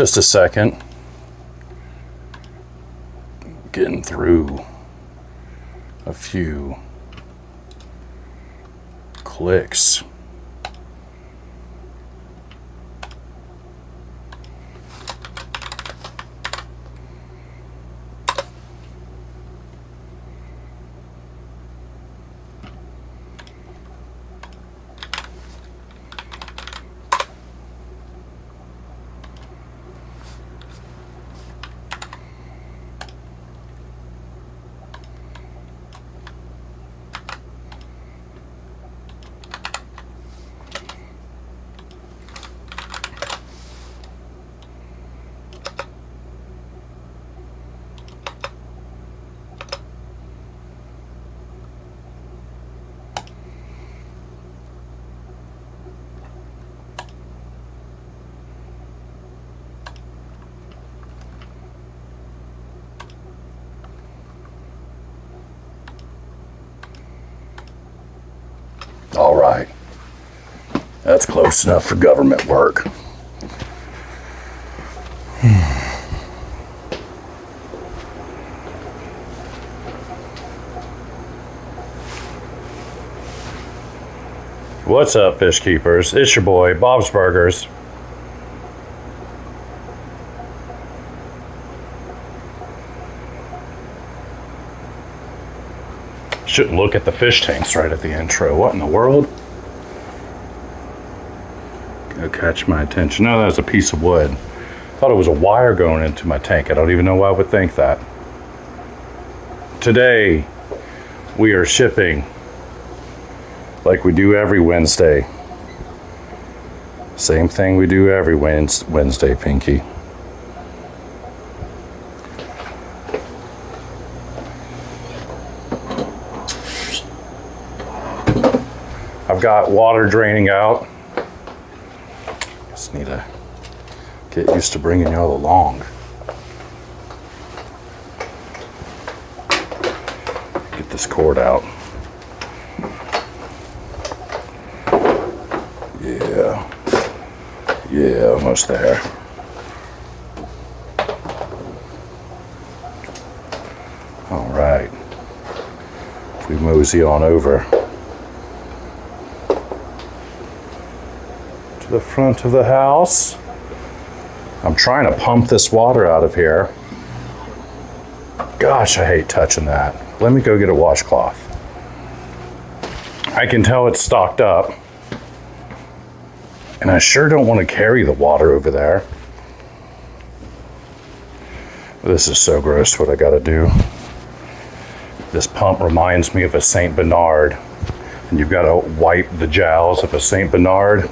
just a second. Getting through a few clicks. All right, that's close enough for government work. What's up, fish keepers? It's your boy, Bob's Burgers. Shouldn't look at the fish tanks right at the intro. What in the world? Gonna catch my attention. No, that was a piece of wood. Thought it was a wire going into my tank. I don't even know why I would think that. Today, we are shipping like we do every Wednesday. Same thing we do every Wednesday, Pinky. I've got water draining out. Just need to get used to bringing y'all along. Get this cord out. Yeah, almost there. All right. If we mosey on over to the front of the house. I'm trying to pump this water out of here. Gosh, I hate touching that. Let me go get a washcloth. I can tell it's stocked up. And I sure don't want to carry the water over there. This is so gross what I gotta do. This pump reminds me of a Saint Bernard. And you've got to wipe the jowls of a Saint Bernard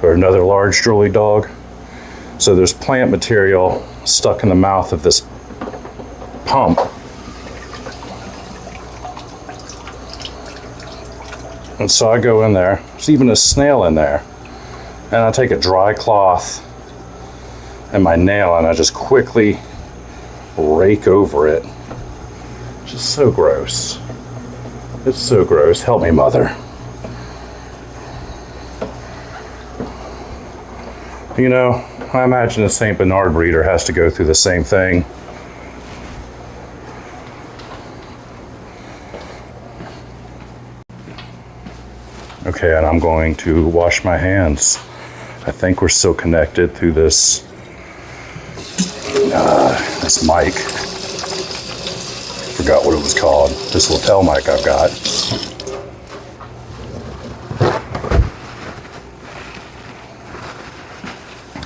or another large drooly dog. So there's plant material stuck in the mouth of this pump. And so I go in there. There's even a snail in there. And I take a dry cloth and my nail and I just quickly rake over it. Just so gross. It's so gross. Help me, Mother. You know, I imagine a St. Bernard breeder has to go through the same thing. Okay, and I'm going to wash my hands. I think we're still connected through this mic. Forgot what it was called. This lapel mic I've got.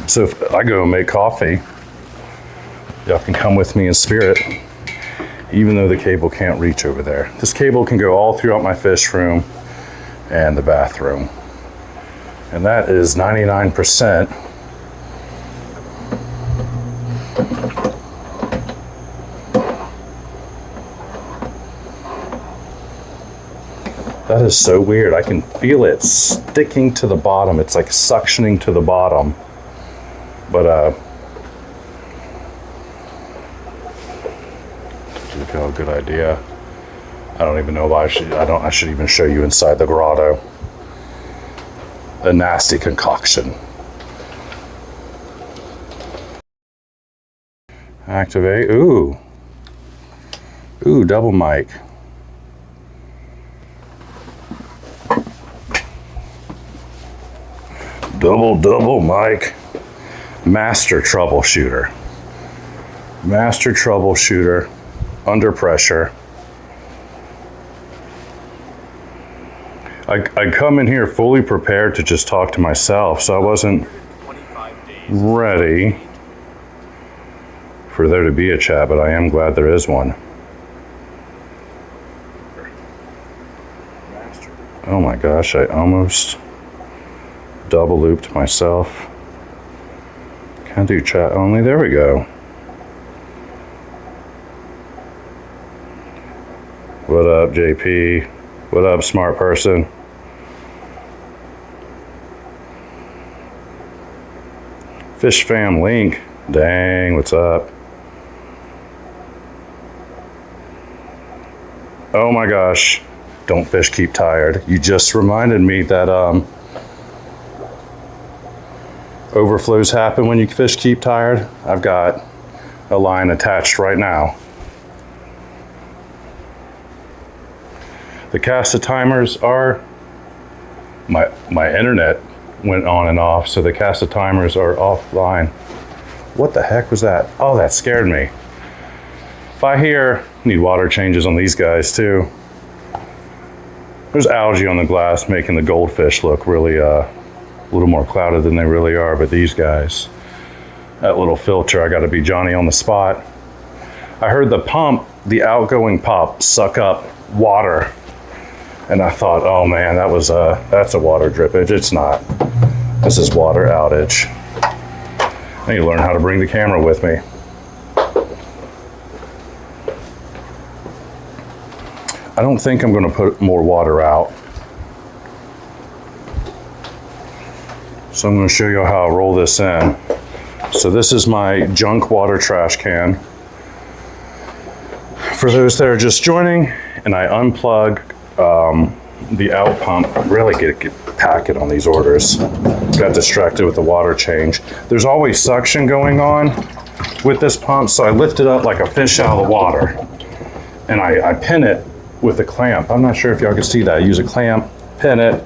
So if I go and make coffee, y'all can come with me in spirit, even though the cable can't reach over there. This cable can go all throughout my fish room and the bathroom. And that is 99%. That is so weird. I can feel it sticking to the bottom. It's like suctioning to the bottom. But give y'all a good idea. I don't even know if I should even show you inside the grotto. A nasty concoction. Activate. Ooh. Ooh, double mic. Double mic. Master troubleshooter. Master troubleshooter. Under pressure. I come in here fully prepared to just talk to myself, so I wasn't ready for there to be a chat, but I am glad there is one. Oh my gosh, I almost double looped myself. Can't do chat only. There we go. What up, JP? What up, smart person? Fish fam link. Dang, what's up? Oh my gosh. Don't fish keep tired. You just reminded me that overflows happen when you fish keep tired. I've got a line attached right now. The cast timers are, my internet went on and off, so the cast timers are offline. What the heck was that? Oh, that scared me. If I hear, need water changes on these guys too. There's algae on the glass making the goldfish look really a little more clouded than they really are, but these guys, that little filter, I gotta be Johnny on the spot. I heard the pump, the outgoing pump, suck up water. And I thought, oh man, that's a water drippage. It's not. This is water outage. I need to learn how to bring the camera with me. I don't think I'm gonna put more water out. So I'm gonna show you how I roll this in. So this is my junk water trash can. For those that are just joining, and I unplug the out pump. Really get packet on these orders. Got distracted with the water change. There's always suction going on with this pump, so I lift it up like a fish out of the water. And I pin it with a clamp. I'm not sure if y'all can see that. I use a clamp, pin it.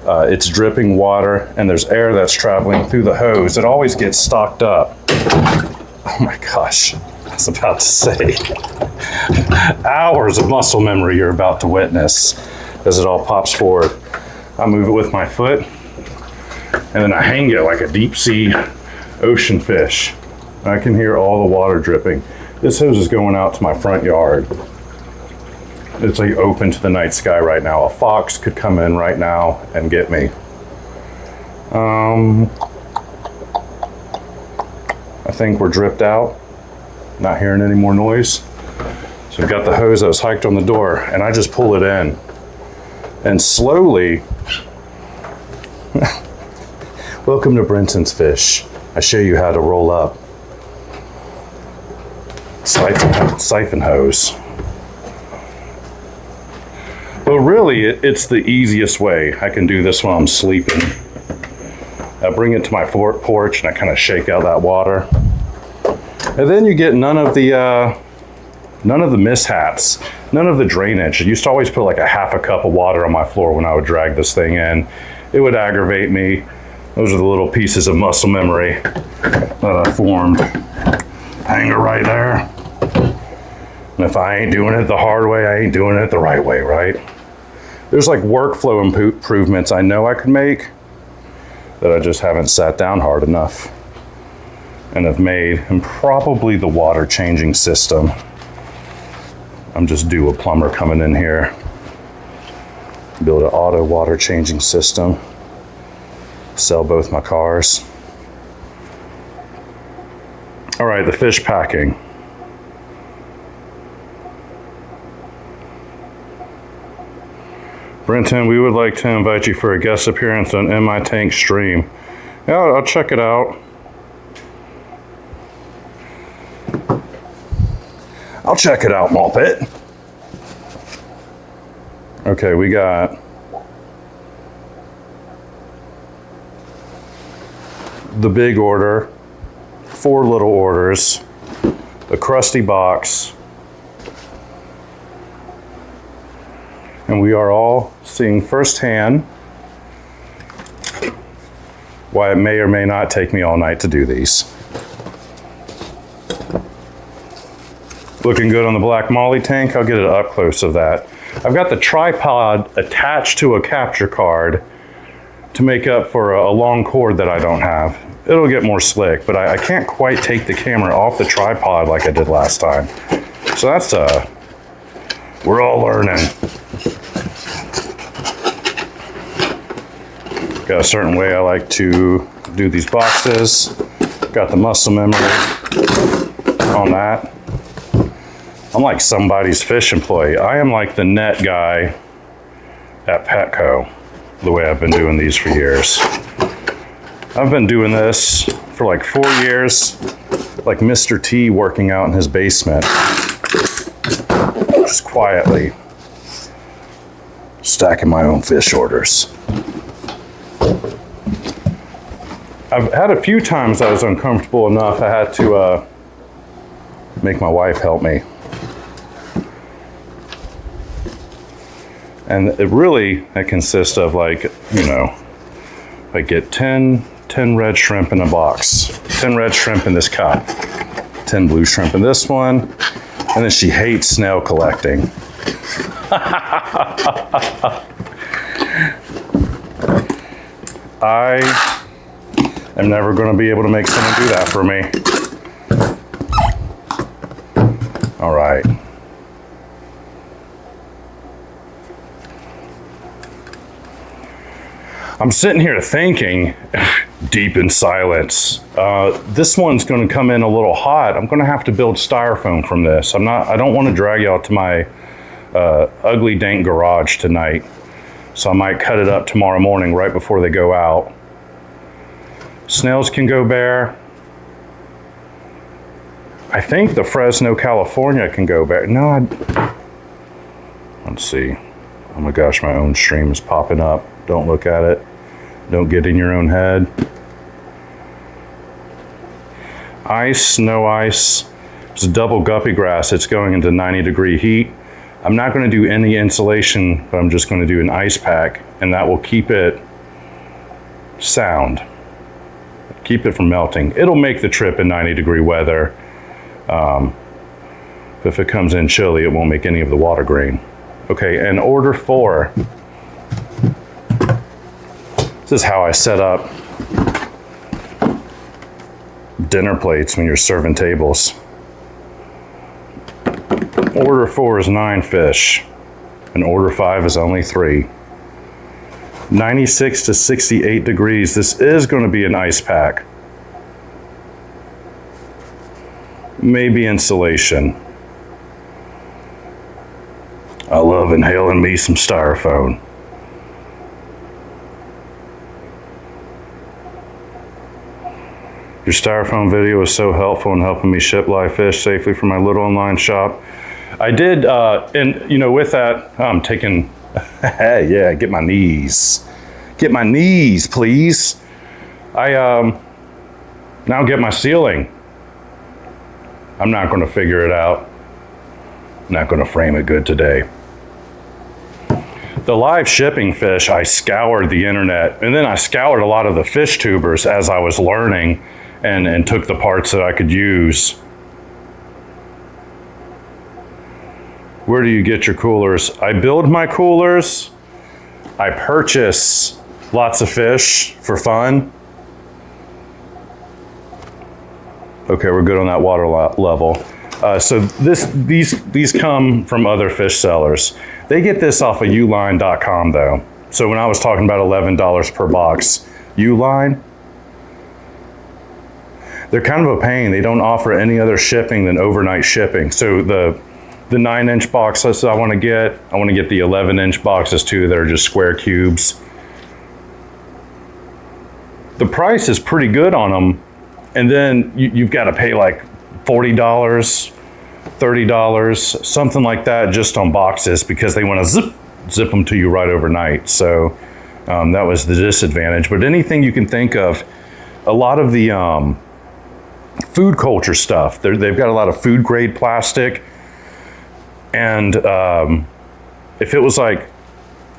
It's dripping water, and there's air that's traveling through the hose. It always gets stocked up. Oh my gosh, I was about to say. Hours of muscle memory you're about to witness as it all pops forward. I move it with my foot, and then I hang it like a deep sea ocean fish. I can hear all the water dripping. This hose is going out to my front yard. It's like open to the night sky right now. A fox could come in right now and get me. I think we're dripped out. Not hearing any more noise. So I've got the hose that was hiked on the door, and I just pull it in. And slowly, welcome to Brenton's Fish. I show you how to roll up. Siphon hose. But really, it's the easiest way. I can do this while I'm sleeping. I bring it to my porch and I kind of shake out that water. And then you get none of the mishaps, none of the drainage. I used to always put like a half a cup of water on my floor when I would drag this thing in. It would aggravate me. Those are the little pieces of muscle memory that I formed. Hanger right there. And if I ain't doing it the hard way, I ain't doing it the right way, right? There's like workflow improvements I know I could make that I just haven't sat down hard enough and have made, and probably the water changing system. I'm just due a plumber coming in here. Build an auto water changing system. Sell both my cars. All right, the fish packing. Brenton, we would like to invite you for a guest appearance on In My Tank stream. Yeah, I'll check it out. I'll check it out, Muppet. Okay, we got the big order, 4 little orders. a crusty box. And we are all seeing firsthand why it may or may not take me all night to do these. Looking good on the black molly tank. I'll get it up close of that. I've got the tripod attached to a capture card to make up for a long cord that I don't have. It'll get more slick, but I can't quite take the camera off the tripod like I did last time. So that's, we're all learning. Got a certain way I like to do these boxes. Got the muscle memory on that. I'm like somebody's fish employee. I am like the net guy at Petco, the way I've been doing these for years. I've been doing this for like 4 years, like Mr. T working out in his basement, just quietly stacking my own fish orders. I've had a few times I was uncomfortable enough I had to make my wife help me. And it consists of like, you know, I get 10 red shrimp in a box, 10 red shrimp in this cup, 10 blue shrimp in this one, and then she hates snail collecting. I am never going to be able to make someone do that for me. All right. I'm sitting here thinking, deep in silence, this one's going to come in a little hot. I'm going to have to build styrofoam from this. I don't want to drag you out to my ugly dank garage tonight. So I might cut it up tomorrow morning right before they go out. Snails can go bare. I think the Fresno, California can go bare. No, let's see. Oh my gosh, my own stream is popping up. Don't look at it. Don't get in your own head. Ice, no ice. It's a double guppy grass. It's going into 90-degree heat. I'm not going to do any insulation, but I'm just going to do an ice pack, and that will keep it sound. Keep it from melting. It'll make the trip in 90-degree weather. If it comes in chilly, it won't make any of the water grain. Okay, and order 4. This is how I set up dinner plates when you're serving tables. Order 4 is 9 fish, and order 5 is only 3. 96 to 68 degrees. This is going to be an ice pack. Maybe insulation. I love inhaling me some styrofoam. Your styrofoam video was so helpful in helping me ship live fish safely from my little online shop. I did, and you know, with that, I'm taking, yeah, get my knees. Get my knees, please. I now get my ceiling. I'm not going to figure it out. I'm not going to frame it good today. The live shipping fish, I scoured the internet, and then I scoured a lot of the fish tubers as I was learning, and took the parts that I could use. Where do you get your coolers? I build my coolers. I purchase lots of fish for fun. Okay, we're good on that water level. So these come from other fish sellers. They get this off of uline.com though. So when I was talking about $11 per box, Uline, they're kind of a pain. They don't offer any other shipping than overnight shipping. So the 9-inch boxes I want to get the 11-inch boxes too that are just square cubes. The price is pretty good on them, and then you've got to pay like $40, $30, something like that just on boxes because they want to zip them to you right overnight. So that was the disadvantage. But anything you can think of, a lot of the food culture stuff. They've got a lot of food grade plastic. And if it was like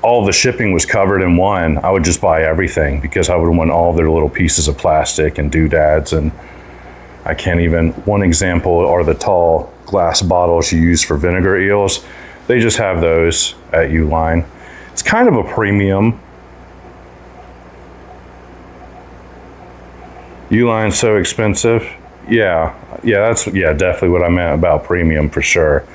all the shipping was covered in one, I would just buy everything because I would want all their little pieces of plastic and doodads. And I can't even, one example are the tall glass bottles you use for vinegar eels. They just have those at Uline. It's kind of a premium. Uline's so expensive. Yeah, that's definitely what I meant about premium for sure.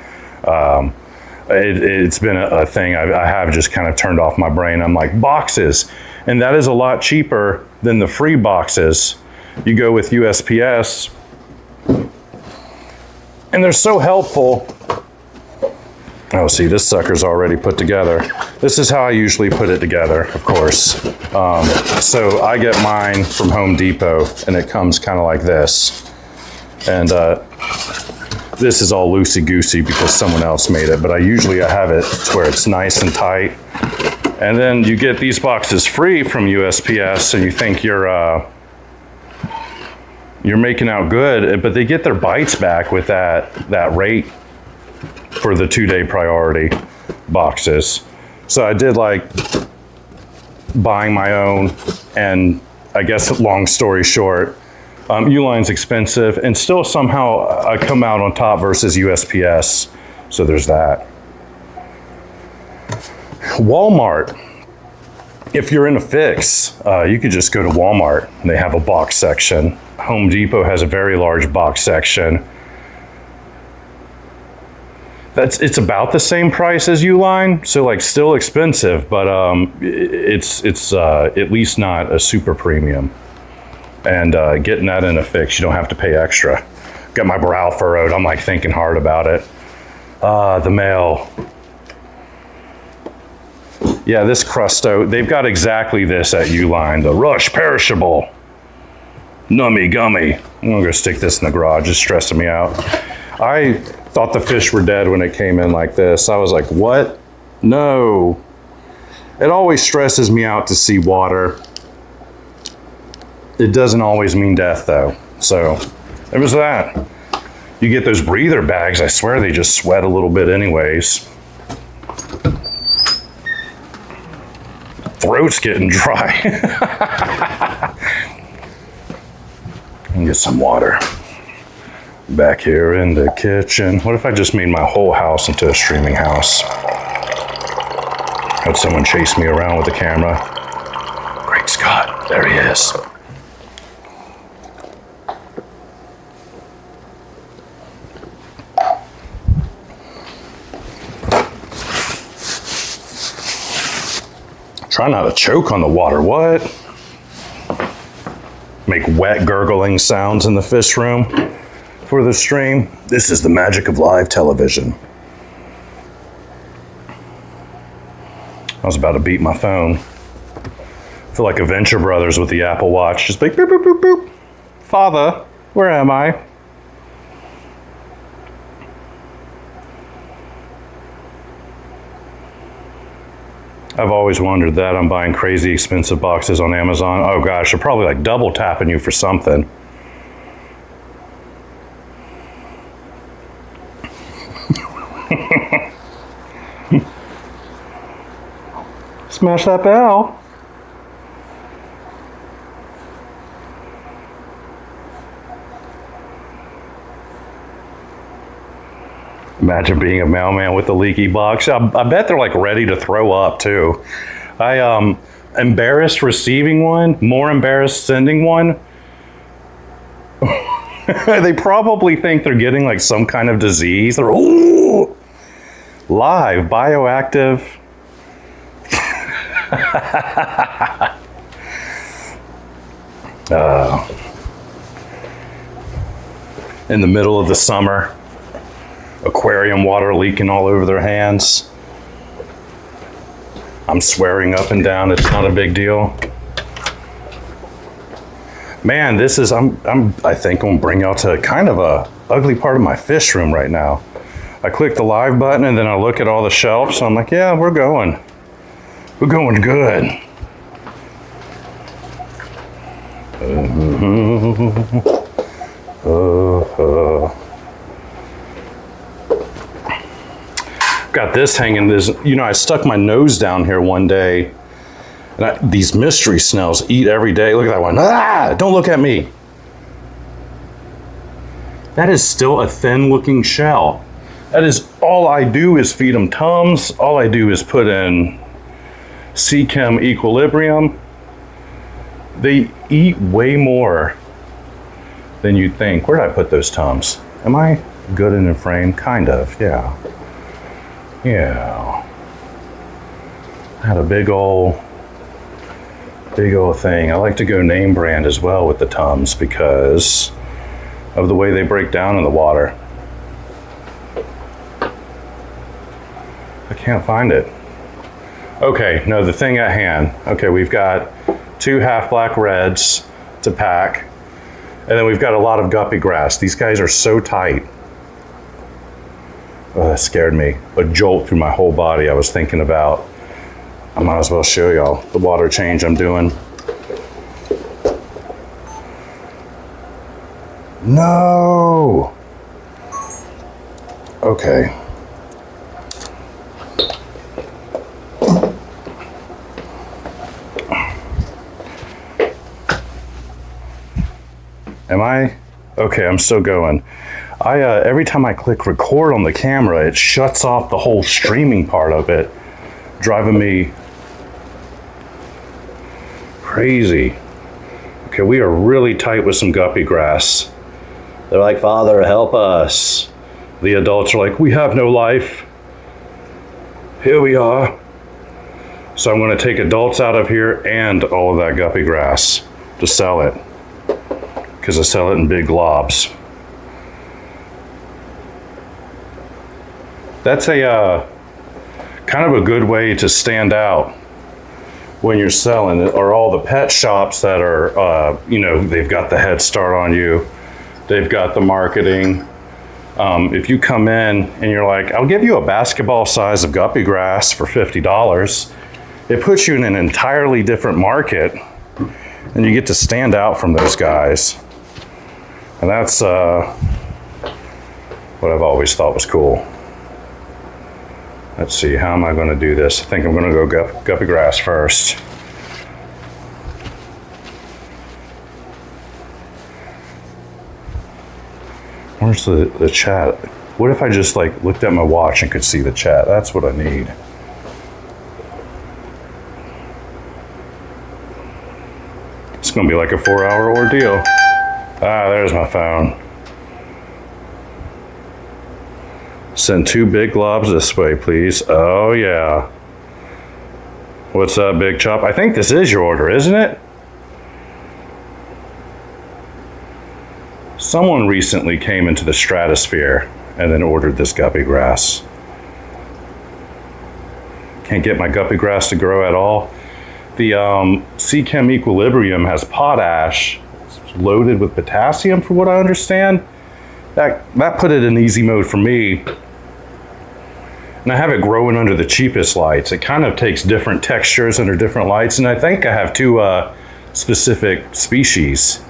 It's been a thing I have just kind of turned off my brain. I'm like, boxes, and that is a lot cheaper than the free boxes. You go with USPS, and they're so helpful. Oh, see, this sucker's already put together. This is how I usually put it together, of course. So I get mine from Home Depot, and it comes kind of like this. And this is all loosey-goosey because someone else made it, but I have it to where it's nice and tight. And then you get these boxes free from USPS, and you think you're making out good, but they get their bites back with that rate for the 2-day priority boxes. So I did like buying my own, and I guess long story short, Uline's expensive, and still somehow I come out on top versus USPS. So there's that. Walmart. If you're in a fix, you could just go to Walmart. They have a box section. Home Depot has a very large box section. It's about the same price as Uline, so like still expensive, but it's at least not a super premium. And getting that in a fix, you don't have to pay extra. Got my brow furrowed. I'm like thinking hard about it. The mail. Yeah, this Crusto, they've got exactly this at Uline. The Rush Perishable. Nummy Gummy. I'm gonna go stick this in the garage. It's stressing me out. I thought the fish were dead when it came in like this. I was like, what? No. It always stresses me out to see water. It doesn't always mean death though. So there was that. You get those breather bags, I swear they just sweat a little bit anyways. Throat's getting dry. And get some water. Back here in the kitchen. What if I just made my whole house into a streaming house? Had someone chase me around with the camera. Great Scott, there he is. Try not to choke on the water, what? Make wet gurgling sounds in the fish room for the stream. This is the magic of live television. I was about to beat my phone. I feel like Adventure Brothers with the Apple Watch. Just like boop, boop, boop, boop. Father, where am I? I've always wondered that. I'm buying crazy expensive boxes on Amazon. Oh gosh, they're probably like double tapping you for something. Smash that bell. Imagine being a mailman with a leaky box. I bet they're like ready to throw up too. I embarrassed receiving one, more embarrassed sending one. They probably think they're getting like some kind of disease. They're ooh, live, bioactive. In the middle of the summer. Aquarium water leaking all over their hands. I'm swearing up and down it's not a big deal. Man, this is, I think I'm gonna bring y'all to kind of a ugly part of my fish room right now. I click the live button and then I look at all the shelves. So I'm like, yeah, we're going good. Got this hanging. I stuck my nose down here one day, and these mystery snails eat every day. Look at that one. Ah! Don't look at me. That is still a thin-looking shell. That is all I do is feed them Tums. All I do is put in Sea Chem Equilibrium. They eat way more than you'd think. Where did I put those Tums? Am I good in the frame? Kind of, yeah. Yeah. I had a big old thing. I like to go name brand as well with the Tums because of the way they break down in the water. I can't find it. Okay, no, the thing at hand. Okay, we've got 2 half black reds to pack, and then we've got a lot of guppy grass. These guys are so tight. Oh, that scared me. A jolt through my whole body. I was thinking about, I might as well show y'all the water change I'm doing. No! Okay. Am I? Okay, I'm still going. Every time I click record on the camera, it shuts off the whole streaming part of it, driving me crazy. Okay, we are really tight with some guppy grass. They're like, Father, help us. The adults are like, we have no life. Here we are. So I'm going to take adults out of here and all of that guppy grass to sell it, because I sell it in big globs. That's a kind of a good way to stand out when you're selling it, or all the pet shops that are, they've got the head start on you. They've got the marketing. If you come in and you're like, I'll give you a basketball size of guppy grass for $50, it puts you in an entirely different market, and you get to stand out from those guys. And that's what I've always thought was cool. Let's see, how am I going to do this? I think I'm going to go guppy grass first. Where's the chat? What if I just looked at my watch and could see the chat? That's what I need. It's going to be like a 4-hour ordeal. Ah, there's my phone. Send 2 big globs this way, please. Oh, yeah. What's up, Big Chop? I think this is your order, isn't it? Someone recently came into the stratosphere and then ordered this guppy grass. Can't get my guppy grass to grow at all. The Sea Chem Equilibrium has potash. It's loaded with potassium, for what I understand. That put it in easy mode for me. And I have it growing under the cheapest lights. It kind of takes different textures under different lights, and I think I have 2 specific species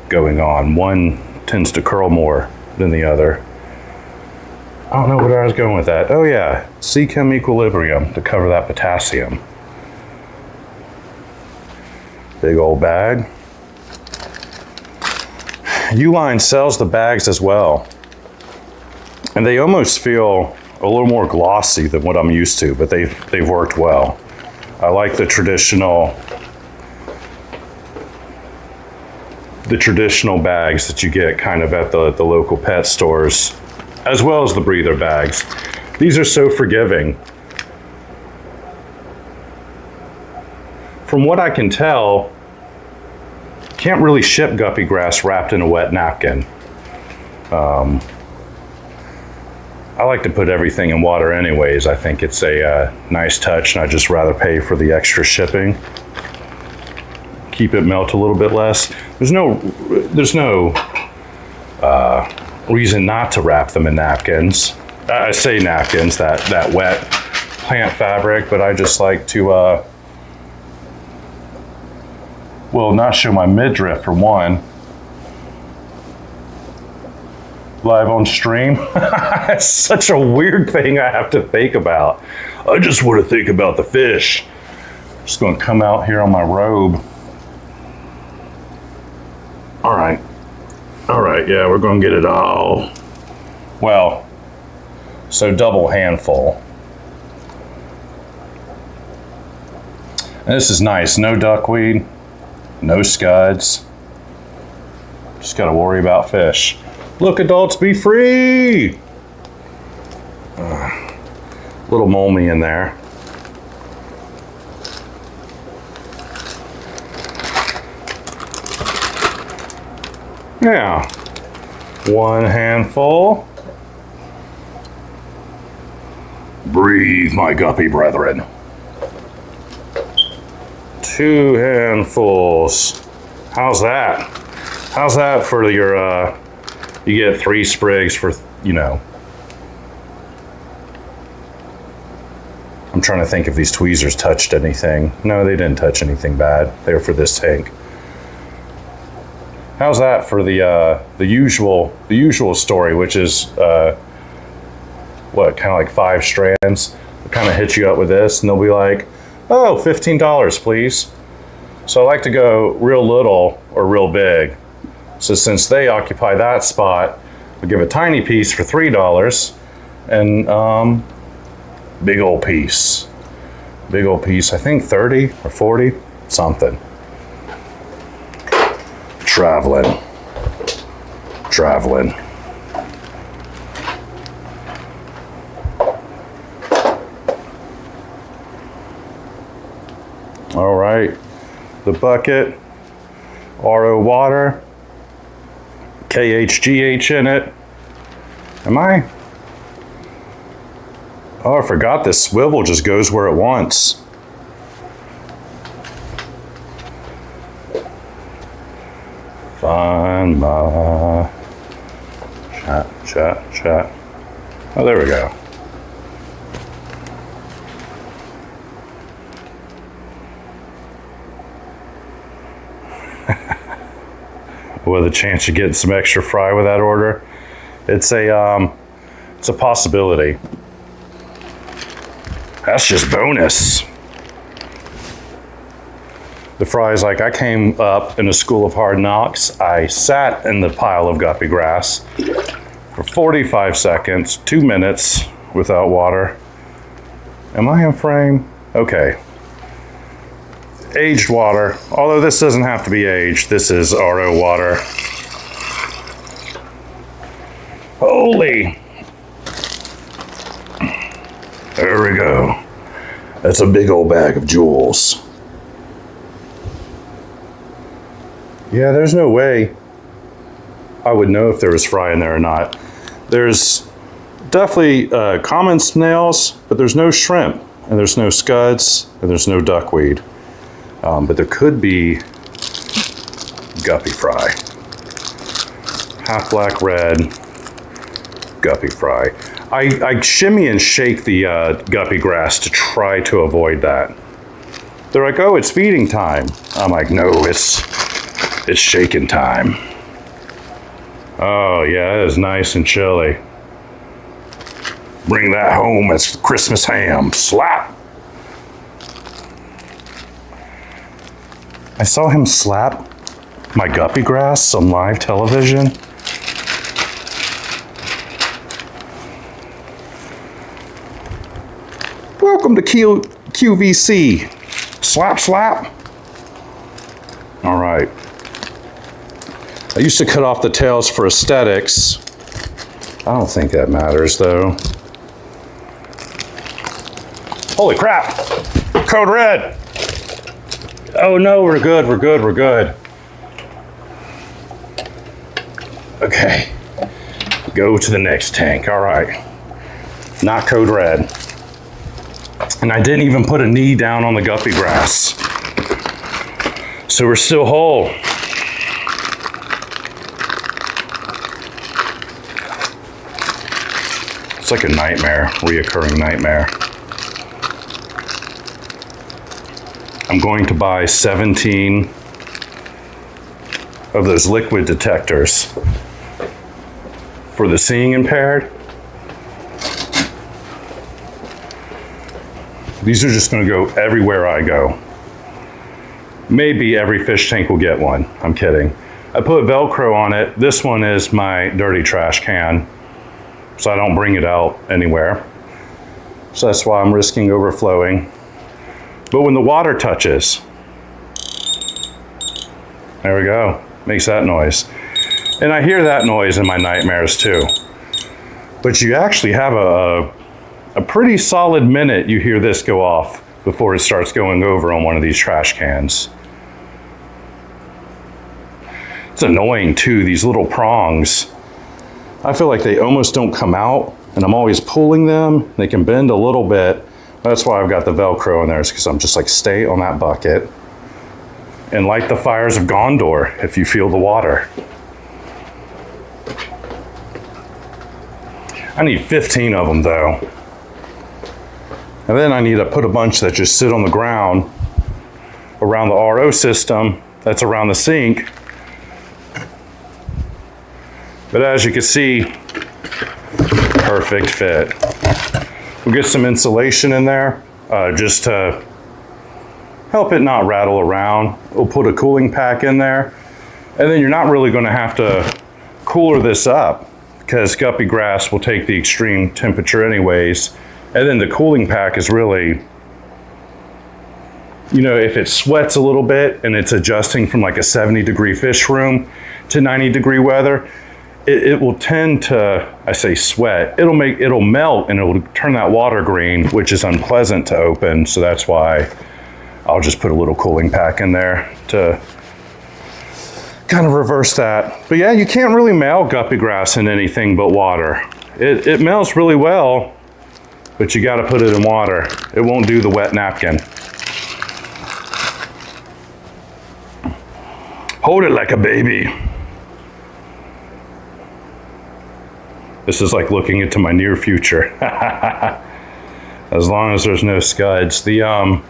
going on. One tends to curl more than the other. I don't know where I was going with that. Oh yeah, Sea Chem Equilibrium to cover that potassium. Big old bag. Uline sells the bags as well, and they almost feel a little more glossy than what I'm used to, but they've worked well. I like the traditional bags that you get kind of at the local pet stores, as well as the breather bags. These are so forgiving. From what I can tell, can't really ship guppy grass wrapped in a wet napkin. I like to put everything in water anyways. I think it's a nice touch, and I'd just rather pay for the extra shipping. Keep it melt a little bit less. There's no reason not to wrap them in napkins. I say napkins, that wet plant fabric, but I just like to, not show my midriff for one. live on stream. It's such a weird thing I have to think about. I just want to think about the fish. Just going to come out here on my robe. All right, yeah, we're going to get it all. Well, so double handful. And this is nice, no duckweed, no scuds. Just got to worry about fish. Look, adults, be free. Little molmy in there. Yeah, one handful. Breathe, my guppy brethren. Two handfuls. How's that? How's that for your, you get 3 sprigs for, you know. I'm trying to think if these tweezers touched anything. No, they didn't touch anything bad. They were for this tank. How's that for the usual story, which is what, kind of like 5 strands? They'll kind of hit you up with this, and they'll be like, "Oh, $15, please." So I like to go real little or real big. So since they occupy that spot, we give a tiny piece for $3, and big old piece. Big old piece. I think 30 or 40, something. Traveling. All right, the bucket, RO water, KHGH in it. Am I? Oh, I forgot this swivel just goes where it wants. Find my chat. Oh, there we go. With a chance of getting some extra fry with that order, it's a possibility. That's just bonus. The fries, like, I came up in a school of hard knocks. I sat in the pile of guppy grass for 45 seconds, 2 minutes without water. Am I in frame? Okay. Aged water, although this doesn't have to be aged. This is RO water. Holy. There we go. That's a big old bag of jewels. Yeah, there's no way I would know if there was fry in there or not. There's definitely common snails, but there's no shrimp, and there's no scuds, and there's no duckweed. But there could be guppy fry. Half black, red, guppy fry. I shimmy and shake the guppy grass to try to avoid that. They're like, "Oh, it's feeding time." I'm like, "No, it's shaking time." Oh yeah, it is nice and chilly. Bring that home as Christmas ham. Slap. I saw him slap my guppy grass on live television. Welcome to QVC. Slap, slap. All right. I used to cut off the tails for aesthetics. I don't think that matters, though. Holy crap! Code red! Oh no, we're good. Okay. Go to the next tank. All right. Not code red. And I didn't even put a knee down on the guppy grass. So we're still whole. It's like a nightmare, reoccurring nightmare. I'm going to buy 17 of those liquid detectors for the seeing impaired. These are just gonna go everywhere I go. Maybe every fish tank will get one, I'm kidding. I put Velcro on it. This one is my dirty trash can, so I don't bring it out anywhere. So that's why I'm risking overflowing. But when the water touches, there we go, makes that noise. And I hear that noise in my nightmares too. But you actually have a pretty solid minute you hear this go off before it starts going over on one of these trash cans. It's annoying too, these little prongs. I feel like they almost don't come out, and I'm always pulling them. They can bend a little bit. That's why I've got the Velcro in there, is because I'm just like, stay on that bucket and light the fires of Gondor if you feel the water. I need 15 of them though. And then I need to put a bunch that just sit on the ground around the RO system that's around the sink. But as you can see, perfect fit. We'll get some insulation in there just to help it not rattle around. We'll put a cooling pack in there, and then you're not really going to have to cooler this up because guppy grass will take the extreme temperature anyways. And then the cooling pack is really, you know, if it sweats a little bit and it's adjusting from like a 70-degree fish room to 90-degree weather, it will tend to, I say sweat, it'll melt and it'll turn that water green, which is unpleasant to open. So that's why I'll just put a little cooling pack in there to kind of reverse that. But yeah, you can't really mail guppy grass in anything but water. It melts really well, but you gotta put it in water. It won't do the wet napkin. Hold it like a baby. This is like looking into my near future. As long as there's no scuds. The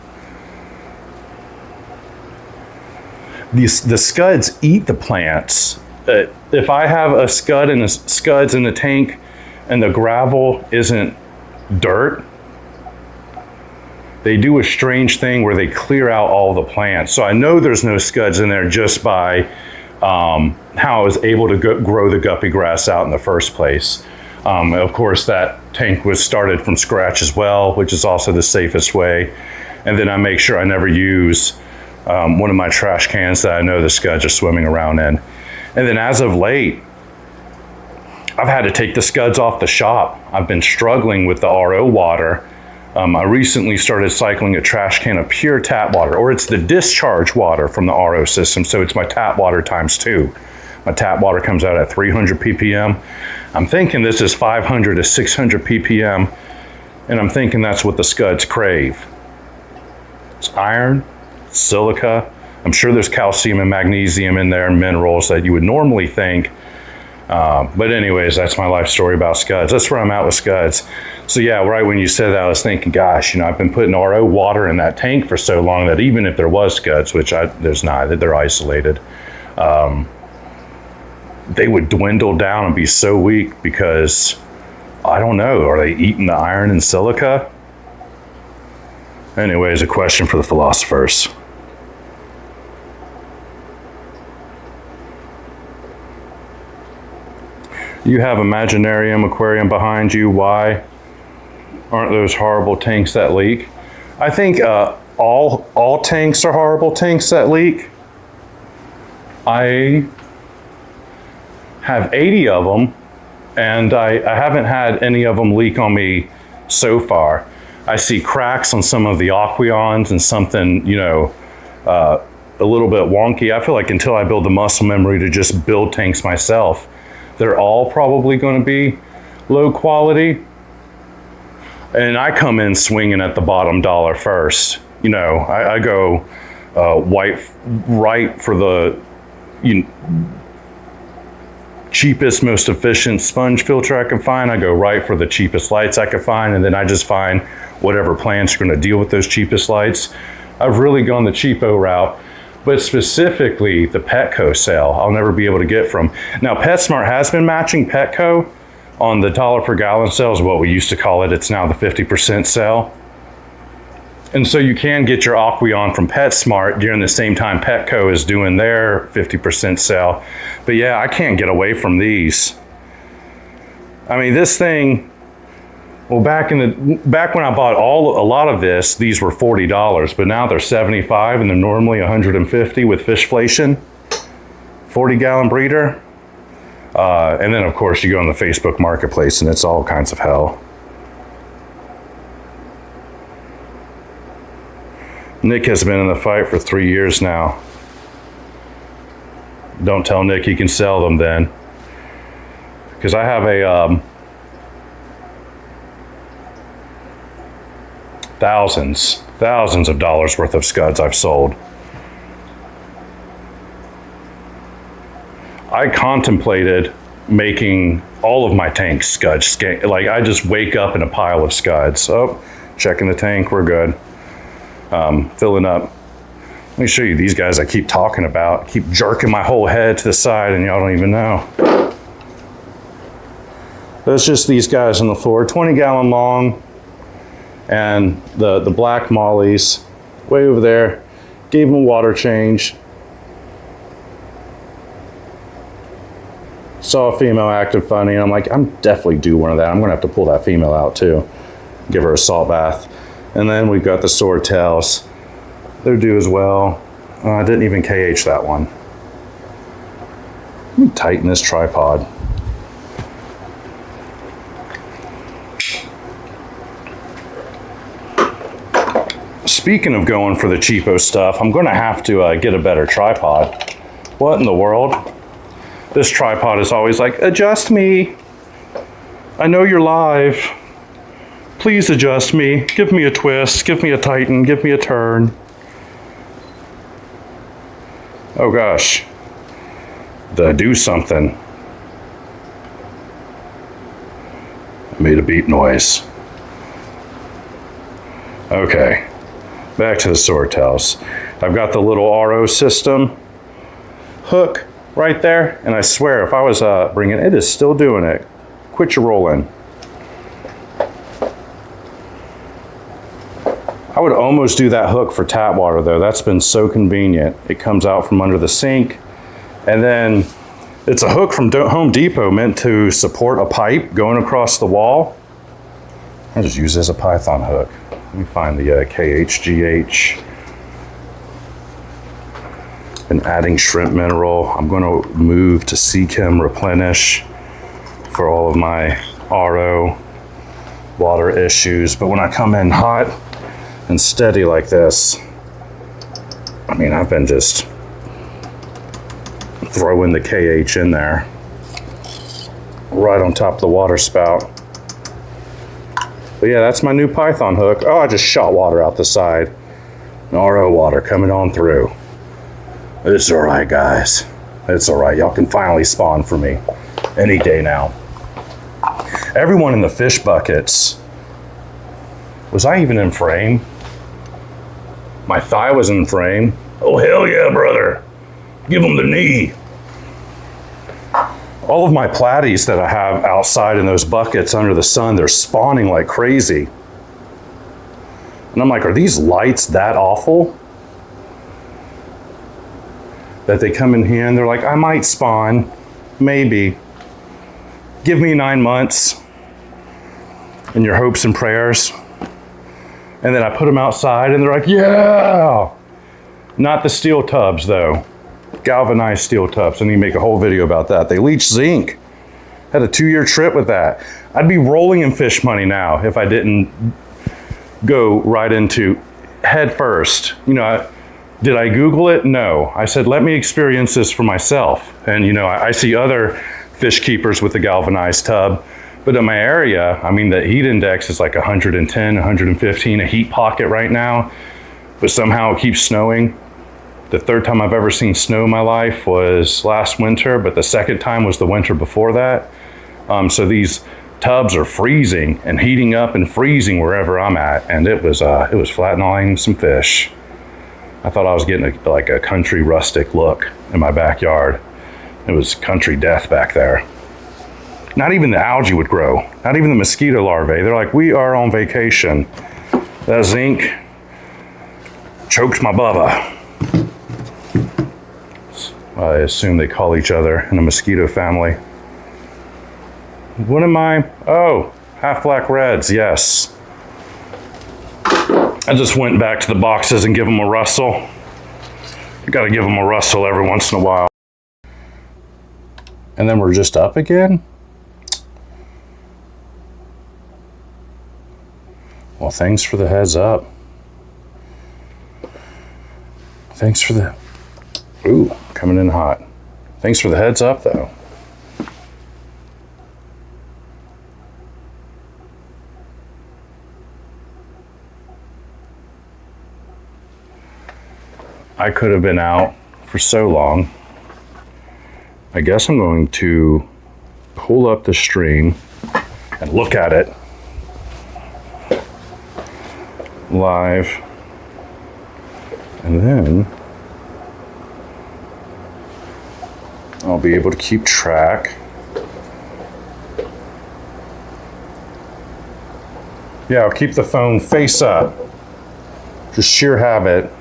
scuds eat the plants. If I have a scud and scuds in the tank and the gravel isn't dirt, they do a strange thing where they clear out all the plants. So I know there's no scuds in there just by how I was able to grow the guppy grass out in the first place. Of course, that tank was started from scratch as well, which is also the safest way. And then I make sure I never use one of my trash cans that I know the scuds are swimming around in. And then as of late, I've had to take the scuds off the shop. I've been struggling with the RO water. I recently started cycling a trash can of pure tap water, or it's the discharge water from the RO system. So it's my tap water times 2. My tap water comes out at 300 ppm. I'm thinking this is 500 to 600 ppm, and I'm thinking that's what the scuds crave. It's iron, silica. I'm sure there's calcium and magnesium in there, and minerals that you would normally think. But anyways, that's my life story about scuds. That's where I'm at with scuds. So yeah, right when you said that, I was thinking, gosh, you know, I've been putting RO water in that tank for so long that even if there was scuds, which there's not, that they're isolated, they would dwindle down and be so weak because, I don't know, are they eating the iron and silica? Anyways, a question for the philosophers. You have Imaginarium aquarium behind you. Why aren't those horrible tanks that leak? I think all tanks are horrible tanks that leak. I have 80 of them, and I haven't had any of them leak on me so far. I see cracks on some of the Aqueons and something, you know, a little bit wonky. I feel like until I build the muscle memory to just build tanks myself, they're all probably going to be low quality. And I come in swinging at the bottom dollar first. You know, I go right for the cheapest, most efficient sponge filter I can find. I go right for the cheapest lights I can find, and then I just find whatever plants are going to deal with those cheapest lights. I've really gone the cheapo route. But specifically the Petco sale, I'll never be able to get from. Now, PetSmart has been matching Petco, on the dollar per gallon sale is what we used to call it. It's now the 50% sale. And so you can get your Aqueon from PetSmart during the same time Petco is doing their 50% sale. But yeah, I can't get away from these. I mean, this thing, well, back when I bought a lot of this, these were $40, but now they're $75 and they're normally $150 with fishflation. 40-gallon breeder. And then of course you go on the Facebook marketplace and it's all kinds of hell. Nick has been in the fight for 3 years now. Don't tell Nick he can sell them then. Because I have a thousands of dollars worth of scuds I've sold. I contemplated making all of my tanks scuds. Like I just wake up in a pile of scuds. Oh, checking the tank, we're good. Filling up. Let me show you these guys I keep talking about. Keep jerking my whole head to the side and y'all don't even know. That's just these guys on the floor, 20-gallon long. And the black mollies way over there. Gave them a water change. Saw a female acted funny, and I'm like, I'm definitely due one of that. I'm gonna have to pull that female out too. Give her a salt bath. And then we've got the swordtails. They're due as well. I didn't even KH that one. Let me tighten this tripod. Speaking of going for the cheapo stuff, I'm gonna have to get a better tripod. What in the world? This tripod is always like, adjust me. I know you're live. Please adjust me. Give me a twist. Give me a tighten. Give me a turn. Oh gosh. Do something. I made a beep noise. Okay. Back to the swordtails. I've got the little RO system hook right there, and I swear if I was bringing it is still doing it. Quit your rolling. I would almost do that hook for tap water though. That's been so convenient. It comes out from under the sink, and then it's a hook from Home Depot meant to support a pipe going across the wall. I just use it as a Python hook. Let me find the KHGH. Been adding shrimp mineral. I'm going to move to Seachem Replenish for all of my RO water issues. But when I come in hot and steady like this, I mean, I've been just throwing the KH in there right on top of the water spout. But yeah, that's my new Python hook. Oh, I just shot water out the side. RO water coming on through. It's all right, guys. It's all right. Y'all can finally spawn for me any day now. Everyone in the fish buckets. Was I even in frame? My thigh was in frame. Oh, hell yeah, brother. Give them the knee. All of my platies that I have outside in those buckets under the sun, they're spawning like crazy. And I'm like, are these lights that awful? That they come in here and they're like, I might spawn, maybe. Give me 9 months in your hopes and prayers. And then I put them outside and they're like, yeah. Not the steel tubs though. Galvanized steel tubs. I need to make a whole video about that. They leach zinc. Had a 2-year trip with that. I'd be rolling in fish money now if I didn't go right into head first. You know, did I Google it? No. I said, let me experience this for myself. And you know, I see other fish keepers with the galvanized tub, but in my area, I mean, the heat index is like 110, 115, a heat pocket right now, but somehow it keeps snowing. The third time I've ever seen snow in my life was last winter, but the second time was the winter before that. So these tubs are freezing and heating up and freezing wherever I'm at, and it was flatlining some fish. I thought I was getting like a country rustic look in my backyard. It was country death back there. Not even the algae would grow. Not even the mosquito larvae. They're like, we are on vacation. That zinc choked my bubba. I assume they call each other in a mosquito family. What am I? Oh, half black reds, yes. I just went back to the boxes and give them a rustle. You gotta give them a rustle every once in a while. And then we're just up again? Well, thanks for the heads up. Thanks for the... Ooh, coming in hot. Thanks for the heads up, though. I could have been out for so long. I guess I'm going to pull up the stream and look at it live, and then I'll be able to keep track. Yeah, I'll keep the phone face up. Just sheer habit.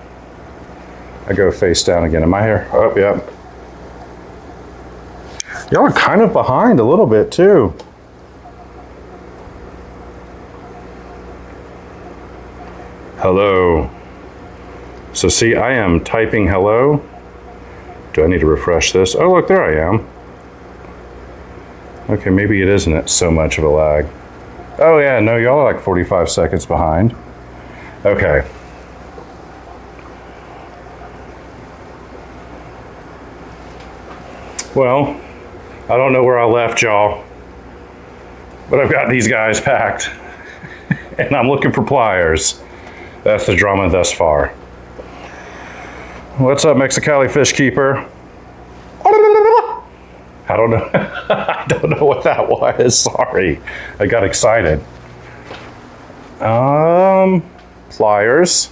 I go face down again. Am I here? Oh, yep. Y'all are kind of behind a little bit too. Hello. So see, I am typing hello. Do I need to refresh this? Oh, look, there I am. Okay, maybe it isn't so much of a lag. Oh yeah, no, y'all are like 45 seconds behind. Okay. Well, I don't know where I left y'all, but I've got these guys packed and I'm looking for pliers. That's the drama thus far. What's up, Mexicali Fish Keeper? I don't know. I don't know what that was. Sorry. I got excited. Pliers.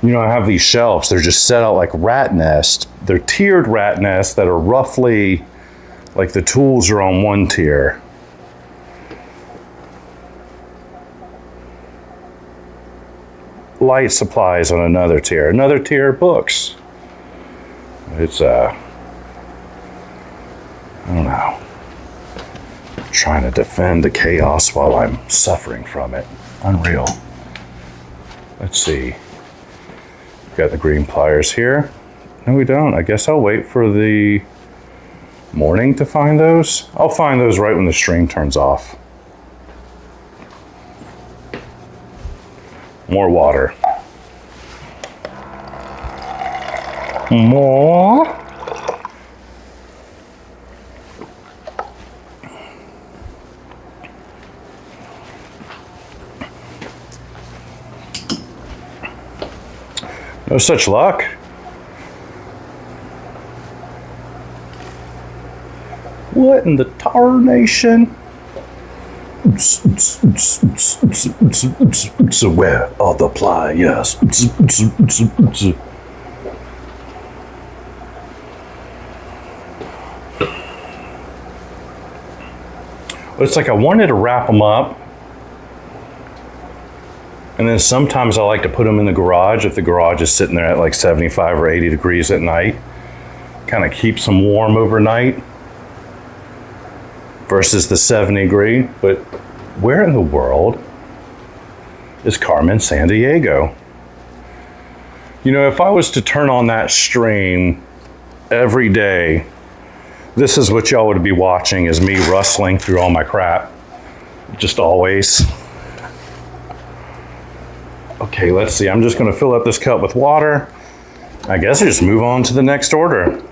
You know, I have these shelves. They're just set out like rat nests. They're tiered rat nests that are roughly like the tools are on one tier. Light supplies on another tier. Another tier, books. It's, I don't know. I'm trying to defend the chaos while I'm suffering from it. Unreal. Let's see. Got the green pliers here. No, we don't. I guess I'll wait for the morning to find those. I'll find those right when the stream turns off. More water. More. No such luck. What in the tarnation? Where are the pliers? It's like I wanted to wrap them up. And then sometimes I like to put them in the garage if the garage is sitting there at like 75 or 80 degrees at night. Kind of keeps them warm overnight versus the 70 degree. But where in the world is Carmen Sandiego? You know, if I was to turn on that stream every day, this is what y'all would be watching, is me rustling through all my crap. Just always. Okay, let's see. I'm just going to fill up this cup with water. I guess I just move on to the next order.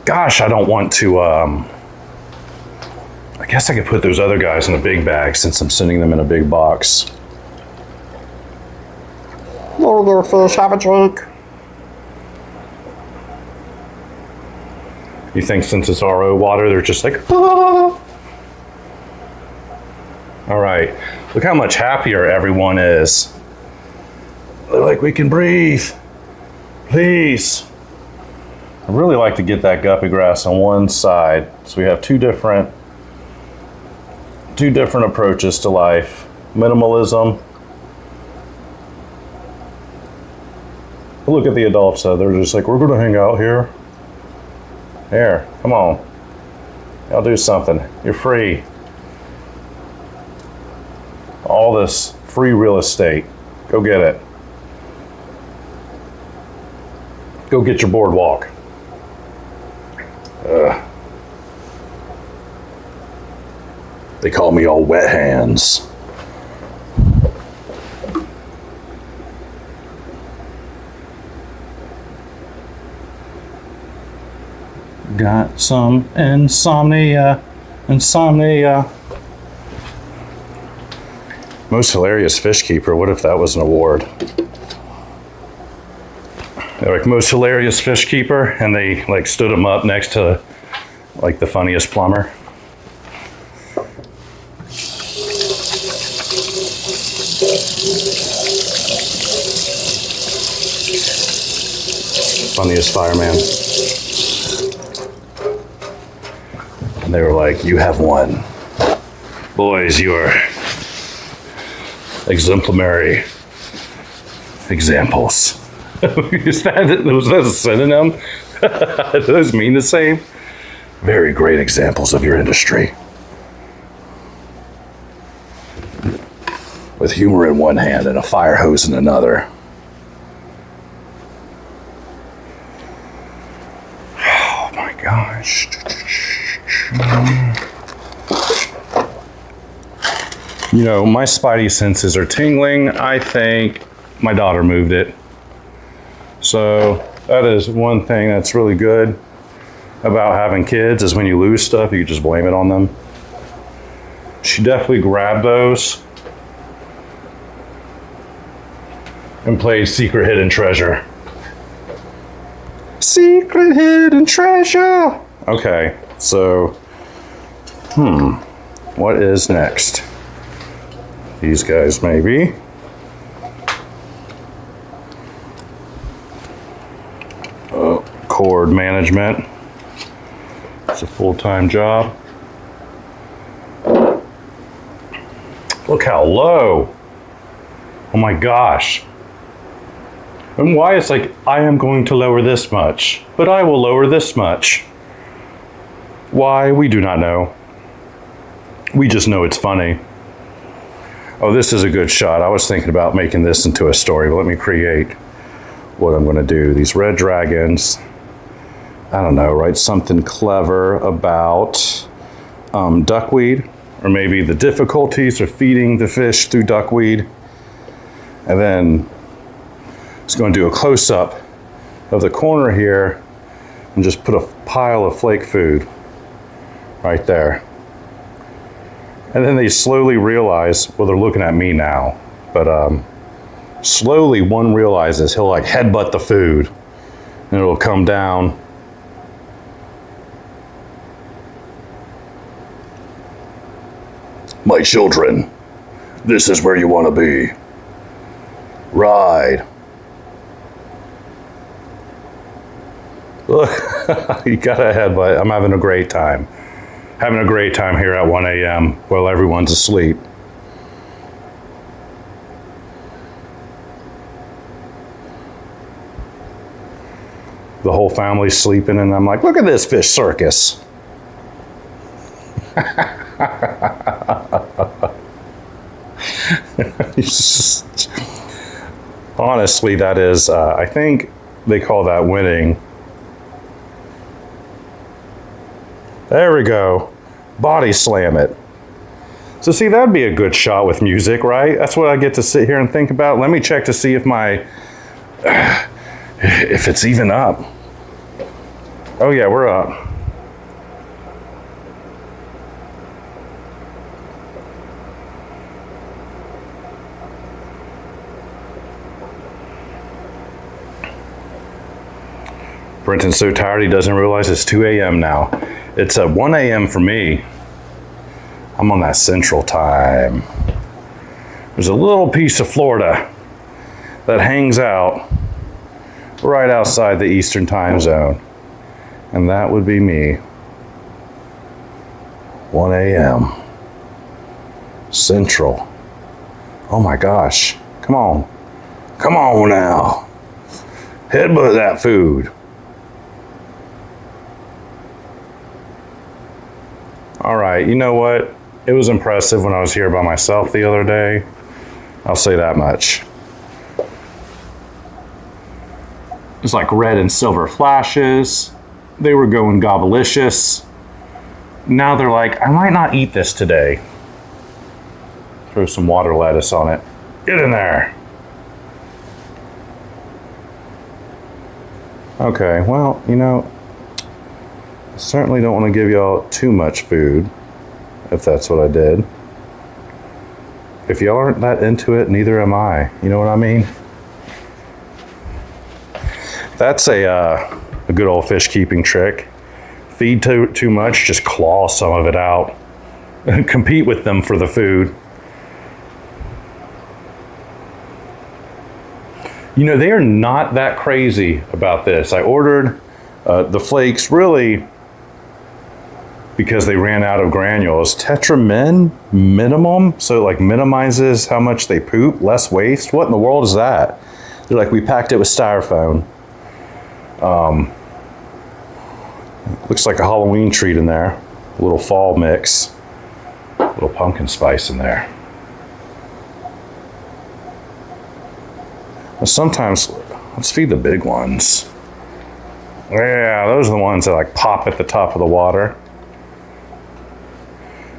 Gosh, I don't want to... I guess I could put those other guys in a big bag since I'm sending them in a big box. There, there, fish, have a drink. You think since it's RO water, they're just like... Ah. All right. Look how much happier everyone is. They're like, we can breathe. Please. I really like to get that guppy grass on one side. So we have two different approaches to life. Minimalism. Look at the adults though. They're just like, we're gonna hang out here. Here, come on. I'll do something. You're free. All this free real estate. Go get it. Go get your boardwalk. They call me all wet hands. Got some insomnia. Most hilarious fish keeper. What if that was an award? They're like most hilarious fish keeper, and they like stood him up next to like the funniest plumber. Funniest fireman. And they were like, you have won. Boys, you are exemplary examples. Was that a synonym? Do those mean the same? Very great examples of your industry. With humor in one hand and a fire hose in another. Oh my gosh. You know, my spidey senses are tingling. I think my daughter moved it. So that is one thing that's really good about having kids is when you lose stuff, you can just blame it on them. She definitely grabbed those and played Secret Hidden Treasure. Secret Hidden Treasure! Okay, so, what is next? These guys maybe. Cord management. It's a full-time job. Look how low. Oh my gosh. And why it's like, I am going to lower this much, but I will lower this much. Why, we do not know. We just know it's funny. Oh, this is a good shot. I was thinking about making this into a story, but let me create what I'm gonna do. These red dragons, I don't know, write something clever about duckweed, or maybe the difficulties of feeding the fish through duckweed. And then it's going to do a close-up of the corner here and just put a pile of flake food right there. And then they slowly realize, well, they're looking at me now, but slowly one realizes he'll like headbutt the food and it'll come down. My children, this is where you want to be. Ride. You gotta headbutt. I'm having a great time. Having a great time here at 1 a.m. while everyone's asleep. The whole family's sleeping and I'm like, look at this fish circus. Honestly, that is, I think they call that winning. There we go. Body slam it. So see, that'd be a good shot with music, right? That's what I get to sit here and think about. Let me check to see if if it's even up. Oh yeah, we're up. Brenton's so tired he doesn't realize it's 2 a.m. now. It's 1 a.m. for me. I'm on that central time. There's a little piece of Florida that hangs out right outside the Eastern time zone. And that would be me. 1 a.m. Central. Oh my gosh. Come on. Come on now. Headbutt that food. All right, you know what? It was impressive when I was here by myself the other day. I'll say that much. It's like red and silver flashes. They were going gobbleicious. Now they're like, I might not eat this today. Throw some water lettuce on it. Get in there. Okay, well, you know, I certainly don't want to give y'all too much food, if that's what I did. If y'all aren't that into it, neither am I. You know what I mean? That's a good old fish keeping trick. Feed too much, just claw some of it out. Compete with them for the food. You know, they are not that crazy about this. I ordered the flakes really because they ran out of granules. Tetramin minimum, so it like minimizes how much they poop, less waste. What in the world is that? They're like, we packed it with styrofoam. Looks like a Halloween treat in there. A little fall mix. A little pumpkin spice in there. Sometimes, let's feed the big ones. Yeah, those are the ones that like pop at the top of the water.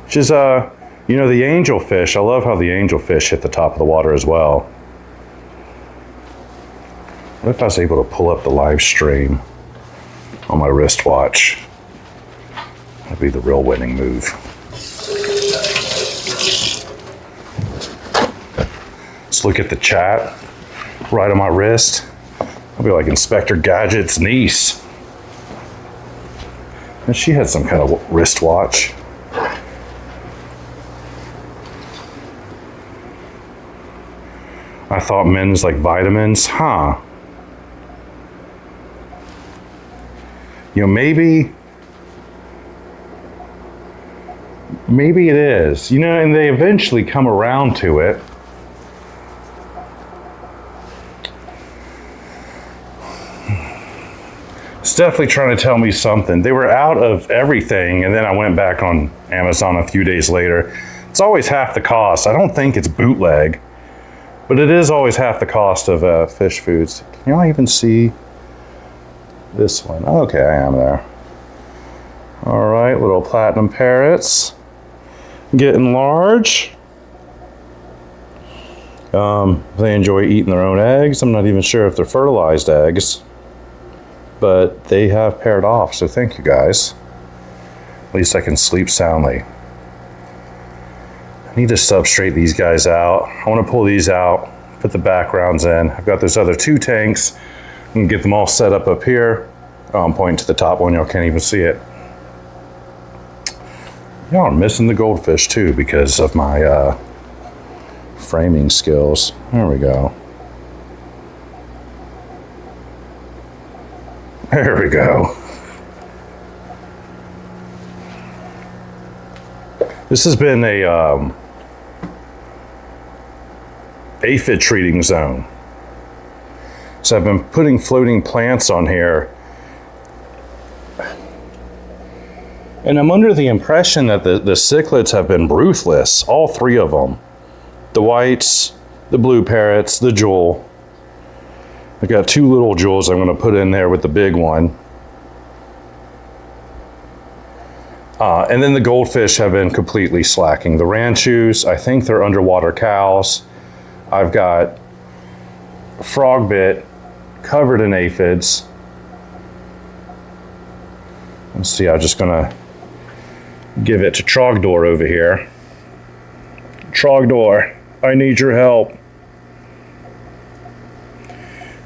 Which is, you know, the angelfish. I love how the angelfish hit the top of the water as well. What if I was able to pull up the live stream on my wristwatch? That'd be the real winning move. Let's look at the chat. Right on my wrist. I'll be like Inspector Gadget's niece. And she had some kind of wristwatch. I thought men's like vitamins, huh? You know, maybe it is. You know, and they eventually come around to it. It's definitely trying to tell me something. They were out of everything, and then I went back on Amazon a few days later. It's always half the cost. I don't think it's bootleg, but it is always half the cost of fish foods. Can y'all even see this one? Okay, I am there. All right, little platinum parrots. Getting large. They enjoy eating their own eggs. I'm not even sure if they're fertilized eggs, but they have paired off, so thank you guys. At least I can sleep soundly. I need to substrate these guys out. I want to pull these out, put the backgrounds in. I've got those other 2 tanks. I'm gonna get them all set up here. Oh, I'm pointing to the top one, y'all can't even see it. Y'all are missing the goldfish too because of my framing skills. There we go. There we go. This has been a aphid treating zone. So I've been putting floating plants on here. And I'm under the impression that the cichlids have been ruthless, all 3 of them. The whites, the blue parrots, the jewel. I've got 2 little jewels I'm going to put in there with the big one. And then the goldfish have been completely slacking. The ranchus, I think they're underwater cows. I've got frogbit covered in aphids. Let's see, I'm just going to give it to Trogdor over here. Trogdor, I need your help.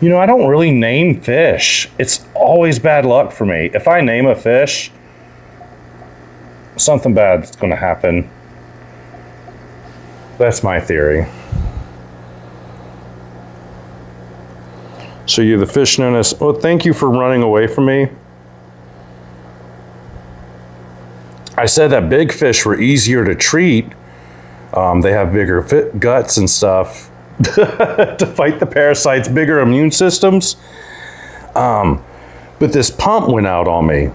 You know, I don't really name fish. It's always bad luck for me. If I name a fish, something bad's going to happen. That's my theory. So you're the fish known as... Well, thank you for running away from me. I said that big fish were easier to treat. They have bigger guts and stuff to fight the parasites, bigger immune systems. But this pump went out on me,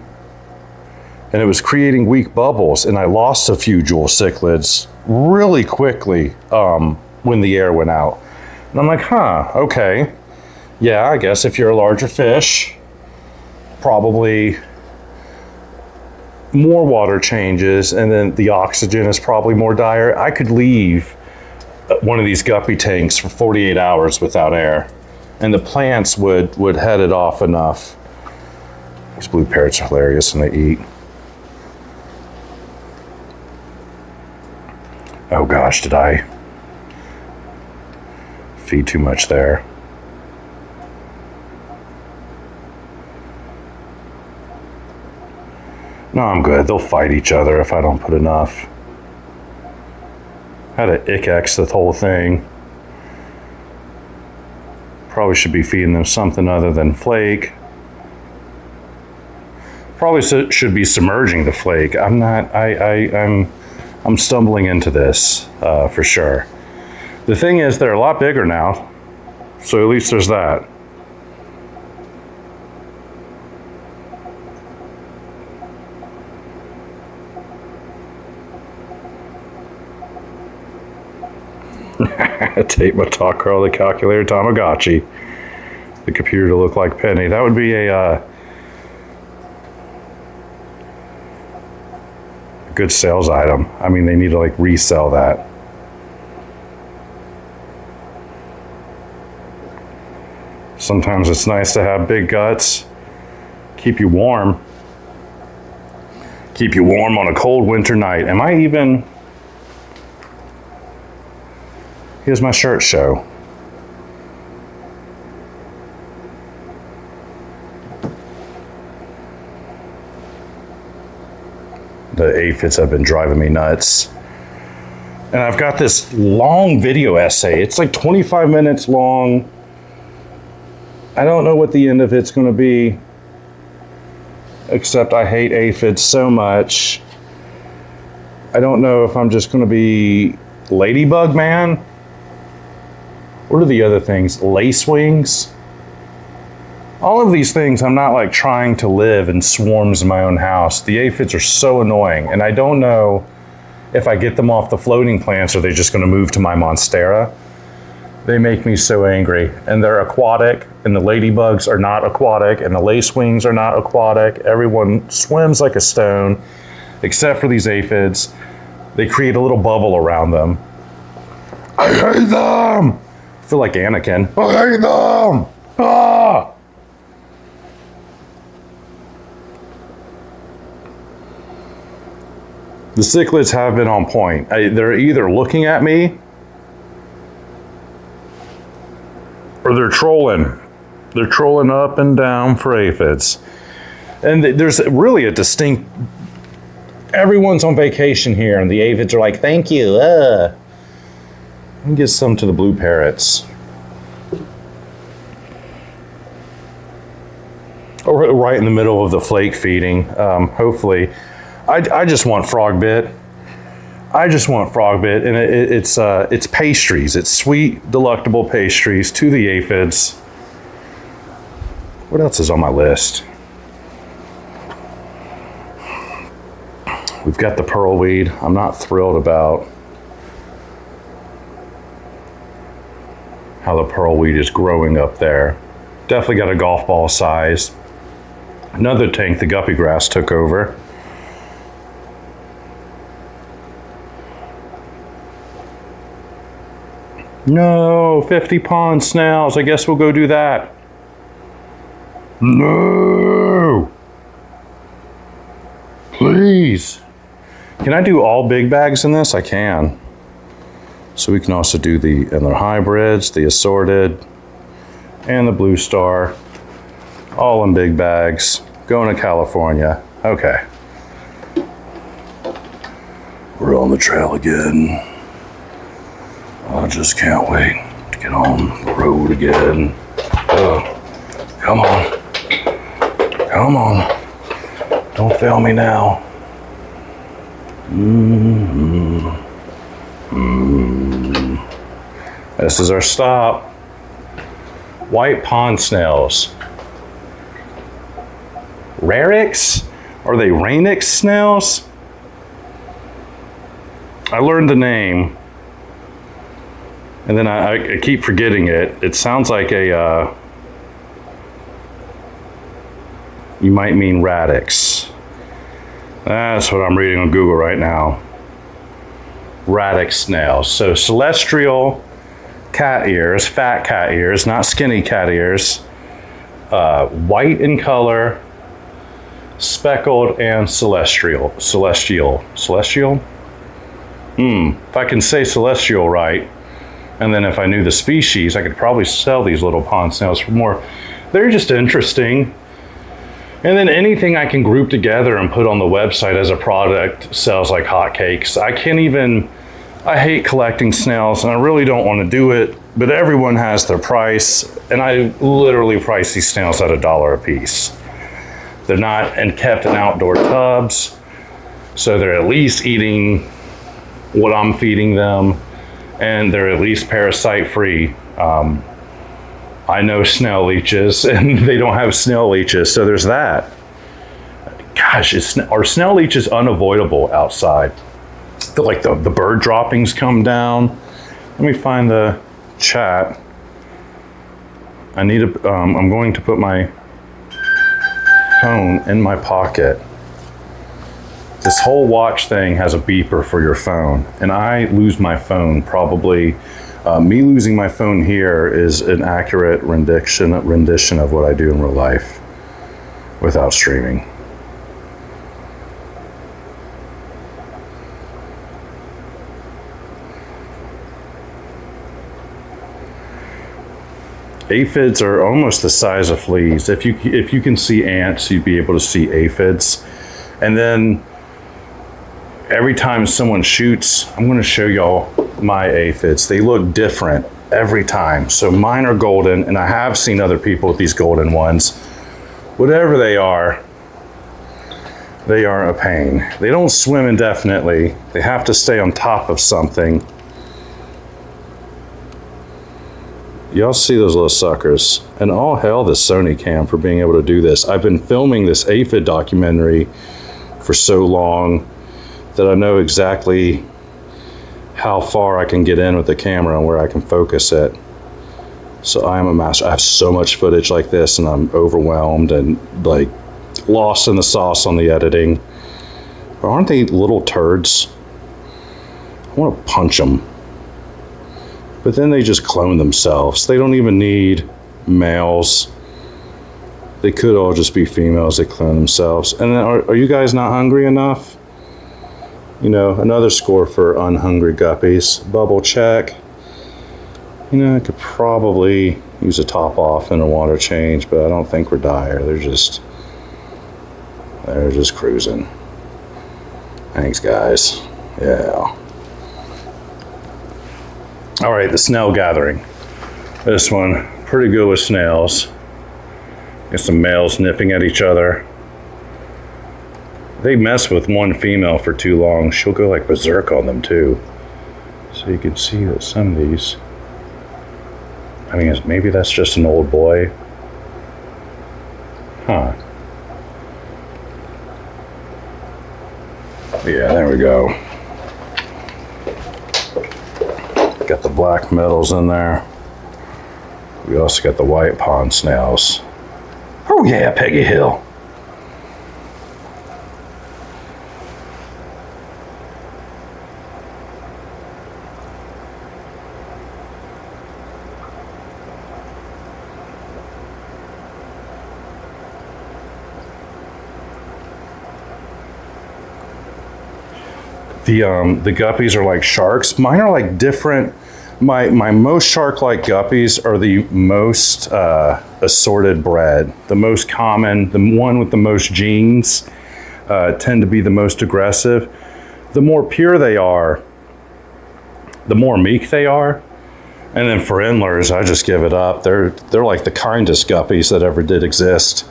and it was creating weak bubbles, and I lost a few jewel cichlids really quickly when the air went out. And I'm like, okay. Yeah, I guess if you're a larger fish, probably more water changes, and then the oxygen is probably more dire. I could leave one of these guppy tanks for 48 hours without air, and the plants would head it off enough. These blue parrots are hilarious, and they eat. Oh gosh, did I feed too much there? No, I'm good. They'll fight each other if I don't put enough. I had to ick-X the whole thing. Probably should be feeding them something other than flake. Probably should be submerging the flake. I'm not, I'm stumbling into this for sure. The thing is, they're a lot bigger now, so at least there's that. Tape my talk girl, the calculator Tamagotchi. The computer to look like Penny. That would be a good sales item. I mean, they need to like resell that. Sometimes it's nice to have big guts. Keep you warm. Keep you warm on a cold winter night. Am I even... Here's my shirt show. The aphids have been driving me nuts. And I've got this long video essay. It's like 25 minutes long. I don't know what the end of it's going to be, except I hate aphids so much. I don't know if I'm just going to be ladybug man. What are the other things? Lacewings? All of these things, I'm not like trying to live in swarms in my own house. The aphids are so annoying, and I don't know if I get them off the floating plants, are they just gonna move to my monstera? They make me so angry, and they're aquatic, and the ladybugs are not aquatic, and the lacewings are not aquatic. Everyone swims like a stone, except for these aphids. They create a little bubble around them. I hate them! I feel like Anakin. I hate them! Ah! The cichlids have been on point. They're either looking at me or they're trolling. They're trolling up and down for aphids. And there's really a distinct... Everyone's on vacation here, and the aphids are like, thank you. Let me get some to the blue parrots. Or right in the middle of the flake feeding, hopefully. I just want frog bit. I just want frog bit, and it's pastries. It's sweet, delectable pastries to the aphids. What else is on my list? We've got the pearlweed. I'm not thrilled about how the pearlweed is growing up there. Definitely got a golf ball size. Another tank the guppy grass took over. No, 50 pond snails. I guess we'll go do that. No! Please. Can I do all big bags in this? I can. So we can also do the hybrids, the assorted, and the blue star. All in big bags. Going to California. Okay. We're on the trail again. I just can't wait to get on the road again. Come on. Come on. Don't fail me now. This is our stop. White pond snails. Rarix? Are they Rainix snails? I learned the name, and then I keep forgetting it. It sounds like a, you might mean radix. That's what I'm reading on Google right now. Radix snails. So celestial cat ears, fat cat ears, not skinny cat ears. White in color, speckled and celestial. If I can say celestial right, and then if I knew the species, I could probably sell these little pond snails for more. They're just interesting. And then anything I can group together and put on the website as a product sells like hotcakes. I hate collecting snails, and I really don't want to do it, but everyone has their price, and I literally price these snails at $1 a piece. They're not kept in outdoor tubs, so they're at least eating what I'm feeding them, and they're at least parasite free. I know snail leeches, and they don't have snail leeches, so there's that. Gosh, are snail leeches unavoidable outside? I feel like the bird droppings come down. Let me find the chat. I'm going to put my phone in my pocket. This whole watch thing has a beeper for your phone, and I lose my phone probably. Me losing my phone here is an accurate rendition of what I do in real life without streaming. Aphids are almost the size of fleas. If you can see ants, you'd be able to see aphids. And then every time someone shoots, I'm going to show y'all my aphids. They look different every time. So mine are golden, and I have seen other people with these golden ones. Whatever they are a pain. They don't swim indefinitely. They have to stay on top of something. Y'all see those little suckers. And all hail the Sony cam for being able to do this. I've been filming this aphid documentary for so long that I know exactly how far I can get in with the camera and where I can focus it. So I am a master. I have so much footage like this, and I'm overwhelmed and like lost in the sauce on the editing. But aren't they little turds? I want to punch them. But then they just clone themselves. They don't even need males. They could all just be females. They clone themselves. And then are you guys not hungry enough? You know, another score for unhungry guppies. Bubble check. You know, I could probably use a top off and a water change, but I don't think we're dire. They're just cruising. Thanks, guys. Yeah. All right, the snail gathering. This one, pretty good with snails. Get some males nipping at each other. They mess with one female for too long, she'll go like berserk on them too. So you can see that some of these, I mean, maybe that's just an old boy. Huh. Yeah, there we go. Got the black metals in there. We also got the white pond snails. Oh yeah, Peggy Hill. The guppies are like sharks. Mine are like different. My most shark-like guppies are the most assorted bred. The most common, the one with the most genes tend to be the most aggressive. The more pure they are, the more meek they are. And then for endlers, I just give it up. They're like the kindest guppies that ever did exist.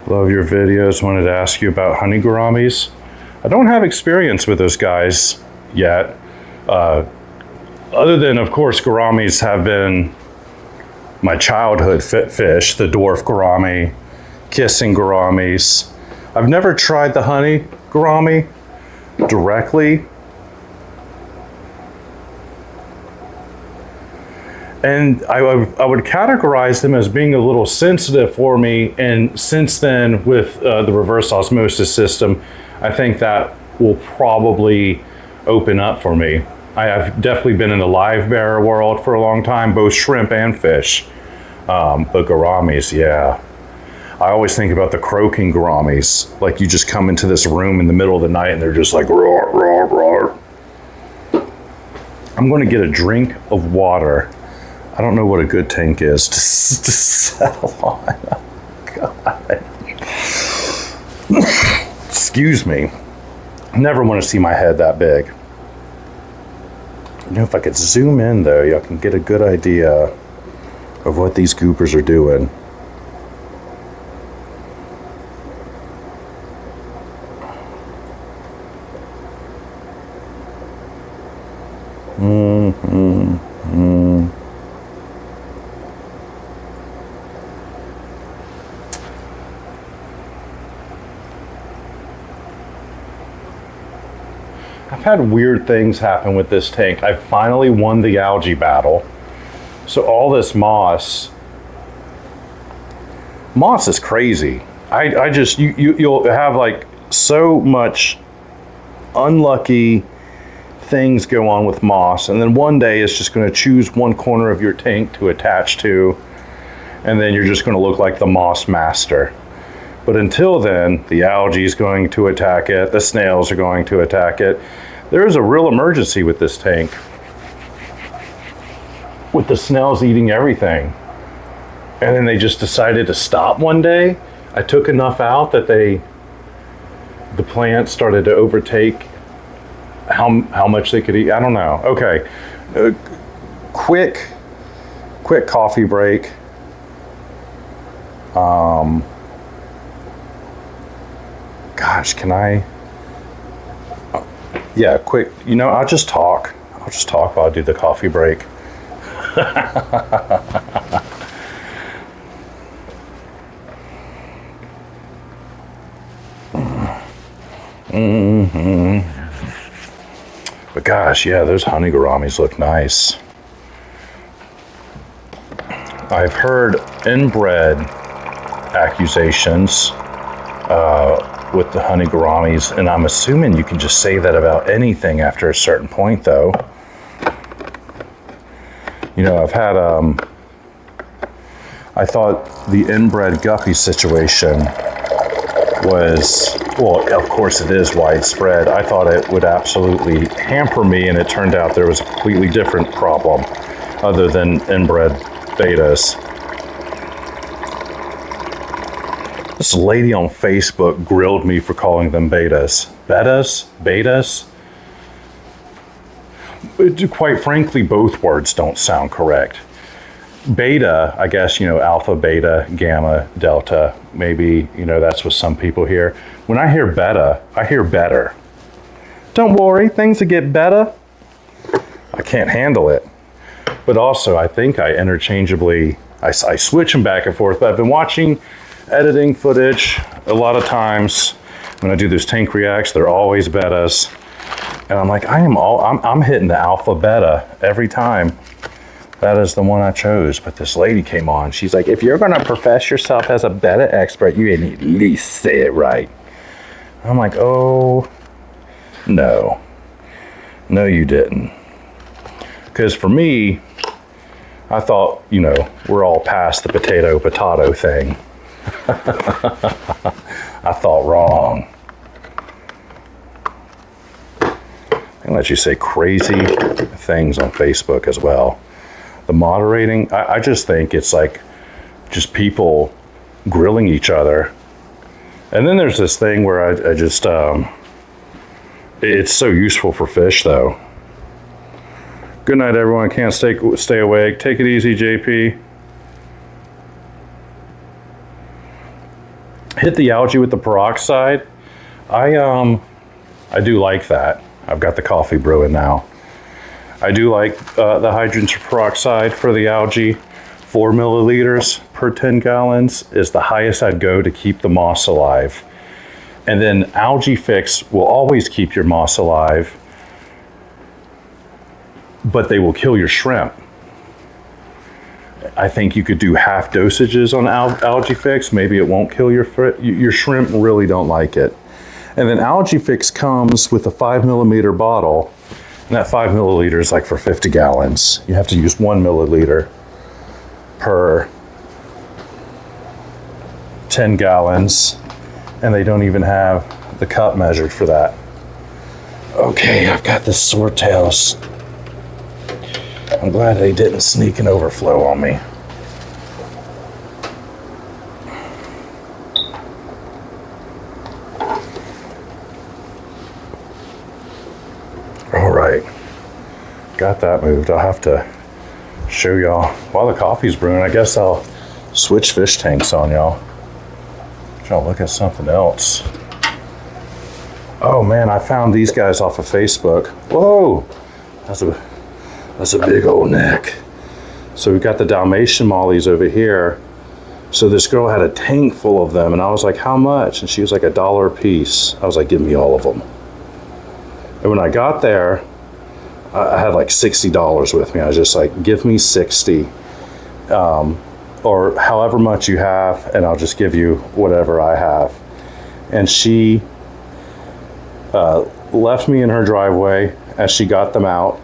Love your videos. Wanted to ask you about honey gouramis. I don't have experience with those guys yet. Other than, of course, gouramis have been my childhood fish, the dwarf gourami, kissing gouramis. I've never tried the honey gourami directly. And I would categorize them as being a little sensitive for me. And since then, with the reverse osmosis system, I think that will probably open up for me. I have definitely been in the live bearer world for a long time, both shrimp and fish. But gouramis, yeah. I always think about the croaking gouramis. Like you just come into this room in the middle of the night and they're just like, roar, roar, roar. I'm going to get a drink of water. I don't know what a good tank is to settle on. Oh, God. Excuse me. Never want to see my head that big. You know, if I could zoom in though, y'all can get a good idea of what these goopers are doing. I've had weird things happen with this tank. I finally won the algae battle. So all this moss is crazy. I just, you'll have like so much unlucky things go on with moss. And then one day it's just gonna choose one corner of your tank to attach to. And then you're just gonna look like the moss master. But until then, the algae is going to attack it. The snails are going to attack it. There is a real emergency with this tank. With the snails eating everything. And then they just decided to stop one day. I took enough out that the plants started to overtake how much they could eat. I don't know. Okay. Quick coffee break. Gosh, can I? Yeah, quick. You know, I'll just talk. While I do the coffee break. But gosh, yeah, those honey gouramis look nice. I've heard inbred accusations with the honey gouramis, and I'm assuming you can just say that about anything after a certain point, though. You know, I've had, I thought the inbred guppy situation was, well, of course it is widespread. I thought it would absolutely hamper me, and it turned out there was a completely different problem other than inbred betas. This lady on Facebook grilled me for calling them betas. Betas? Quite frankly, both words don't sound correct. Beta, I guess, you know, alpha, beta, gamma, delta. Maybe, you know, that's what some people hear. When I hear beta, I hear better. Don't worry, things will get better. I can't handle it. But also, I think I interchangeably, I switch them back and forth. But I've been watching editing footage a lot of times. When I do those tank reacts, they're always betas. And I'm like, I'm hitting the alpha beta every time. That is the one I chose. But this lady came on. She's like, if you're going to profess yourself as a beta expert, you need to at least say it right. I'm like, oh, no. No, you didn't. Because for me, I thought, you know, we're all past the potato thing. I thought wrong. They let you say crazy things on Facebook as well. The moderating, I just think it's like just people grilling each other. And then there's this thing where I just, it's so useful for fish though. Good night, everyone. Can't stay awake. Take it easy, JP. hit the algae with the peroxide. I do like that. I've got the coffee brewing now. I do like the hydrogen peroxide for the algae. 4 milliliters per 10 gallons is the highest I'd go to keep the moss alive. And then Algae Fix will always keep your moss alive, but they will kill your shrimp. I think you could do half dosages on Algae Fix. Maybe it won't kill your shrimp. Really don't like it. And then Algae Fix comes with a 5 millimeter bottle, and that 5 milliliters is like for 50 gallons. You have to use 1 milliliter per 10 gallons, and they don't even have the cup measured for that. Okay, I've got this swordtails. I'm glad they didn't sneak an overflow on me. All right, got that moved. I'll have to show y'all while the coffee's brewing. I guess I'll switch fish tanks on y'all. Y'all look at something else. Oh man, I found these guys off of Facebook. Whoa, that's a big old neck. So we've got the Dalmatian mollies over here. So this girl had a tank full of them, and I was like, how much? And she was like $1 a piece. I was like, give me all of them. And when I got there, I had like $60 with me. I was just like, give me 60, or however much you have, and I'll just give you whatever I have. And she left me in her driveway as she got them out,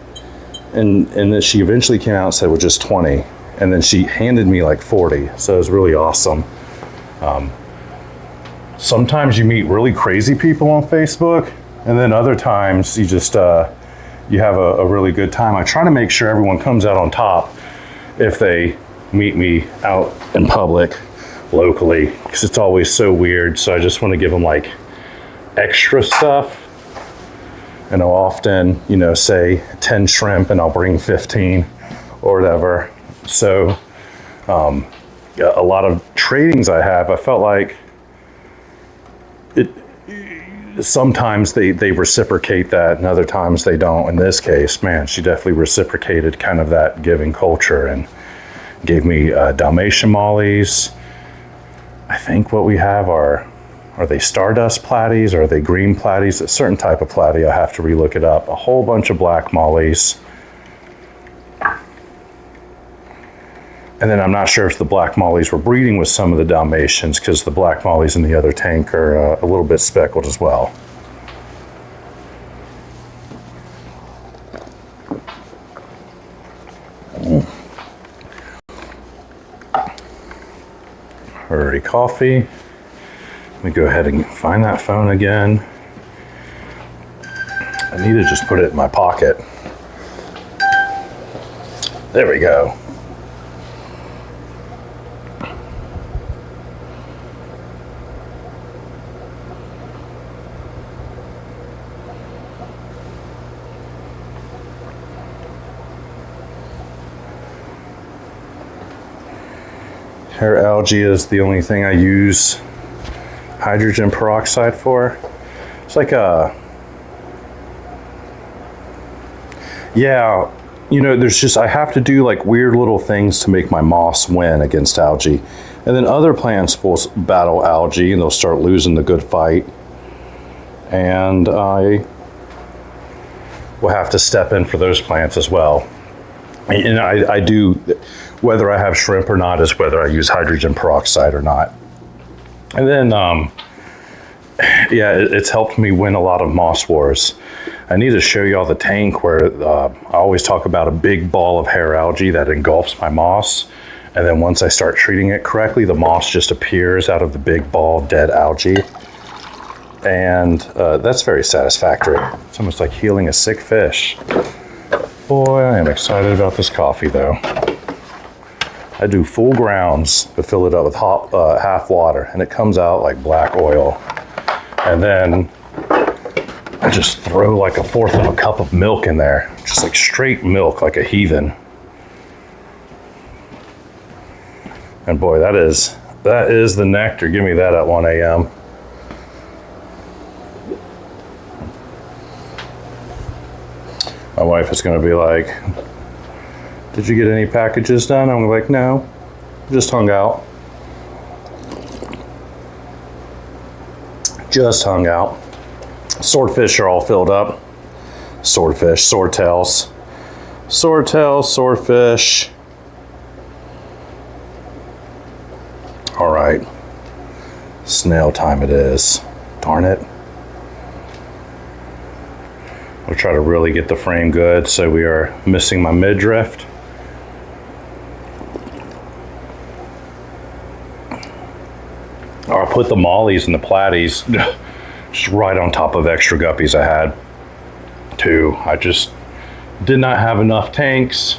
and then she eventually came out and said, well, just 20. And then she handed me like 40. So it was really awesome. Sometimes you meet really crazy people on Facebook, and then other times you just you have a really good time. I try to make sure everyone comes out on top if they meet me out in public locally, because it's always so weird. So I just want to give them like extra stuff. And I'll often, say 10 shrimp and I'll bring 15 or whatever. So a lot of tradings I have, I felt like sometimes they reciprocate that, and other times they don't. In this case, man, she definitely reciprocated kind of that giving culture and gave me Dalmatian mollies. I think what we have are they Stardust platies, or are they green platies? A certain type of platy, I have to relook it up. A whole bunch of black mollies. And then I'm not sure if the black mollies were breeding with some of the Dalmatians, because the black mollies in the other tank are a little bit speckled as well. Alrighty, coffee. Let me go ahead and find that phone again. I need to just put it in my pocket. There we go. Hair algae is the only thing I use hydrogen peroxide for. It's like I have to do like weird little things to make my moss win against algae. And then other plants will battle algae and they'll start losing the good fight. And I will have to step in for those plants as well. And I do, whether I have shrimp or not, is whether I use hydrogen peroxide or not. And then, it's helped me win a lot of moss wars. I need to show you all the tank where I always talk about a big ball of hair algae that engulfs my moss. And then once I start treating it correctly, the moss just appears out of the big ball of dead algae. And that's very satisfactory. It's almost like healing a sick fish. Boy, I am excited about this coffee though. I do full grounds to fill it up with hot, half water, and it comes out like black oil. And then I just throw like 1/4 of a cup of milk in there, just like straight milk, like a heathen. And boy, that is That is the nectar. Give me that at 1 a.m. My wife is going to be like, did you get any packages done? I'm like, no, just hung out. Just hung out. Swordfish are all filled up. Swordfish, swordtails. Swordtails, swordfish. All right. Snail time it is. Darn it. We'll try to really get the frame good so we are missing my midriff. Or I'll put the mollies and the platies just right on top of extra guppies I had too. I just did not have enough tanks.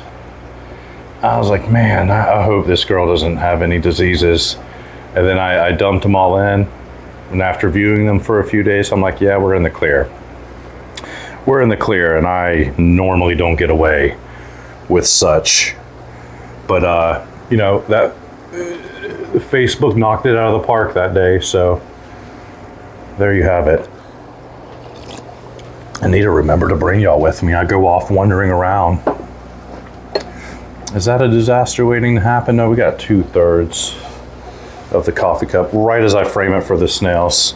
I was like, man, I hope this girl doesn't have any diseases. And then I dumped them all in. And after viewing them for a few days, I'm like, yeah, we're in the clear. We're in the clear, and I normally don't get away with such. But, you know, that Facebook knocked it out of the park that day, so there you have it. I need to remember to bring y'all with me. I go off wandering around. Is that a disaster waiting to happen? No, we got 2/3 of the coffee cup right as I frame it for the snails.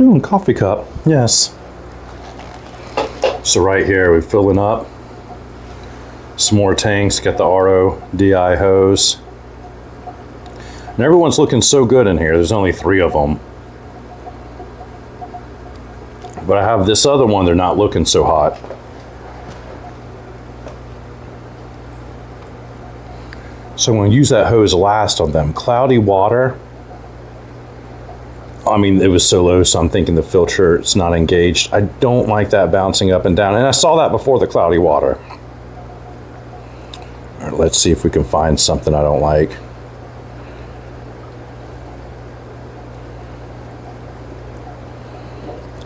Ooh, coffee cup, yes. So right here, we're filling up some more tanks, got the RODI hose. And everyone's looking so good in here. There's only 3 of them. But I have this other one, they're not looking so hot. So I'm going to use that hose last on them. Cloudy water. I mean, it was so low, so I'm thinking the filter is not engaged. I don't like that bouncing up and down. And I saw that before the cloudy water. All right, let's see if we can find something I don't like.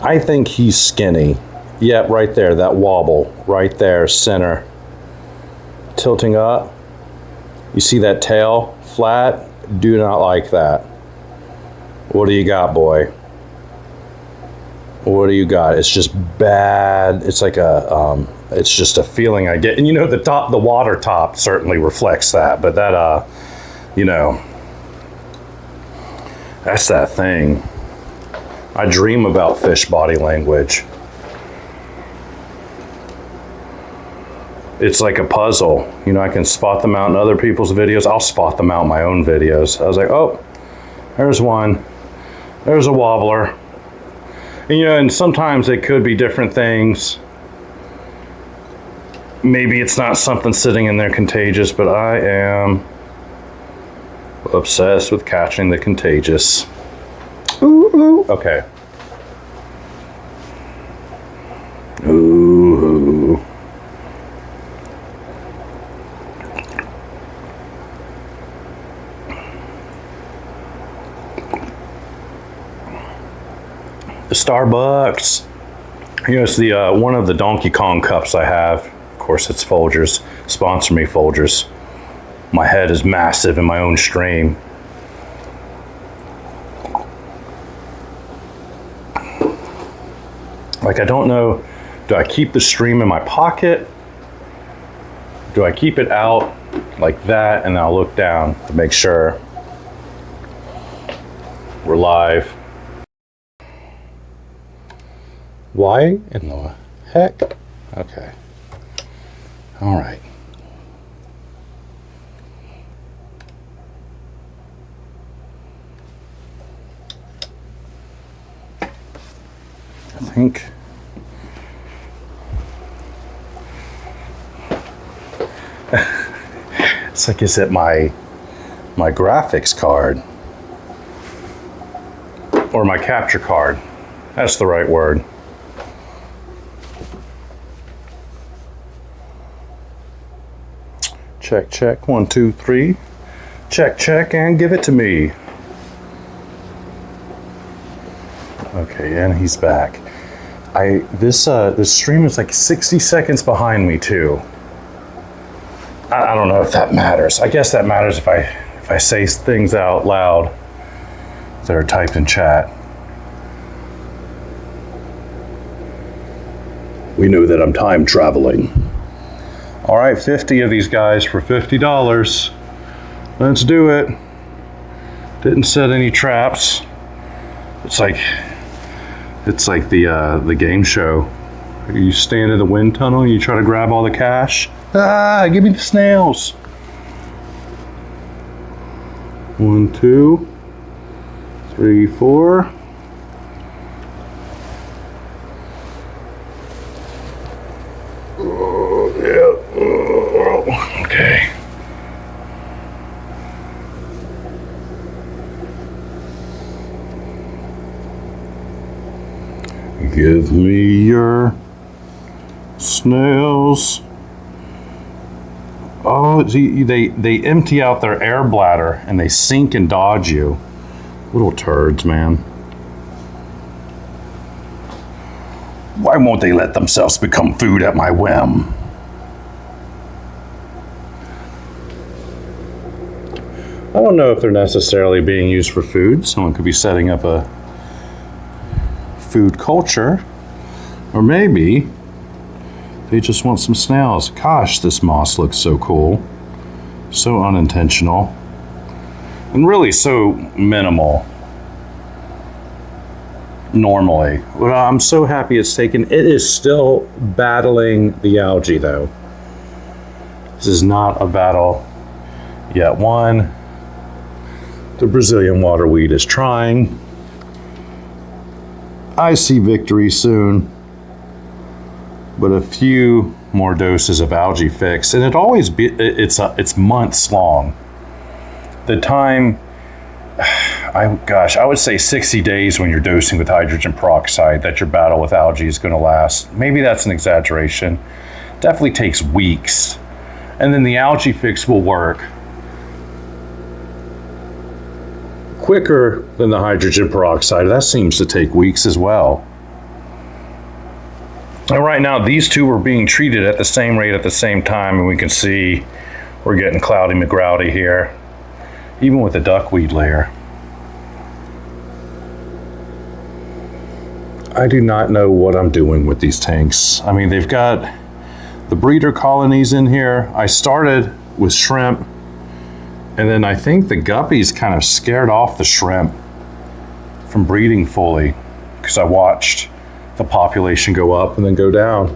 I think he's skinny. Yep, right there, that wobble. Right there, center. Tilting up. You see that tail flat? Do not like that. What do you got, boy? What do you got? It's just bad. It's like a, it's just a feeling I get. And you know, the water top certainly reflects that, but that, you know, that's that thing. I dream about fish body language. It's like a puzzle. You know, I can spot them out in other people's videos. I'll spot them out in my own videos. I was like, oh, there's one. There's a wobbler. And, you know, and sometimes it could be different things. Maybe it's not something sitting in there contagious, but I am obsessed with catching the contagious. Ooh, ooh. Okay. Ooh. The Starbucks. You know, it's the one of the Donkey Kong cups I have. Of course, it's Folgers. Sponsor me, Folgers. My head is massive in my own stream. Like, I don't know, do I keep the stream in my pocket? Do I keep it out like that and I'll look down to make sure we're live? Why in the heck? Okay. All right. I think it's like, is it my graphics card or my capture card? That's the right word. Check, check, 1, 2, 3. Check, check, and give it to me. Okay, and he's back. This stream is like 60 seconds behind me too. I don't know if that matters. I guess that matters if if I say things out loud that are typed in chat, we know that I'm time traveling. All right, 50 of these guys for $50. Let's do it. Didn't set any traps. It's like the game show. You stand in the wind tunnel and you try to grab all the cash. Ah, give me the snails. 1, 2, 3, 4. Oh, yeah. Oh, okay. Give me your snails. Oh, see, they empty out their air bladder and they sink and dodge you. Little turds, man. Why won't they let themselves become food at my whim? I don't know if they're necessarily being used for food. Someone could be setting up a food culture, or maybe they just want some snails. Gosh, this moss looks so cool, so unintentional, and really so minimal normally. Well, I'm so happy it's taken. It is still battling the algae though. This is not a battle yet won. The Brazilian waterweed is trying. I see victory soon, but a few more doses of algae fix, and it's months long. The time, I would say 60 days when you're dosing with hydrogen peroxide that your battle with algae is going to last. Maybe that's an exaggeration. Definitely takes weeks, and then the algae fix will work quicker than the hydrogen peroxide. That seems to take weeks as well. And right now, these two are being treated at the same rate at the same time, and we can see we're getting cloudy McGrowdy here, even with the duckweed layer. I do not know what I'm doing with these tanks. I mean, they've got the breeder colonies in here. I started with shrimp, and then I think the guppies kind of scared off the shrimp from breeding fully, because I watched the population go up and then go down.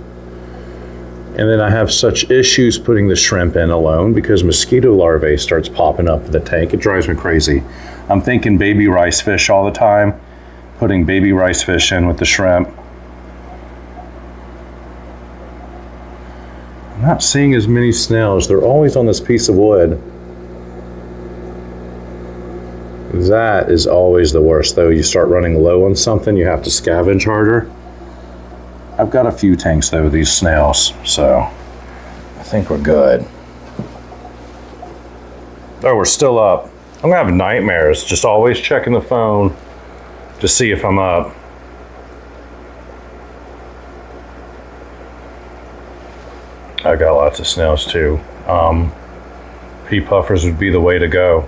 And then I have such issues putting the shrimp in alone because mosquito larvae starts popping up in the tank. It drives me crazy. I'm thinking baby rice fish all the time, putting baby rice fish in with the shrimp. I'm not seeing as many snails. They're always on this piece of wood. That is always the worst, though. You start running low on something, you have to scavenge harder. I've got a few tanks, though, of these snails, so I think we're good. Oh, we're still up. I'm gonna have nightmares, just always checking the phone to see if I'm up. I got lots of snails, too. Pea puffers would be the way to go.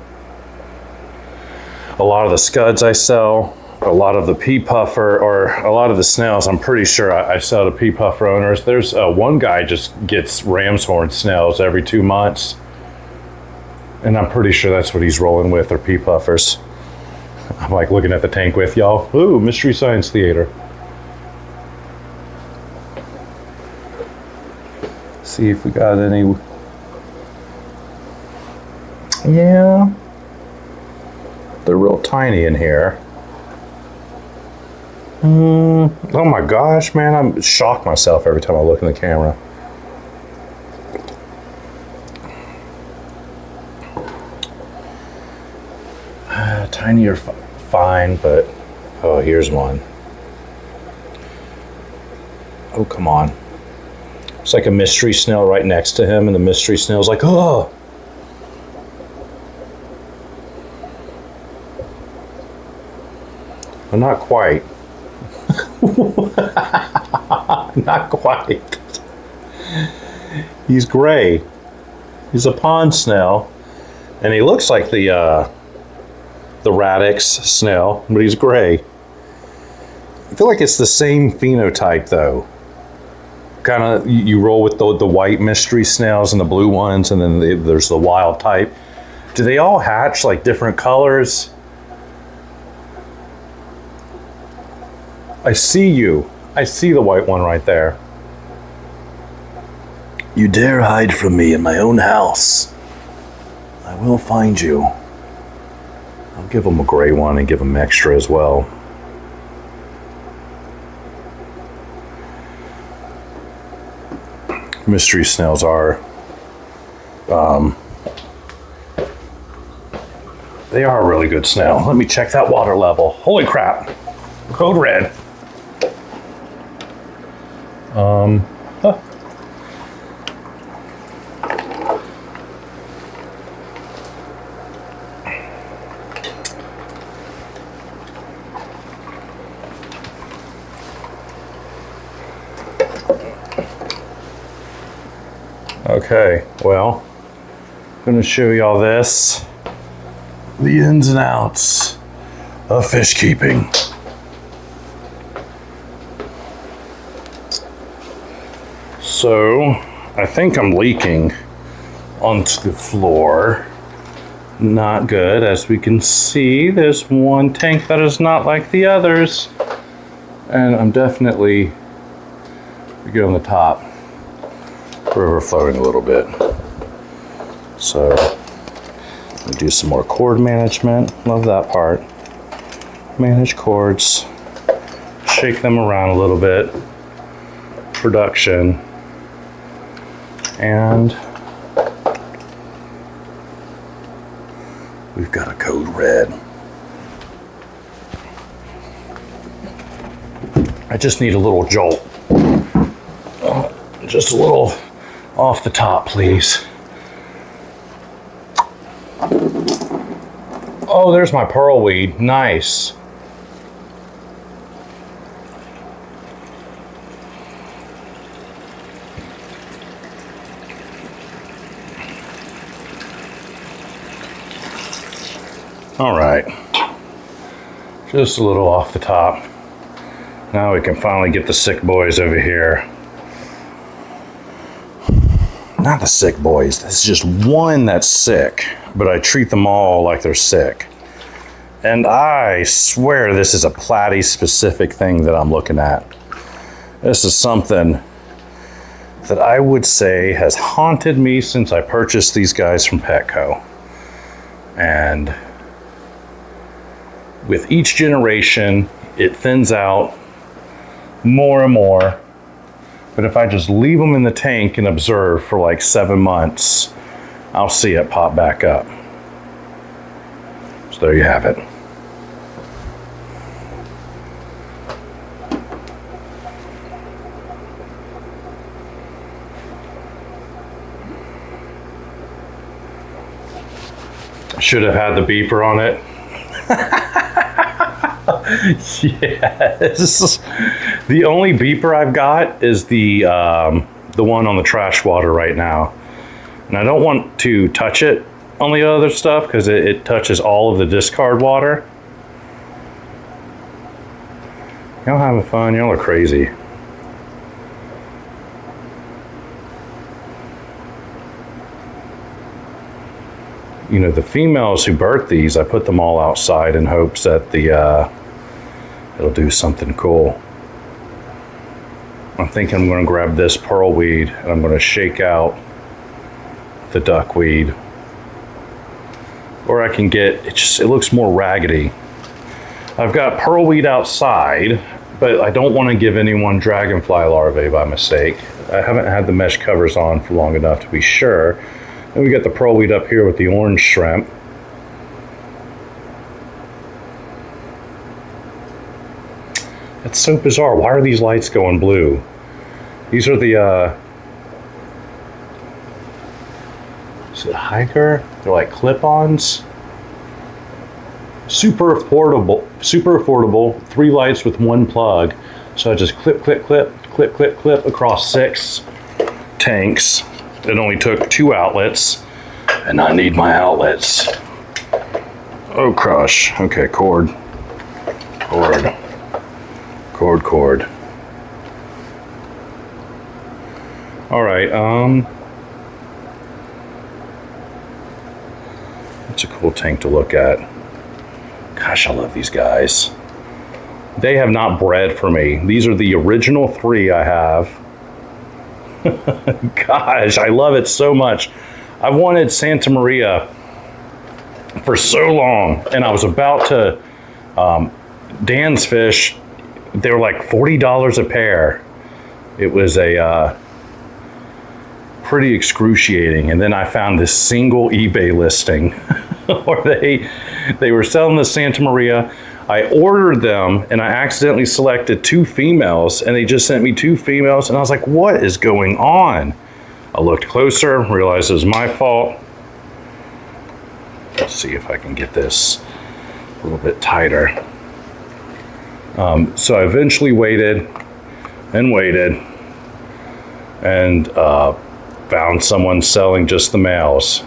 A lot of the scuds I sell, a lot of the pea puffer, or a lot of the snails, I'm pretty sure I sell to pea puffer owners. There's one guy just gets ram's horn snails every 2 months, and I'm pretty sure that's what he's rolling with, or pea puffers. I'm like looking at the tank with y'all. Ooh, Mystery Science Theater. See if we got any. Yeah. They're real tiny in here. Oh my gosh, man, I'm shocked myself every time I look in the camera. Tinier, fine, but oh, here's one. Oh, come on. It's like a mystery snail right next to him, and the mystery snail's like, oh. Well, not quite. Not quite. He's gray. He's a pond snail, And he looks like the Radix snail, but he's gray. I feel like it's the same phenotype though. Kind of, you roll with the white mystery snails and the blue ones, and then there's the wild type. Do they all hatch like different colors? I see you. I see the white one right there. You dare hide from me in my own house. I will find you. I'll give him a gray one and give him extra as well. Mystery snails are, they are a really good snail. Let me check that water level. Holy crap. Code red. Huh. Okay, well, I'm going to show y'all this. The ins and outs of fish keeping. So, I think I'm leaking onto the floor. Not good. As we can see, there's one tank that is not like the others. And I'm definitely, we get on the top, we're overflowing a little bit. So, we do some more cord management. Love that part. Manage cords. Shake them around a little bit. Production. And we've got a code red. I just need a little jolt. Just a little off the top, please. Oh, there's my pearlweed. Nice. All right. Just a little off the top. Now we can finally get the sick boys over here. Not the sick boys. This is just one that's sick, but I treat them all like they're sick. And I swear this is a platy specific thing that I'm looking at. This is something that I would say has haunted me since I purchased these guys from Petco. And with each generation, it thins out more and more. But if I just leave them in the tank and observe for like 7 months, I'll see it pop back up. So there you have it. I should have had the beeper on it. Yes. The only beeper I've got is the one on the trash water right now. And I don't want to touch it on the other stuff because it touches all of the discard water. Y'all having fun? Y'all are crazy. You know, the females who birth these, I put them all outside in hopes that it'll do something cool. I'm thinking I'm going to grab this pearlweed and I'm going to shake out the duckweed. Or I can get, it looks more raggedy. I've got pearlweed outside, but I don't want to give anyone dragonfly larvae by mistake. I haven't had the mesh covers on for long enough to be sure. And we got the pearlweed up here with the orange shrimp. It's so bizarre. Why are these lights going blue? These are the, is it hiker? They're like clip-ons. Super affordable. 3 lights with 1 plug. So I just clip across 6 tanks. It only took 2 outlets. And I need my outlets. Oh, crush. Okay, cord. Cord. All right, it's a cool tank to look at. Gosh, I love these guys. They have not bred for me. These are the original 3 I have. Gosh, I love it so much. I wanted Santa Maria for so long, and I was about to, Dan's Fish, they were like $40 a pair. It was a pretty excruciating, and then I found this single eBay listing where they were selling the Santa Maria. I ordered them, and I accidentally selected 2 females, and they just sent me 2 females, and I was like, what is going on? I looked closer, realized it was my fault. Let's see if I can get this a little bit tighter. So I eventually waited and found someone selling just the males.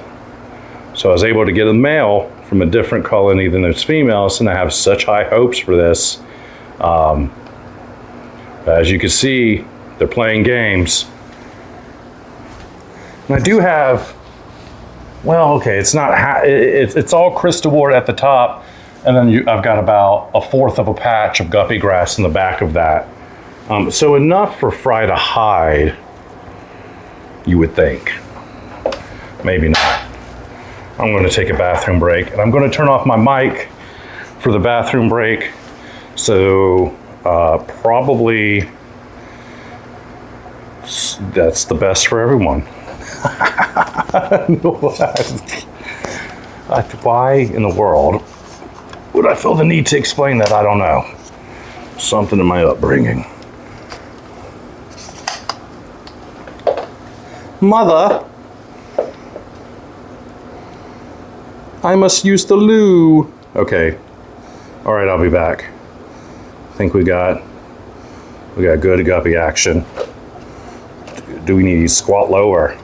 So I was able to get a male from a different colony than those females, and I have such high hopes for this. As you can see, they're playing games. And I do have, well, okay, it's not, it's all crystal wart at the top, and then I've got about 1/4 of a patch of guppy grass in the back of that. So enough for Fry to hide, you would think. Maybe not. I'm going to take a bathroom break, and I'm going to turn off my mic for the bathroom break. So probably that's the best for everyone. Why in the world would I feel the need to explain that? I don't know. Something in my upbringing. Mother, I must use the loo. Okay. All right, I'll be back. I think we got good guppy action. Do we need squat lower?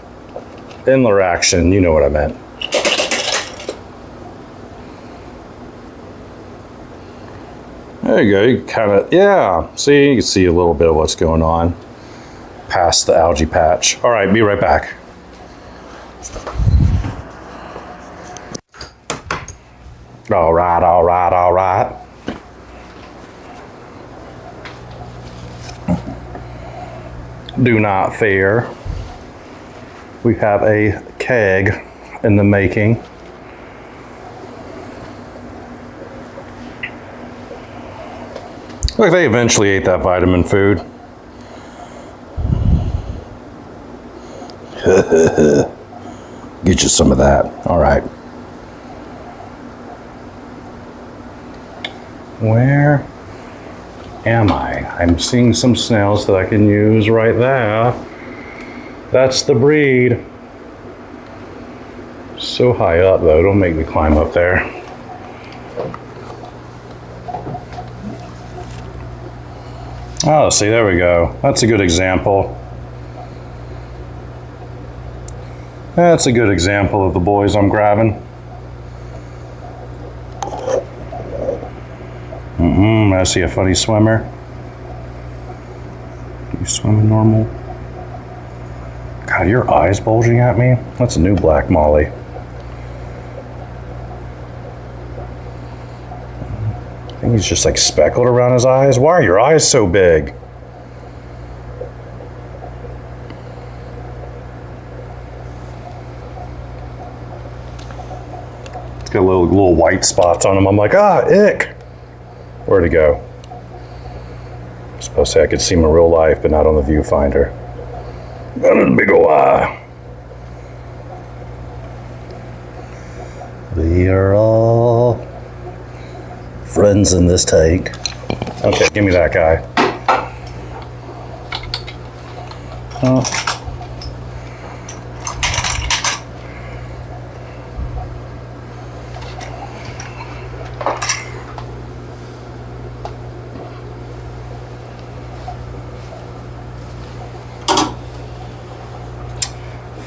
Inler action, you know what I meant. There you go, you kind of, yeah. See, you can see a little bit of what's going on past the algae patch. All right, be right back. All right. Do not fear. We have a keg in the making. Look, they eventually ate that vitamin food. Get you some of that. All right. Where am I? I'm seeing some snails that I can use right there. That's the breed. So high up though, don't make me climb up there. Oh, see, there we go. That's a good example. That's a good example of the boys I'm grabbing. I see a funny swimmer. You swimming normal? God, your eyes bulging at me? That's a new black molly. I think he's just like speckled around his eyes. Why are your eyes so big? It's got little white spots on him. I'm like, ick. Where'd he go? I'm supposed to say I could see him in real life, but not on the viewfinder. Got a big ol' eye. We are all friends in this tank. Okay, give me that guy. Oh.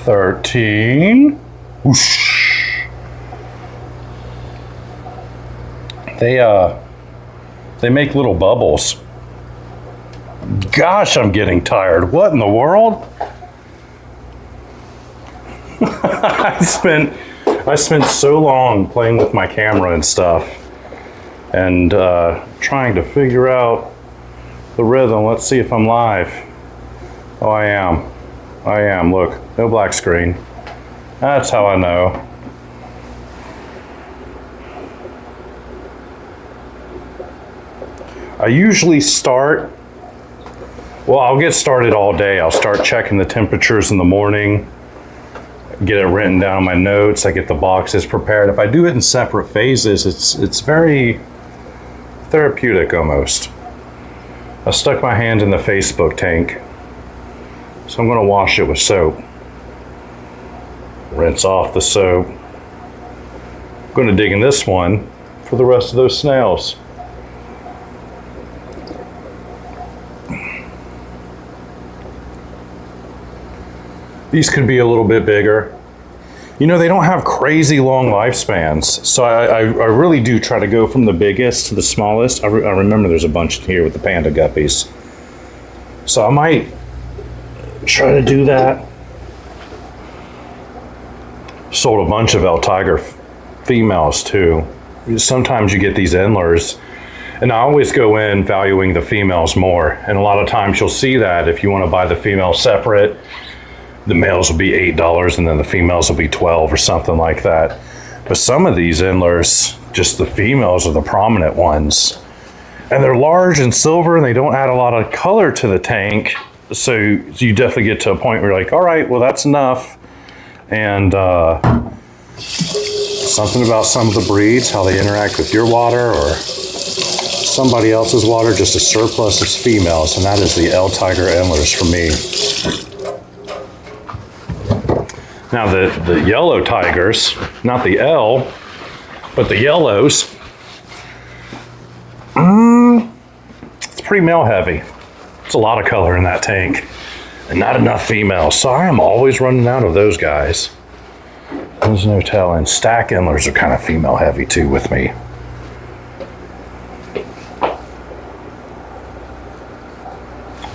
$13. Whoosh. They make little bubbles. Gosh, I'm getting tired. What in the world? I spent so long playing with my camera and stuff and trying to figure out the rhythm. Let's see if I'm live. Oh, I am. Look, no black screen. That's how I know. I usually start, well, I'll get started all day. I'll start checking the temperatures in the morning, get it written down in my notes. I get the boxes prepared. If I do it in separate phases, it's very therapeutic almost. I stuck my hand in the Facebook tank, so I'm going to wash it with soap. Rinse off the soap. I'm going to dig in this one for the rest of those snails. These could be a little bit bigger. You know, they don't have crazy long lifespans, so I really do try to go from the biggest to the smallest. I remember there's a bunch here with the panda guppies. So I might try to do that. Sold a bunch of El Tiger females too. Sometimes you get these endlers, and I always go in valuing the females more. And a lot of times you'll see that if you want to buy the females separate, the males will be $8 and then the females will be 12 or something like that. But some of these endlers, just the females are the prominent ones. And they're large and silver and they don't add a lot of color to the tank. So you definitely get to a point where you're like, all right, well, that's enough. And something about some of the breeds, how they interact with your water or somebody else's water, just a surplus is females. And that is the El Tiger endlers for me. Now the yellow tigers, not the L, but the yellows, it's pretty male heavy. It's a lot of color in that tank and not enough females. So I am always running out of those guys. There's no telling. Stack endlers are kind of female heavy too with me.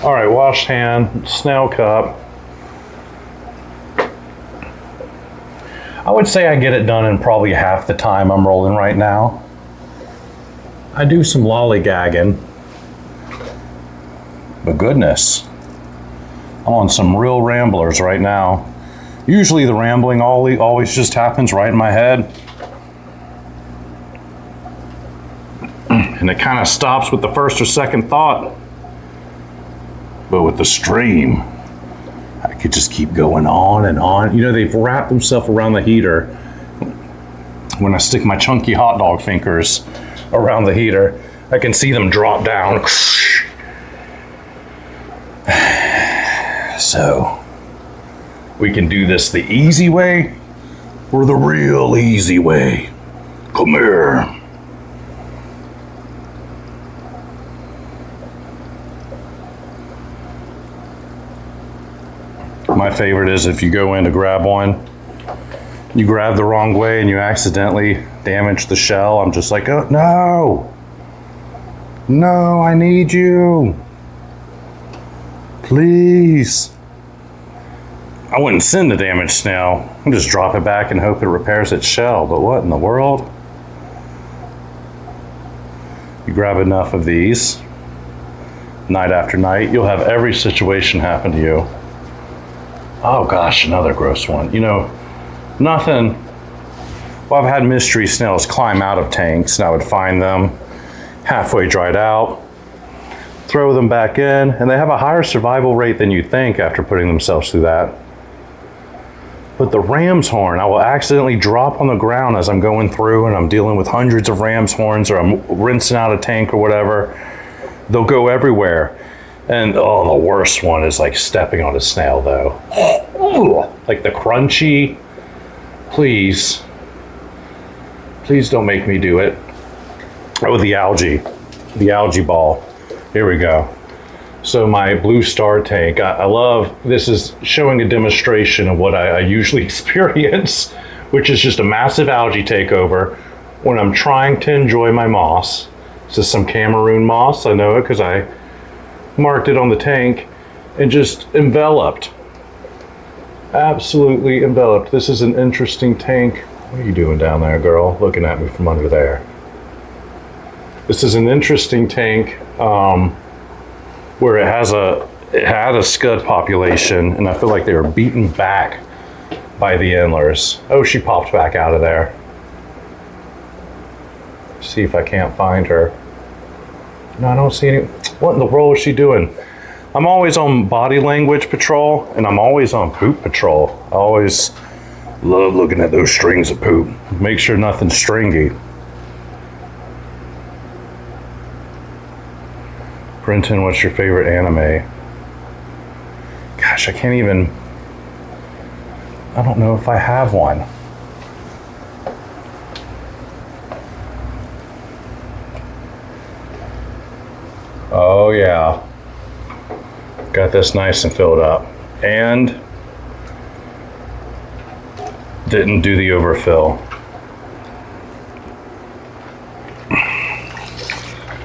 All right, washed hand, snail cup. I would say I get it done in probably half the time I'm rolling right now. I do some lollygagging, but goodness, I'm on some real ramblers right now. Usually the rambling always just happens right in my head. And it kind of stops with the first or second thought. But with the stream, I could just keep going on and on. You know, they've wrapped themselves around the heater. When I stick my chunky hot dog fingers around the heater, I can see them drop down. So, we can do this the easy way or the real easy way. Come here. My favorite is if you go in to grab one, you grab the wrong way and you accidentally damage the shell. I'm just like, oh, no. No, I need you. Please. I wouldn't send the damaged snail. I'd just drop it back and hope it repairs its shell. But what in the world? You grab enough of these, night after night, you'll have every situation happen to you. Oh gosh, another gross one. You know, nothing. Well, I've had mystery snails climb out of tanks and I would find them halfway dried out, throw them back in, and they have a higher survival rate than you'd think after putting themselves through that. But the ram's horn, I will accidentally drop on the ground as I'm going through and I'm dealing with hundreds of ram's horns or I'm rinsing out a tank or whatever. They'll go everywhere. And oh, the worst one is like stepping on a snail though. Like the crunchy, please don't make me do it. Oh, the algae ball. Here we go. So my blue star tank, I love, this is showing a demonstration of what I usually experience which is just a massive algae takeover when I'm trying to enjoy my moss. This is some Cameroon moss. I know it because I marked it on the tank, and just enveloped. Absolutely enveloped. This is an interesting tank. What are you doing down there, girl? Looking at me from under there. This is an interesting tank where it had a scud population, and I feel like they were beaten back by the endlers. Oh, she popped back out of there. See if I can't find her. No, I don't see any. What in the world is she doing? I'm always on body language patrol, and I'm always on poop patrol. I always love looking at those strings of poop. Make sure nothing's stringy. Brenton, what's your favorite anime? Gosh, I can't even. I don't know if I have one. Oh yeah. Got this nice and filled up. And didn't do the overfill.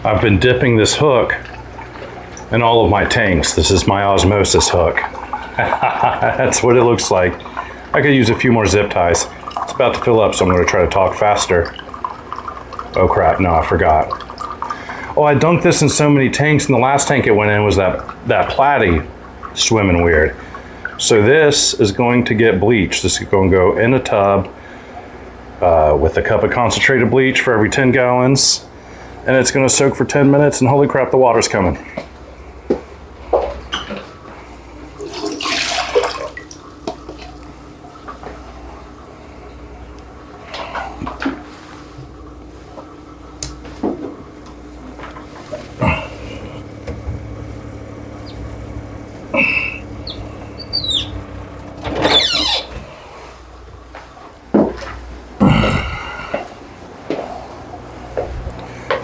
I've been dipping this hook in all of my tanks. This is my osmosis hook. That's what it looks like. I could use a few more zip ties. It's about to fill up, so I'm going to try to talk faster. Oh crap, no, I forgot. Oh, I dunked this in so many tanks, and the last tank it went in was that platy swimming weird. So this is going to get bleached. This is going to go in a tub with a cup of concentrated bleach for every 10 gallons. And it's going to soak for 10 minutes, and holy crap, the water's coming.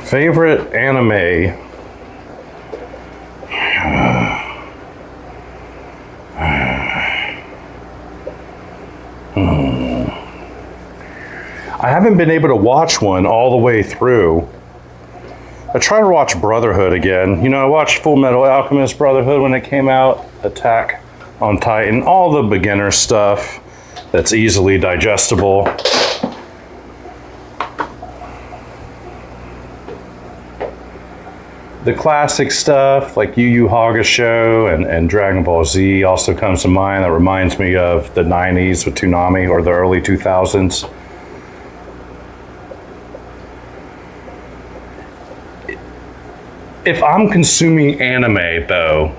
Favorite anime? I haven't been able to watch one all the way through. I tried to watch Brotherhood again. You know, I watched Full Metal Alchemist Brotherhood when it came out, Attack on Titan, all the beginner stuff that's easily digestible. The classic stuff like Yu Yu Hakusho and Dragon Ball Z also comes to mind. That reminds me of the 90s with Toonami, or the early 2000s. If I'm consuming anime though,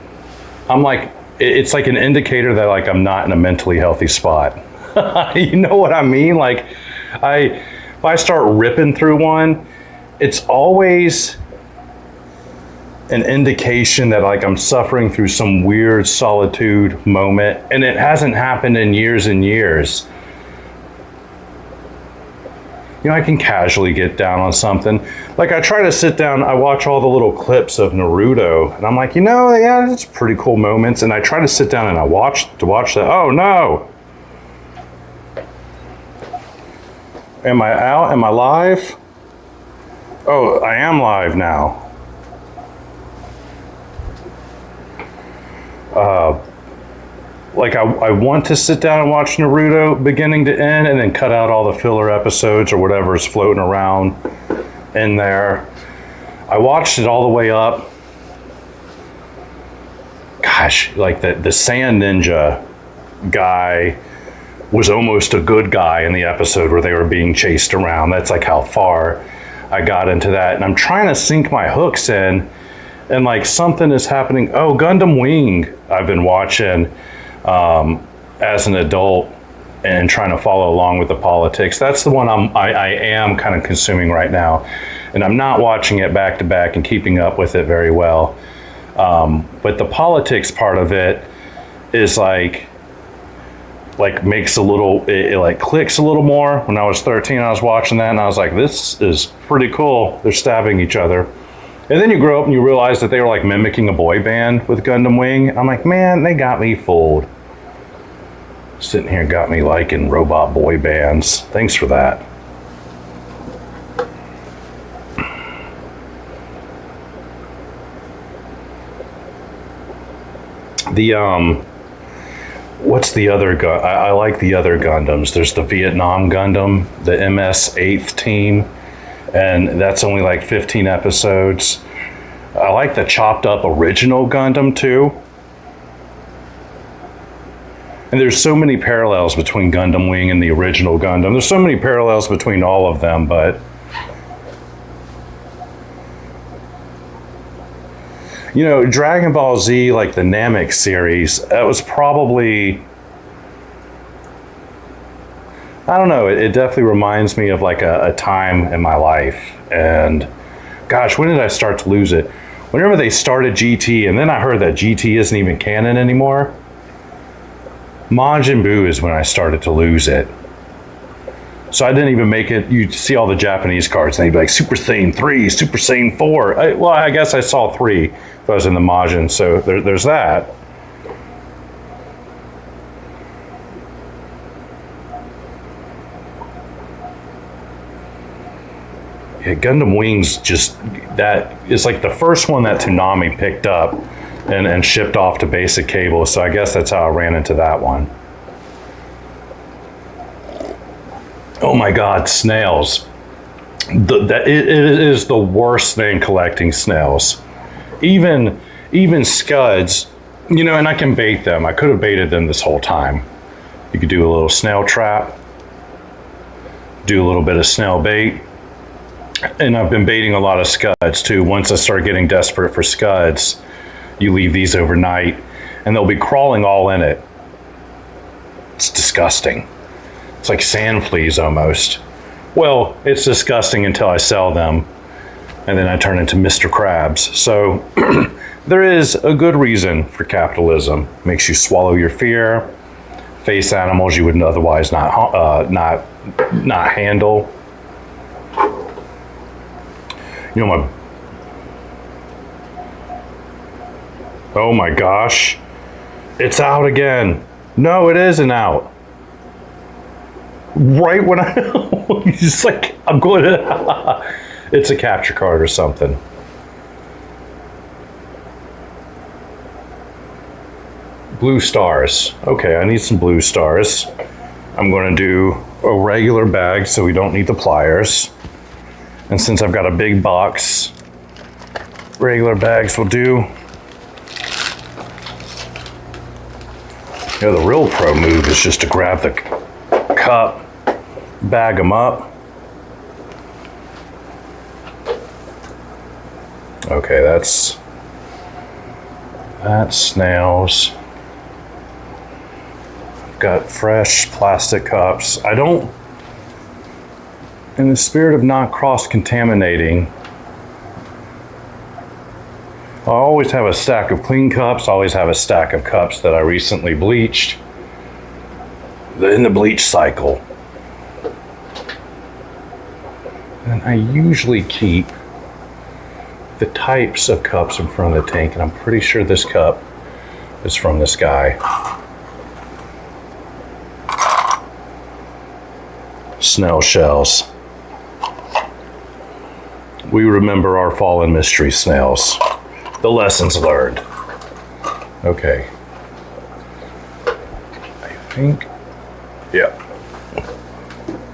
I'm like, it's like an indicator that like I'm not in a mentally healthy spot. You know what I mean? Like if I start ripping through one, it's always an indication that like I'm suffering through some weird solitude moment, and it hasn't happened in years and years. You know, I can casually get down on something. Like I try to sit down, I watch all the little clips of Naruto, and I'm like, you know, yeah, it's pretty cool moments. And I try to sit down and I watch that. Oh no. Am I out? Am I live? Oh, I am live now. Like I want to sit down and watch Naruto beginning to end, and then cut out all the filler episodes or whatever is floating around in there. I watched it all the way up. Gosh, like the Sand Ninja guy was almost a good guy in the episode where they were being chased around. That's like how far I got into that. And I'm trying to sink my hooks in, and like something is happening. Oh, Gundam Wing I've been watching as an adult and trying to follow along with the politics. That's the one I am kind of consuming right now, and I'm not watching it back to back and keeping up with it very well. But the politics part of it is like makes a little, it like clicks a little more. When I was 13, I was watching that and I was like, this is pretty cool. They're stabbing each other. And then you grow up and you realize that they were like mimicking a boy band with Gundam Wing. I'm like, man, they got me fooled. Sitting here got me liking robot boy bands. Thanks for that. What's the other gun? I like the other Gundams. There's the Vietnam Gundam, the MS 8th team, and that's only like 15 episodes. I like the chopped up original Gundam too. And there's so many parallels between Gundam Wing and the original Gundam. There's so many parallels between all of them, but you know, Dragon Ball Z, like the Namek series, that was probably, I don't know, it definitely reminds me of like a time in my life. And gosh, when did I start to lose it? Whenever they started GT, and then I heard that GT isn't even canon anymore, Majin Buu is when I started to lose it. So I didn't even make it. You'd see all the Japanese cards, and they'd be like Super Saiyan 3, Super Saiyan 4. Well, I guess I saw 3 if I was in the Majin, so there's that. Yeah, Gundam Wings, just, that is like the first one that Toonami picked up and shipped off to basic cable, so I guess that's how I ran into that one. Oh my God, snails. It is the worst thing collecting snails. Even scuds, you know, and I can bait them. I could have baited them this whole time. You could do a little snail trap, do a little bit of snail bait. And I've been baiting a lot of scuds too. Once I start getting desperate for scuds, you leave these overnight and they'll be crawling all in it. It's disgusting. It's like sand fleas almost. Well, it's disgusting until I sell them, and then I turn into Mr. Krabs. So there is a good reason for capitalism. Makes you swallow your fear, face animals you would otherwise not handle. You know, oh my gosh, it's out again. No, it isn't out. Right when it's like, I'm going to, it's a capture card or something. Blue stars. Okay, I need some blue stars. I'm going to do a regular bag so we don't need the pliers. And since I've got a big box, regular bags will do. You know, the real pro move is just to grab the cup, bag them up. Okay, that's snails. I've got fresh plastic cups. I don't, in the spirit of not cross-contaminating, I always have a stack of clean cups. I always have a stack of cups that I recently bleached in the bleach cycle. And I usually keep the types of cups in front of the tank, and I'm pretty sure this cup is from this guy. Snail shells. We remember our fallen mystery snails. The lessons learned. Okay. I think, yeah.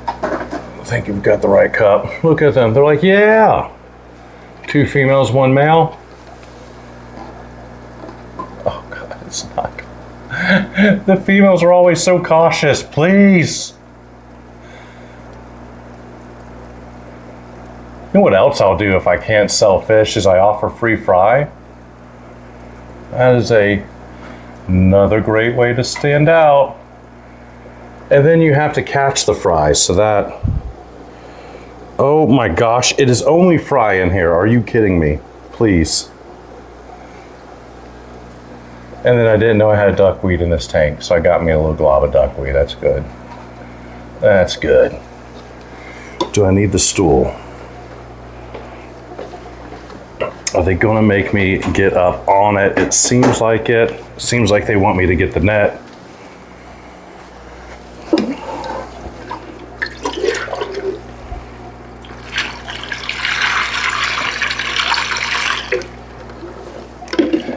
I think you've got the right cup. Look at them. They're like, yeah. 2 females, 1 male. Oh God, it's not. The females are always so cautious. Please. You know what else I'll do if I can't sell fish is I offer free fry. That is another great way to stand out. And then you have to catch the fries, so that, oh my gosh, it is only fry in here. Are you kidding me? Please. And then I didn't know I had duckweed in this tank, so I got me a little glob of duckweed. That's good. That's good. Do I need the stool? Are they gonna make me get up on it? It seems like it. Seems like they want me to get the net.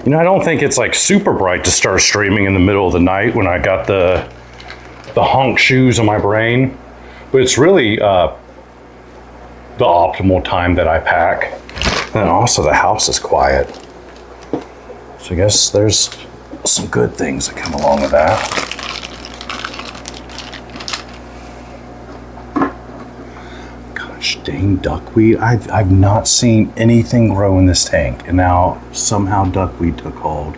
You know, I don't think it's like super bright to start streaming in the middle of the night when I got the honk shoes on my brain, but it's really the optimal time that I pack. And also the house is quiet. So I guess there's some good things that come along with that. Gosh dang duckweed. I've not seen anything grow in this tank, and now somehow duckweed took hold.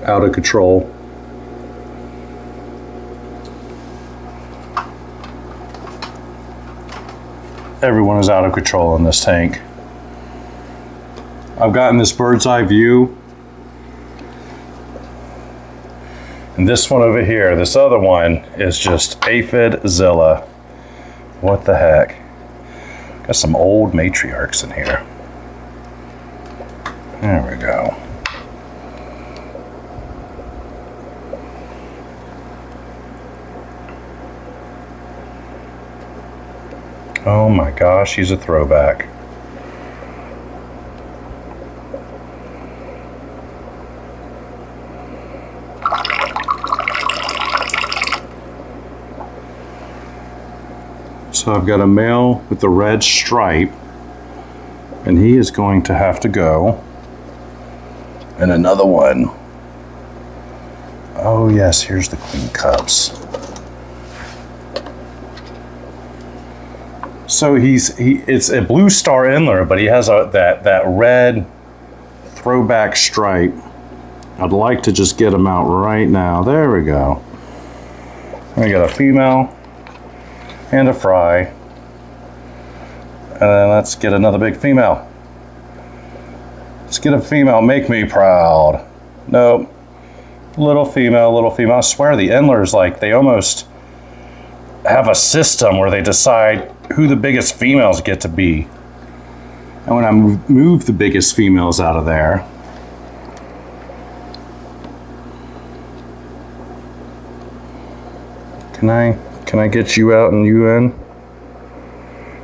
Out of control. Everyone is out of control in this tank. I've gotten this bird's eye view. And this one over here, this other one is just aphidzilla. What the heck? Got some old matriarchs in here. There we go. Oh my gosh, he's a throwback. So I've got a male with the red stripe, and he is going to have to go. And another one. Oh yes, here's the queen cups. So it's a blue star endler, but he has that red throwback stripe. I'd like to just get him out right now. There we go. We got a female and a fry. And then let's get another big female. Let's get a female, make me proud. Nope. Little female, little female. I swear the endlers, like, they almost have a system where they decide who the biggest females get to be. And when I move the biggest females out of there, can I get you out and you in?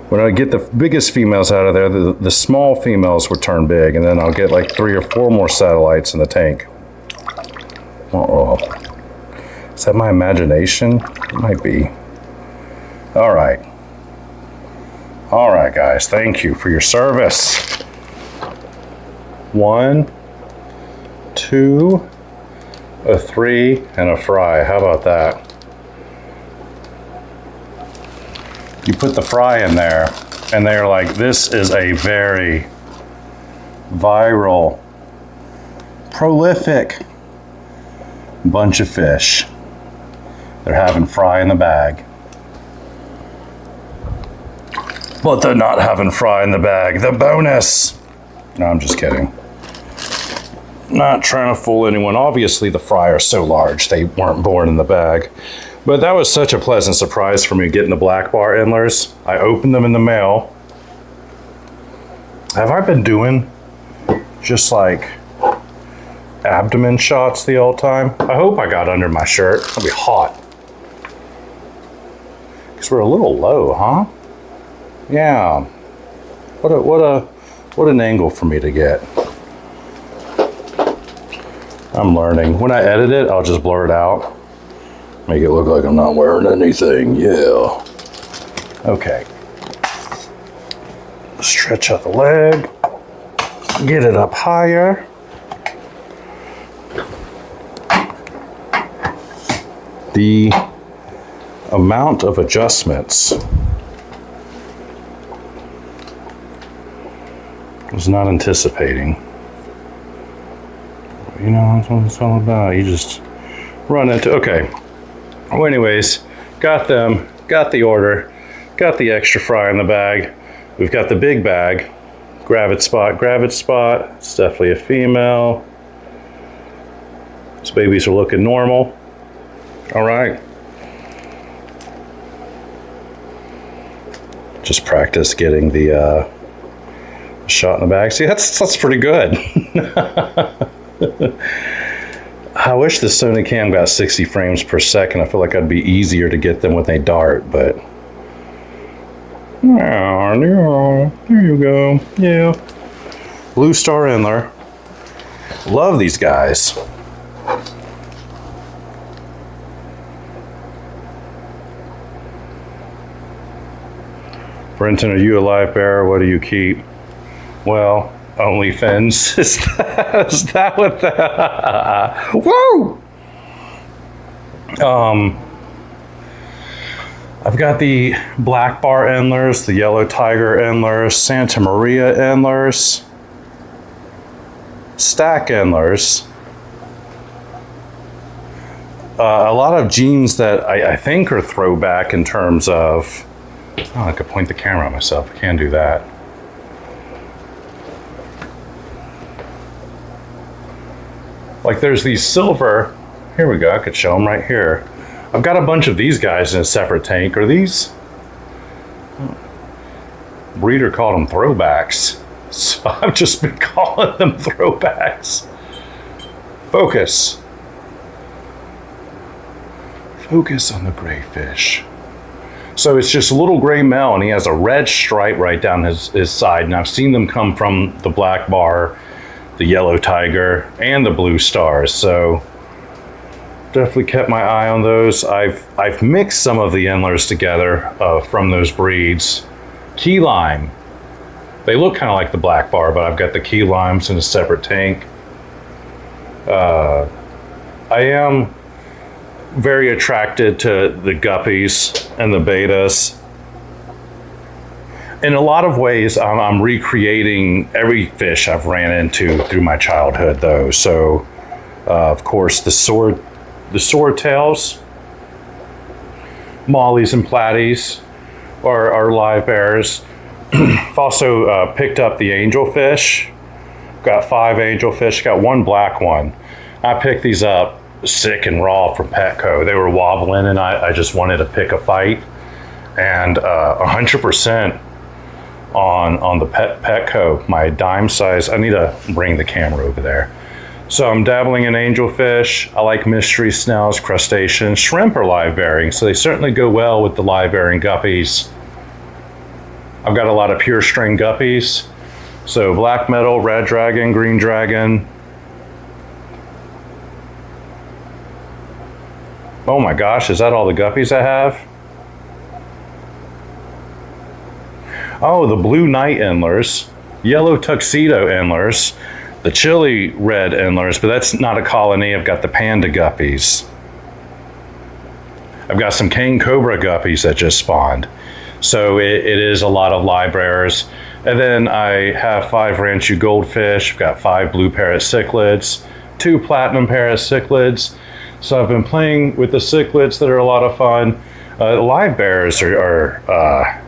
When I get the biggest females out of there, the small females will turn big, and then I'll get like 3 or 4 more satellites in the tank. Uh-oh. Is that my imagination? It might be. All right. All right, guys. Thank you for your service. 1, 2, a 3, and a fry. How about that? You put the fry in there, and they're like, this is a very viral, prolific bunch of fish. They're having fry in the bag. But they're not having fry in the bag. The bonus. No, I'm just kidding. Not trying to fool anyone. Obviously, the fry are so large, they weren't born in the bag. But that was such a pleasant surprise for me getting the black bar endlers. I opened them in the mail. Have I been doing just like abdomen shots the whole time? I hope I got under my shirt. It'll be hot. Because we're a little low, huh? Yeah. What an angle for me to get. I'm learning. When I edit it, I'll just blur it out. Make it look like I'm not wearing anything. Yeah. Okay. Stretch out the leg. Get it up higher. The amount of adjustments I was not anticipating. You know, that's what it's all about. You just run into, okay. Well, anyways, got them, got the order, got the extra fry in the bag. We've got the big bag. Grab it spot. It's definitely a female. These babies are looking normal. All right. Just practice getting the shot in the bag. See, that's pretty good. I wish the Sony Cam got 60 frames per second. I feel like I'd be easier to get them when they dart, but Yeah, there you go. Yeah. Blue Star Endler. Love these guys. Brenton, are you a live bear? What do you keep? Well, only fins. Is that what the... Woo! I've got the black bar endlers, the yellow tiger endlers, Santa Maria endlers, stack endlers. A lot of genes that I think are throwback in terms of... Oh, I could point the camera at myself. I can do that. Like there's these silver... Here we go. I could show them right here. I've got a bunch of these guys in a separate tank. Are these? Breeder called them throwbacks. So I've just been calling them throwbacks. Focus. Focus on the gray fish. So it's just a little gray male, and he has a red stripe right down his side. And I've seen them come from the black bar, the yellow tiger, and the blue stars. So definitely kept my eye on those. I've mixed some of the endlers together from those breeds. Key lime. They look kind of like the black bar, but I've got the key limes in a separate tank. I am very attracted to the guppies and the betas. In a lot of ways, I'm recreating every fish I've ran into through my childhood, though. So, of course, the swordtails, mollies and platies are live bears. I've also picked up the angelfish. Got 5 angelfish. Got 1 black one. I picked these up sick and raw from Petco. They were wobbling, and I just wanted to pick a fight. And 100% on the Petco, my dime size. I need to bring the camera over there. So I'm dabbling in angelfish. I like mystery snails, crustaceans. Shrimp are live bearing, so they certainly go well with the live bearing guppies. I've got a lot of pure string guppies. So black metal, red dragon, green dragon. Oh my gosh, is that all the guppies I have? Oh, the blue night endlers, yellow tuxedo endlers, the chili red endlers, but that's not a colony. I've got the panda guppies. I've got some cane cobra guppies that just spawned. So it is a lot of live bearers. And then I have 5 Ranchu goldfish. I've got 5 blue parrot cichlids, 2 platinum parrot cichlids. So I've been playing with the cichlids that are a lot of fun. Live bearers are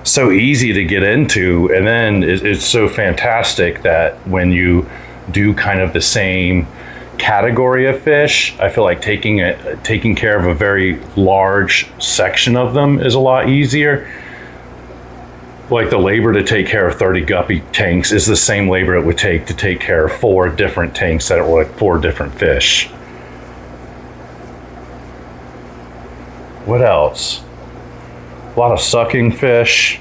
so easy to get into, and then it's so fantastic that when you do kind of the same category of fish, I feel like taking care of a very large section of them is a lot easier. Like the labor to take care of 30 guppy tanks is the same labor it would take to take care of 4 different tanks that are like 4 different fish. What else? A lot of sucking fish.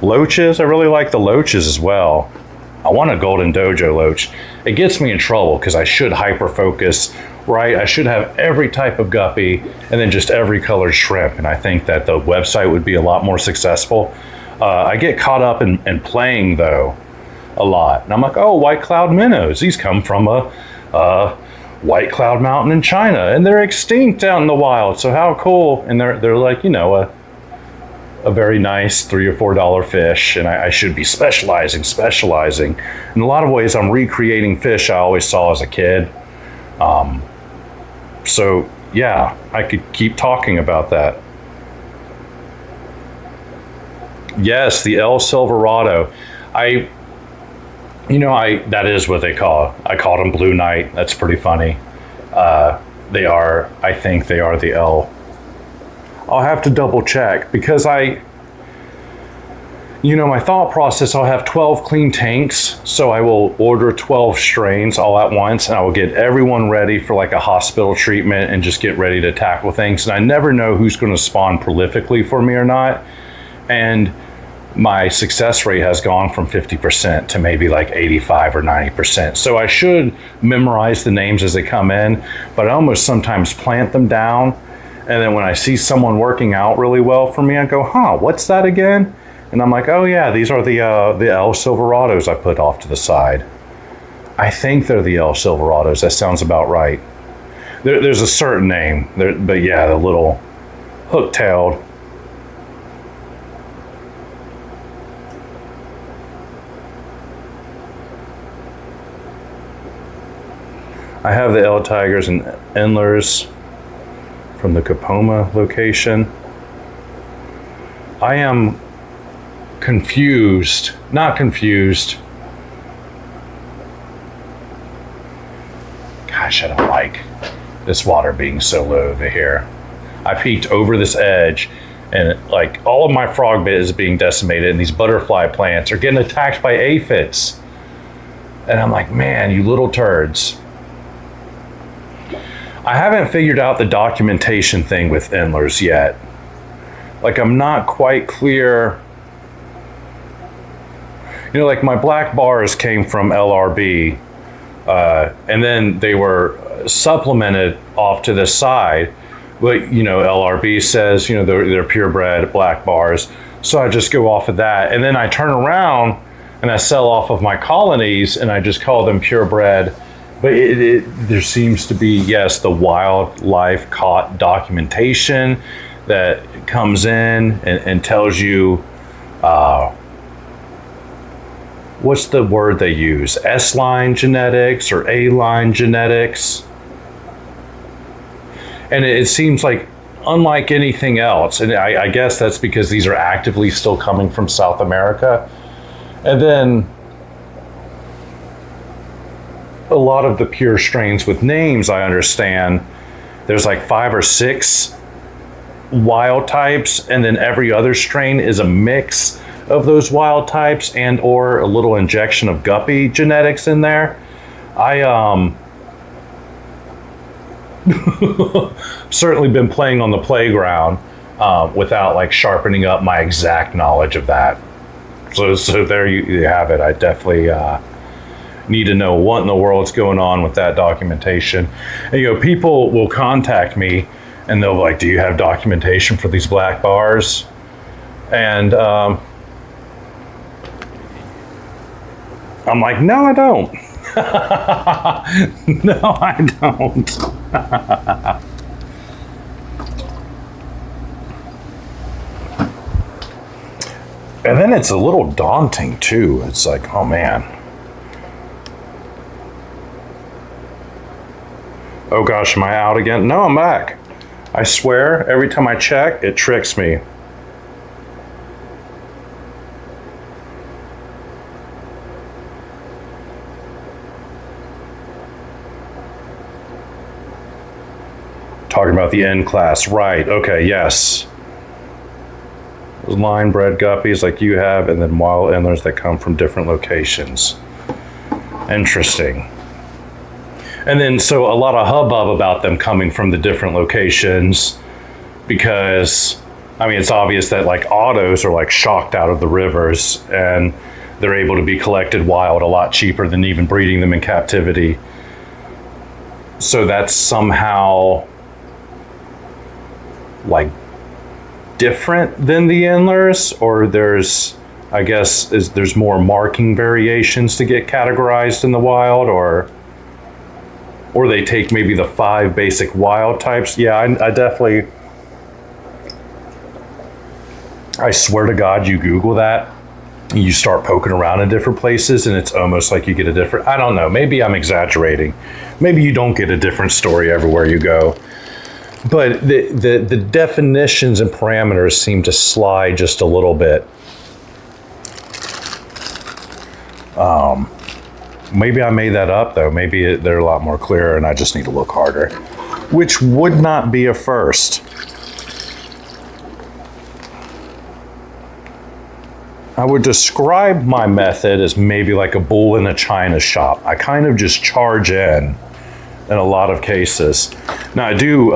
Loaches, I really like the loaches as well. I want a golden dojo loach. It gets me in trouble because I should hyper focus, right? I should have every type of guppy and then just every colored shrimp. And I think that the website would be a lot more successful. I get caught up in playing though a lot. And I'm like, oh, white cloud minnows. These come from a white cloud mountain in China and they're extinct out in the wild. So how cool. And they're like, you know, a very nice $3 or $4 fish, and I should be specializing. In a lot of ways, I'm recreating fish I always saw as a kid. So yeah, I could keep talking about that. Yes, the El Silverado. That is what they call it. I called them Blue Night. That's pretty funny. I think they are the El. I'll have to double check because my thought process, I'll have 12 clean tanks. So I will order 12 strains all at once and I will get everyone ready for like a hospital treatment and just get ready to tackle things. And I never know who's going to spawn prolifically for me or not. And my success rate has gone from 50% to maybe like 85 or 90%. So I should memorize the names as they come in, but I almost sometimes plant them down. And then when I see someone working out really well for me, I go, huh, what's that again? And I'm like, oh yeah, these are the El Silverados I put off to the side. I think they're the El Silverados. That sounds about right. There's a certain name, but yeah, the little hook-tailed. I have the El Tigers and Endlers from the Capoma location. I am confused, not confused. Gosh, I don't like this water being so low over here. I peeked over this edge and like all of my frog bed is being decimated and these butterfly plants are getting attacked by aphids. And I'm like, man, you little turds. I haven't figured out the documentation thing with Endlers yet. Like, I'm not quite clear. You know, like my black bars came from LRB, and then they were supplemented off to the side. But, you know, LRB says, you know, they're purebred black bars. So I just go off of that. And then I turn around and I sell off of my colonies and I just call them purebred. But there seems to be, yes, the wildlife caught documentation that comes in and tells you, what's the word they use? S-line genetics or A-line genetics. And it seems like unlike anything else, and I guess that's because these are actively still coming from South America. And then a lot of the pure strains with names, I understand, there's like 5 or 6 wild types, and then every other strain is a mix of those wild types and or a little injection of guppy genetics in there. I certainly been playing on the playground without like sharpening up my exact knowledge of that. So there you have it. I definitely need to know what in the world's going on with that documentation. And, you know, people will contact me and they'll be like, do you have documentation for these black bars? And I'm like, no, I don't. No, I don't. And then it's a little daunting too. It's like, oh man. Oh gosh, am I out again? No, I'm back. I swear, every time I check, it tricks me. Talking about the N class, right? Okay, yes. Those line bred guppies like you have, and then wild endlers that come from different locations. Interesting. And then, so a lot of hubbub about them coming from the different locations because, I mean, it's obvious that like autos are like shocked out of the rivers and they're able to be collected wild a lot cheaper than even breeding them in captivity. So that's somehow like different than the endlers, or there's, I guess, there's more marking variations to get categorized in the wild, or they take maybe the 5 basic wild types. Yeah, I definitely, I swear to God, you Google that, and you start poking around in different places, and it's almost like you get a different, I don't know, maybe I'm exaggerating. Maybe you don't get a different story everywhere you go. But the definitions and parameters seem to slide just a little bit. Maybe I made that up, though. Maybe they're a lot more clearer and I just need to look harder, which would not be a first. I would describe my method as maybe like a bull in a china shop. I kind of just charge in a lot of cases. Now I do,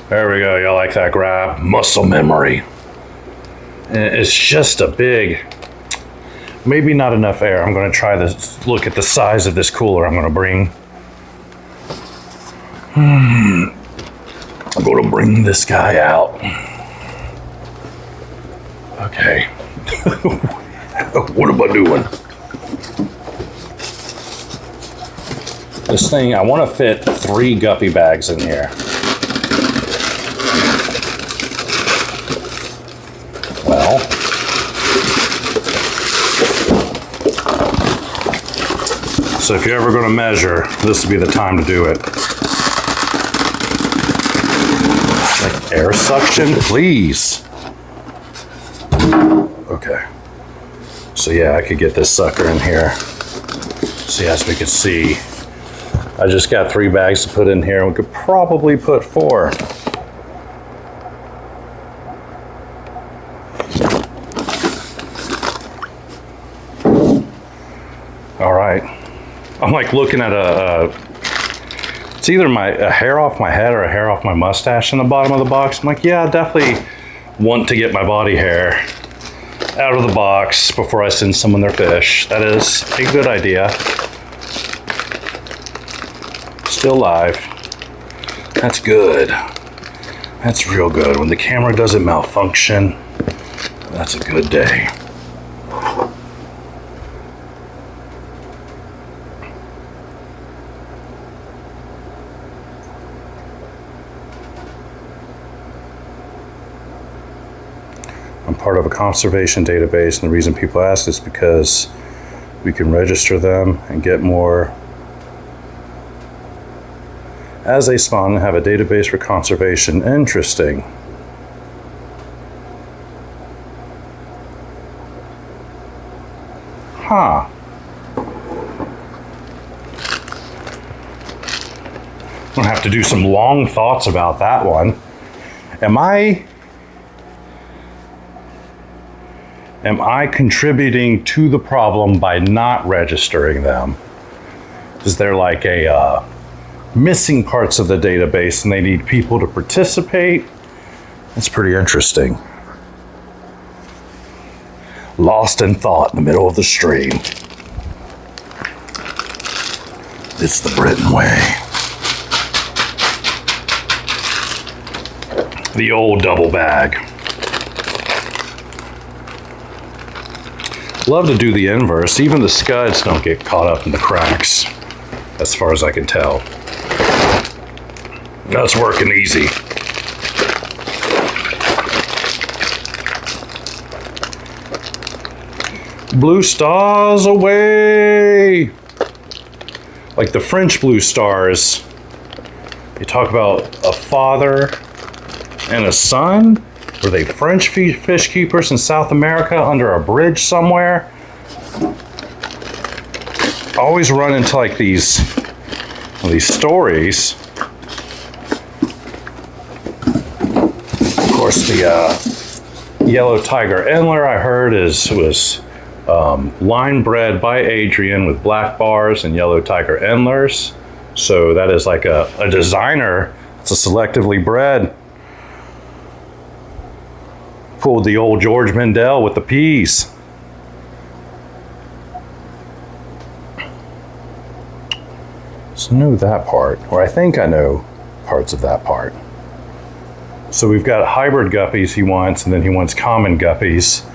there we go, y'all like that grab? Muscle memory. And it's just a big, maybe not enough air. I'm going to try this. Look at the size of this cooler I'm going to bring. I'm going to bring this guy out. Okay. What am I doing? This thing, I want to fit 3 guppy bags in here. Well, so if you're ever going to measure, this would be the time to do it. Like air suction, please. Okay. So yeah, I could get this sucker in here. See, as we can see, I just got 3 bags to put in here, and we could probably put 4. All right. I'm like looking at it's either a hair off my head or a hair off my mustache in the bottom of the box. I'm like, yeah, I definitely want to get my body hair out of the box before I send someone their fish. That is a good idea. Still live. That's good. That's real good. When the camera doesn't malfunction, that's a good day. I'm part of a conservation database, and the reason people ask is because we can register them and get more as they spawn and have a database for conservation. Interesting. Huh. I'm gonna have to do some long thoughts about that one. Am I contributing to the problem by not registering them? Is there like a missing parts of the database and they need people to participate? That's pretty interesting. Lost in thought in the middle of the stream. It's the Brenton way. The old double bag. Love to do the inverse. Even the scuds don't get caught up in the cracks, as far as I can tell. That's working easy. Blue stars away! Like the French blue stars. You talk about a father and a son? Were they French fish keepers in South America under a bridge somewhere? I always run into like these stories. Of course, the yellow tiger endler I heard was line bred by Adrian with black bars and yellow tiger endlers. So that is like a designer. It's a selectively bred. Pulled the old George Mendel with the peas. So I know that part, or I think I know parts of that part. So we've got hybrid guppies he wants, and then he wants common guppies.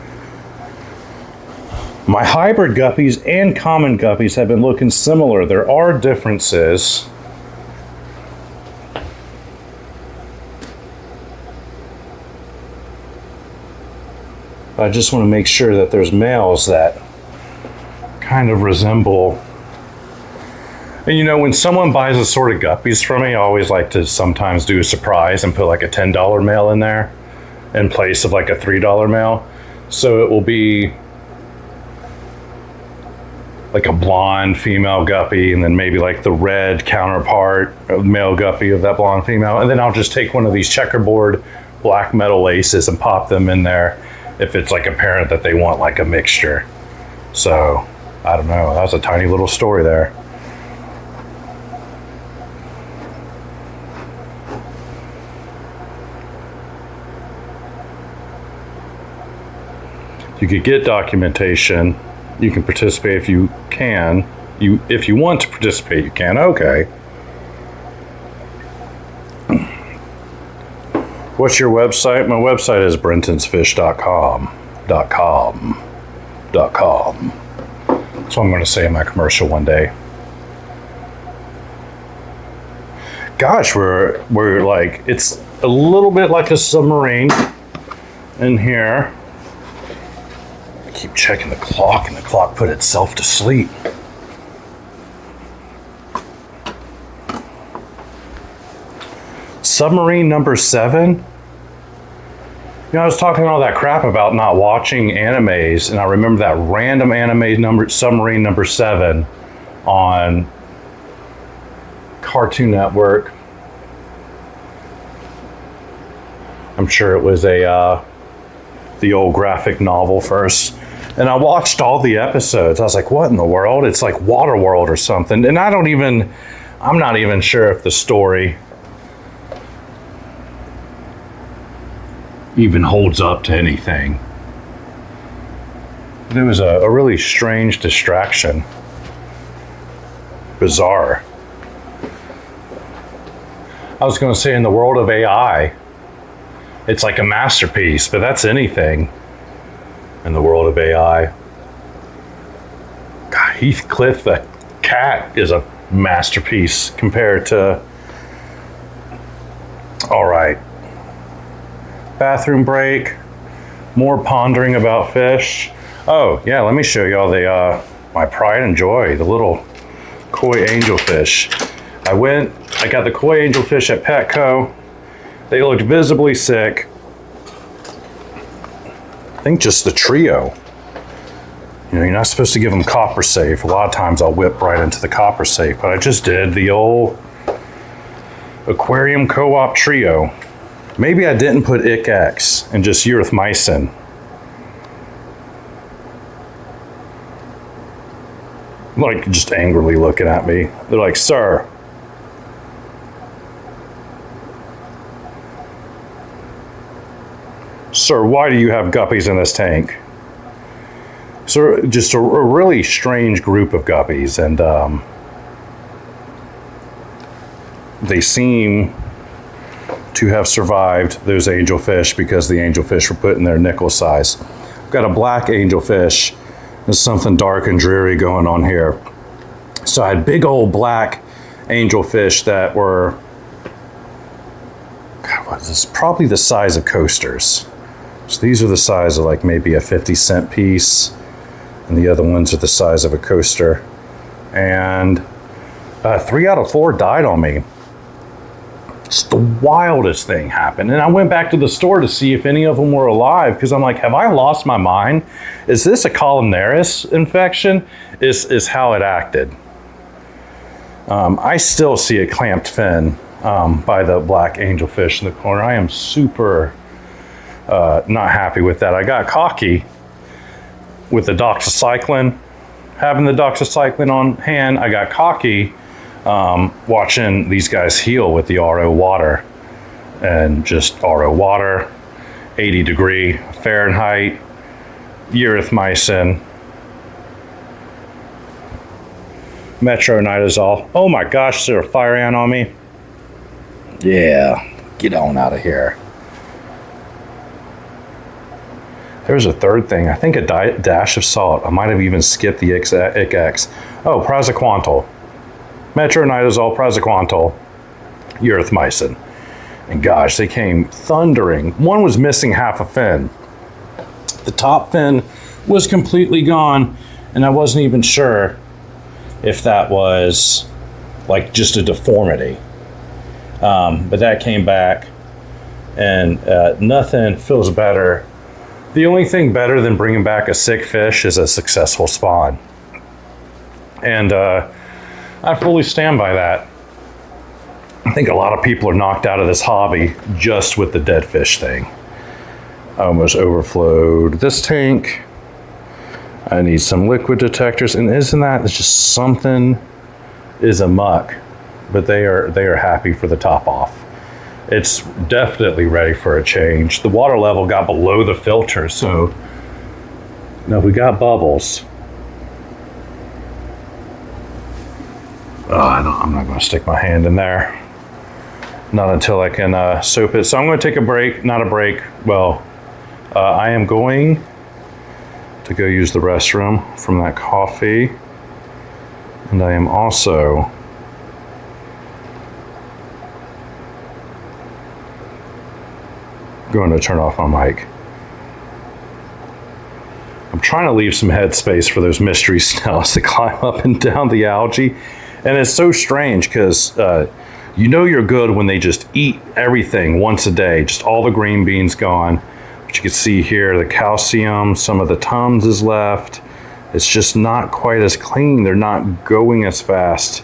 My hybrid guppies and common guppies have been looking similar. There are differences. I just want to make sure that there's males that kind of resemble. And you know, when someone buys a sort of guppies from me, I always like to sometimes do a surprise and put like a $10 male in there in place of like a $3 male. So it will be like a blonde female guppy, and then maybe like the red counterpart of male guppy of that blonde female. And then I'll just take one of these checkerboard black metal laces and pop them in there if it's like apparent that they want like a mixture. So I don't know, that was a tiny little story there. You could get documentation. You can participate if you can. If you want to participate, you can. Okay. What's your website? My website is brentonsfish.com. That's what I'm going to say in my commercial one day. Gosh, we're like, it's a little bit like a submarine in here. I keep checking the clock, and the clock put itself to sleep. Submarine number 7. You know, I was talking all that crap about not watching animes, and I remember that random anime submarine number 7 on Cartoon Network. I'm sure it was the old graphic novel first. And I watched all the episodes. I was like, what in the world? It's like Waterworld or something. And I'm not even sure if the story even holds up to anything. It was a really strange distraction. Bizarre. I was going to say, in the world of AI, it's like a masterpiece, but that's anything in the world of AI. God, Heathcliff the cat is a masterpiece compared to... All right. Bathroom break. More pondering about fish. Oh, yeah, let me show y'all my pride and joy, the little koi angelfish. I got the koi angelfish at Petco. They looked visibly sick. I think just the trio. You know, you're not supposed to give them copper safe. A lot of times I'll whip right into the copper safe, but I just did the old aquarium co-op trio. Maybe I didn't put ICX and just erythromycin. Like, just angrily looking at me. They're like, sir. Sir, why do you have guppies in this tank? So just a really strange group of guppies, and they seem to have survived those angelfish because the angelfish were put in their nickel size. I've got a black angelfish. There's something dark and dreary going on here. So I had big old black angelfish that were, God, what is this? Probably the size of coasters. So these are the size of like maybe a 50-cent piece, and the other ones are the size of a coaster. And 3 out of 4 died on me. Just the wildest thing happened. And I went back to the store to see if any of them were alive, because I'm like, have I lost my mind? Is this a columnaris infection? Is how it acted. I still see a clamped fin by the black angelfish in the corner. I am super not happy with that. I got cocky with the doxycycline. Having the doxycycline on hand, I got cocky watching these guys heal with the RO water. And just RO water, 80-degree Fahrenheit, erythromycin, metronidazole. Oh my gosh, is there a fire ant on me? Yeah, get on out of here. There's a third thing. I think a dash of salt. I might have even skipped the ICX. Oh, praziquantel. Metronidazole, praziquantel, erythromycin. And gosh, they came thundering. One was missing half a fin. The top fin was completely gone, and I wasn't even sure if that was like just a deformity. But that came back, and nothing feels better. The only thing better than bringing back a sick fish is a successful spawn. And I fully stand by that. I think a lot of people are knocked out of this hobby just with the dead fish thing. I almost overflowed this tank. I need some liquid detectors, and isn't that just something is amuck? But they are happy for the top off. It's definitely ready for a change. The water level got below the filter, so No, we got bubbles. Oh, I'm not going to stick my hand in there. Not until I can soap it. So I'm going to take a break. Not a break. Well, I am going to go use the restroom from that coffee. And I am also going to turn off my mic. I'm trying to leave some headspace for those mystery snails to climb up and down the algae. And it's so strange because you know you're good when they just eat everything once a day, just all the green beans gone. But you can see here the calcium, some of the Tums is left. It's just not quite as clean. They're not going as fast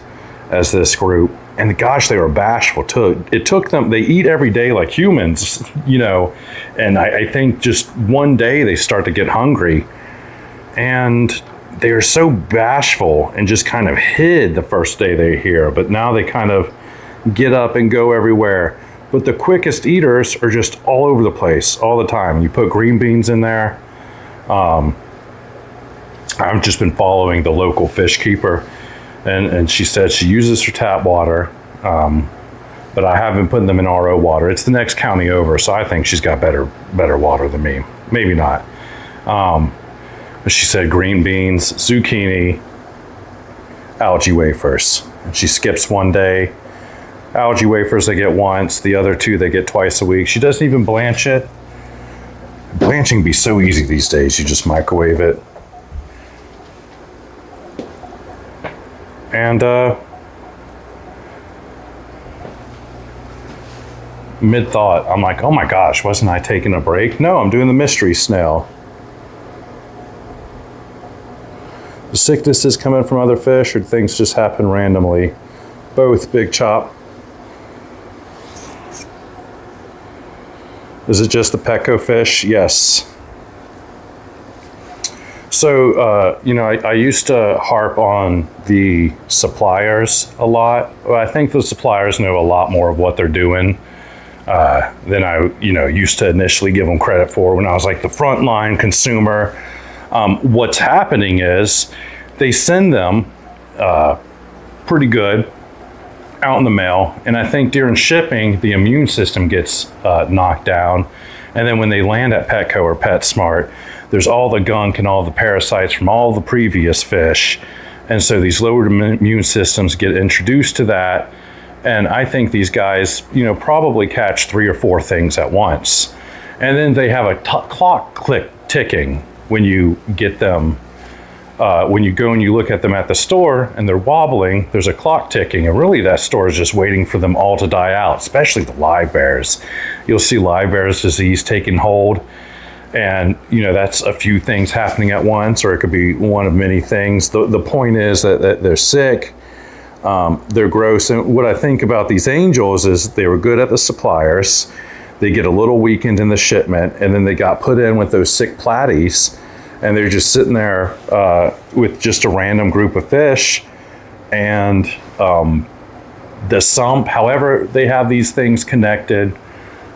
as this group. And gosh, they were bashful too. It took them, they eat every day like humans, you know, and I think just one day they start to get hungry. And they are so bashful and just kind of hid the first day they're here, but now they kind of get up and go everywhere. But the quickest eaters are just all over the place all the time. You put green beans in there. I've just been following the local fish keeper, and she said she uses her tap water, but I have been putting them in RO water. It's the next county over, so I think she's got better water than me. Maybe not. She said green beans, zucchini, algae wafers. And she skips one day. Algae wafers they get once, the other two they get twice a week. She doesn't even blanch it. Blanching be so easy these days. You just microwave it. And mid-thought, I'm like, oh my gosh, wasn't I taking a break? No, I'm doing the mystery snail. The sickness is coming from other fish, or things just happen randomly? Both, Big Chop. Is it just the Petco fish? Yes. So, you know, I used to harp on the suppliers a lot. Well, I think the suppliers know a lot more of what they're doing than I, you know, used to initially give them credit for when I was like the frontline consumer. What's happening is they send them pretty good out in the mail, and I think during shipping the immune system gets knocked down, and then when they land at Petco or PetSmart, there's all the gunk and all the parasites from all the previous fish, and so these lowered immune systems get introduced to that, and I think these guys, you know, probably catch 3 or 4 things at once, and then they have a clock ticking when you get them. When you go and you look at them at the store and they're wobbling, there's a clock ticking, and really that store is just waiting for them all to die out, especially the live bears. You'll see live bears disease taking hold, and you know that's a few things happening at once, or it could be one of many things. The point is that they're sick, they're gross, and what I think about these angels is they were good at the suppliers, they get a little weakened in the shipment, and then they got put in with those sick platies, and they're just sitting there with just a random group of fish, and the sump, however they have these things connected,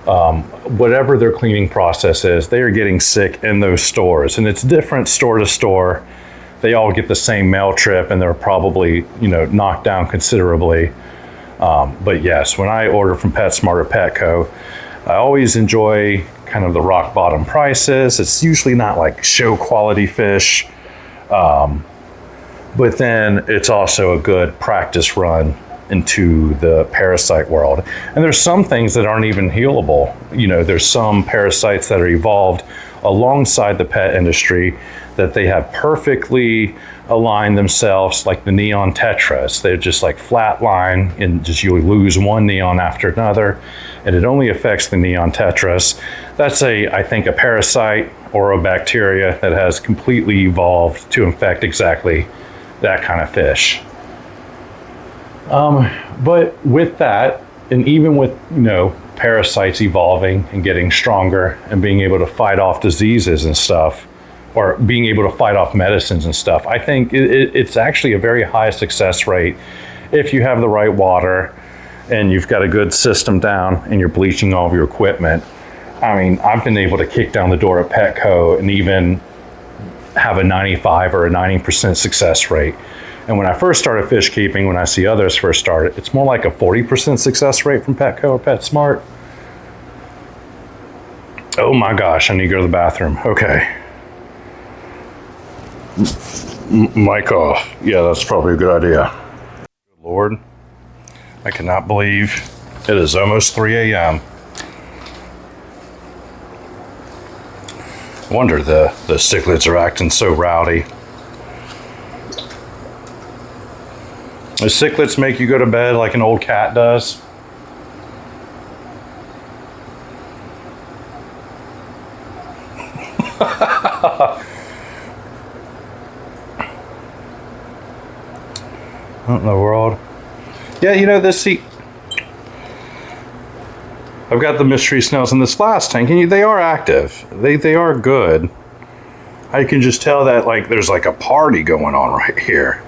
whatever their cleaning process is, they are getting sick in those stores, and it's different store to store. They all get the same mail trip, and they're probably, you know, knocked down considerably. But yes, when I order from PetSmart or Petco, I always enjoy kind of the rock bottom prices. It's usually not like show quality fish, but then it's also a good practice run into the parasite world. And there's some things that aren't even healable. You know, there's some parasites that are evolved alongside the pet industry that they have perfectly aligned themselves, like the neon tetras. They're just like flat line, and just you lose one neon after another, and it only affects the neon tetras. That's I think a parasite or a bacteria that has completely evolved to infect exactly that kind of fish. But with that, and even with, you know, parasites evolving and getting stronger and being able to fight off diseases and stuff, or being able to fight off medicines and stuff, I think it's actually a very high success rate if you have the right water and you've got a good system down and you're bleaching all of your equipment. I mean, I've been able to kick down the door at Petco and even have a 95 or a 90% success rate. And when I first started fish keeping, when I see others first start it, it's more like a 40% success rate from Petco or PetSmart. Oh my gosh, I need to go to the bathroom. Okay. Mic off. Yeah, that's probably a good idea. Good Lord, I cannot believe it is almost 3 a.m. Wonder the cichlids are acting so rowdy. The cichlids make you go to bed like an old cat does. What in the world? Yeah, you know, I've got the mystery snails in this glass tank, and they are active. They are good. I can just tell that like there's like a party going on right here.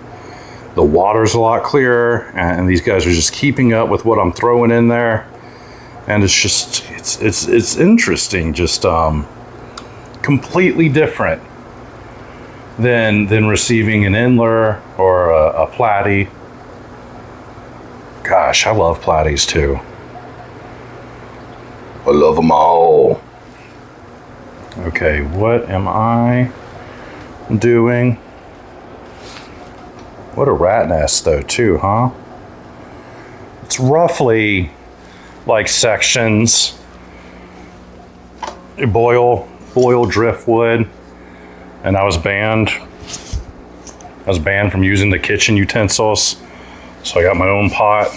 The water's a lot clearer, and these guys are just keeping up with what I'm throwing in there. And it's just it's interesting, just completely different than receiving an Endler or a platy. Gosh, I love platies too. I love them all. Okay, what am I doing? What a rat nest though too, huh? It's roughly like sections. Boil driftwood. And I was banned from using the kitchen utensils. So I got my own pot.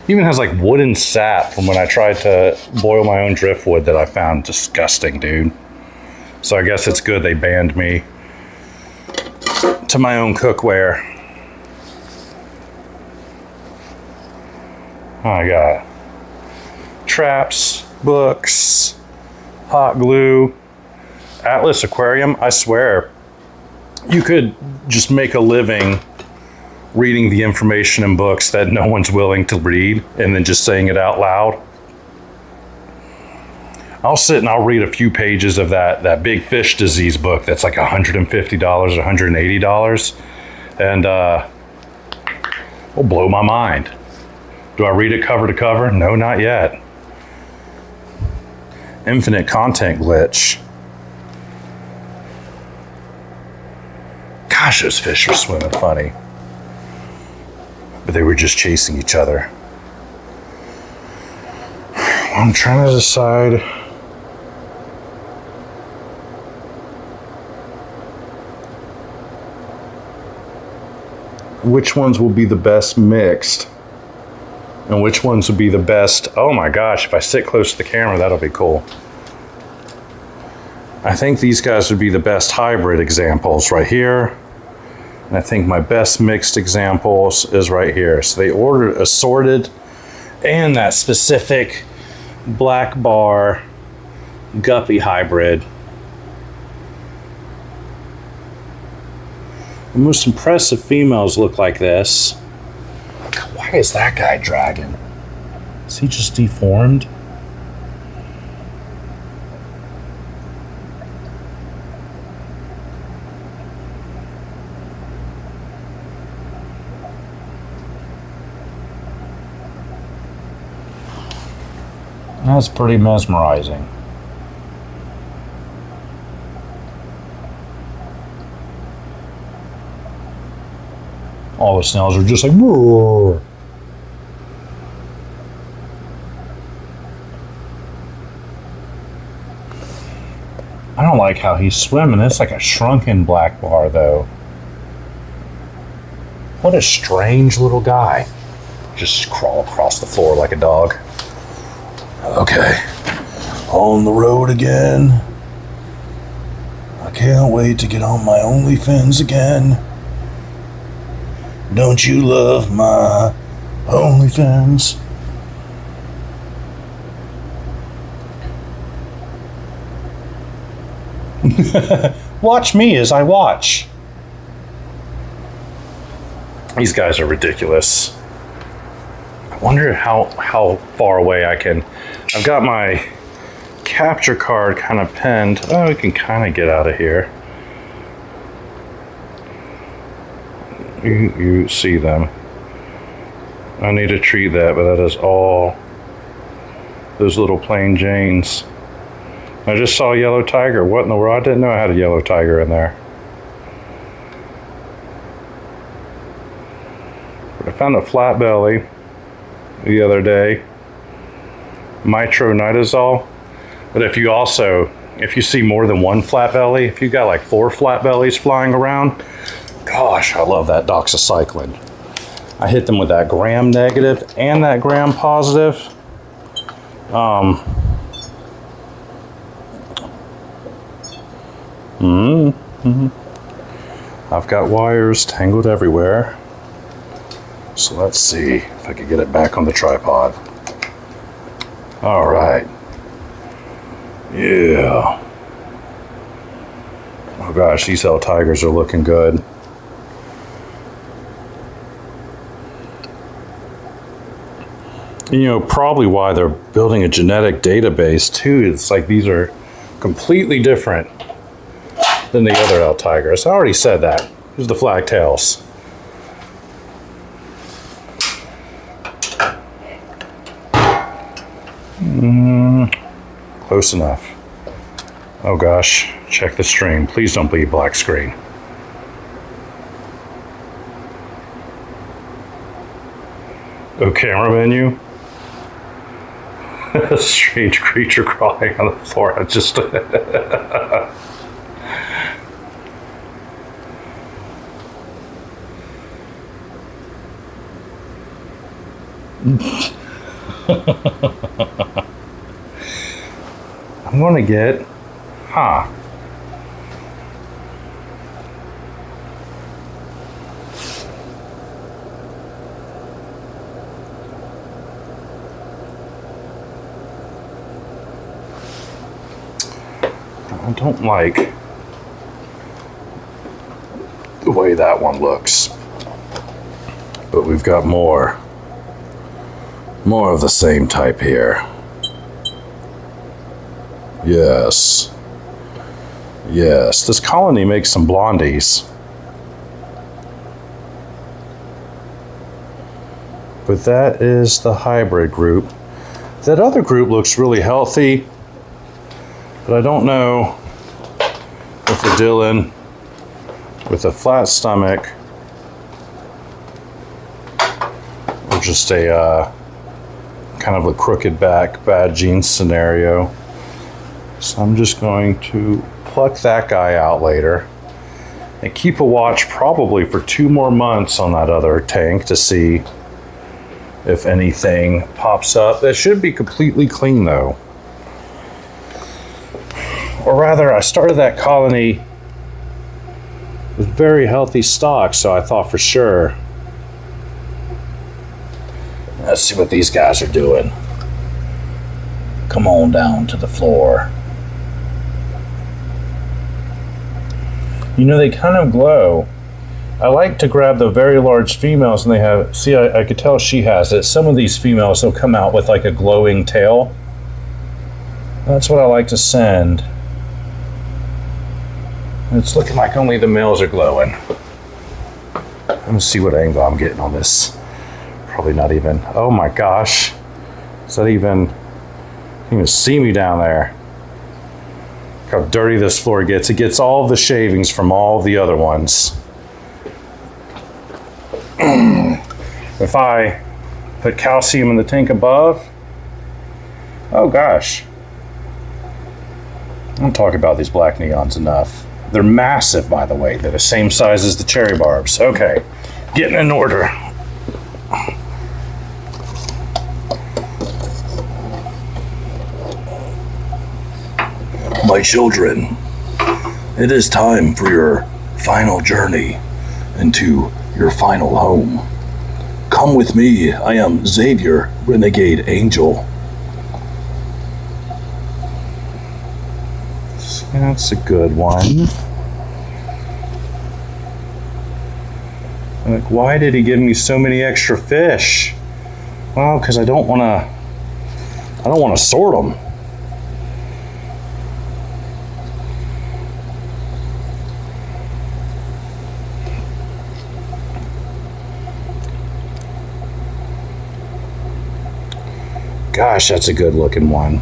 Even has like wooden sap from when I tried to boil my own driftwood that I found disgusting, dude. So I guess it's good they banned me to my own cookware. I got traps, books, hot glue, Atlas Aquarium. I swear, you could just make a living reading the information in books that no one's willing to read and then just saying it out loud. I'll sit and I'll read a few pages of that big fish disease book that's like $150 or $180, and will blow my mind. Do I read it cover to cover? No, not yet. Infinite content glitch. Gosh, those fish are swimming funny. But they were just chasing each other. I'm trying to decide which ones will be the best mixed and which ones would be the best. Oh my gosh, if I sit close to the camera, that'll be cool. I think these guys would be the best hybrid examples right here. And I think my best mixed examples is right here. So they ordered assorted and that specific black bar guppy hybrid. The most impressive females look like this. Why is that guy dragging? Is he just deformed? That's pretty mesmerizing. All the snails are just like, roar. I don't like how he's swimming. It's like a shrunken black bar, though. What a strange little guy. Just crawl across the floor like a dog. Okay, on the road again. I can't wait to get on my OnlyFans again. Don't you love my OnlyFans? Watch me as I watch. These guys are ridiculous. I wonder how far away I can. I've got my capture card kind of pinned. Oh, we can kind of get out of here. You see them. I need to treat that, but that is all those little plain Janes. I just saw a yellow tiger. What in the world? I didn't know I had a yellow tiger in there. But I found a flat belly the other day. Mitronidazole. But if you see more than one flat belly, if you got like 4 flat bellies flying around, gosh, I love that doxycycline. I hit them with that gram negative and that gram positive. I've got wires tangled everywhere. So let's see if I can get it back on the tripod. All right. Yeah. Oh gosh, these L tigers are looking good. You know, probably why they're building a genetic database too. It's like these are completely different than the other L tigers. I already said that. Here's the flagtails. Close enough. Oh gosh, check the stream. Please don't be black screen. Oh, camera menu. A strange creature crawling on the floor. I just I'm gonna get, I don't like the way that one looks, but we've got more of the same type here. Yes. Yes, this colony makes some blondies. But that is the hybrid group. That other group looks really healthy, but I don't know if a Dylan with a flat stomach or just a kind of a crooked back, bad genes scenario. So I'm just going to pluck that guy out later and keep a watch probably for 2 more months on that other tank to see if anything pops up. That should be completely clean though. Or rather, I started that colony with very healthy stock, so I thought for sure. Let's see what these guys are doing. Come on down to the floor. You know, they kind of glow. I like to grab the very large females and they have, see, I could tell she has it. Some of these females will come out with like a glowing tail. That's what I like to send. It's looking like only the males are glowing. Let me see what angle I'm getting on this. Probably not even, oh my gosh. Is that even, you can even see me down there. Look how dirty this floor gets. It gets all of the shavings from all of the other ones. If I put calcium in the tank above, oh gosh. I don't talk about these black neons enough. They're massive, by the way. They're the same size as the cherry barbs. Okay, getting in order. My children, it is time for your final journey into your final home. Come with me. I am Xavier, Renegade Angel. That's a good one. Like, why did he give me so many extra fish? Well, because I don't want to sort them. Gosh, that's a good looking one.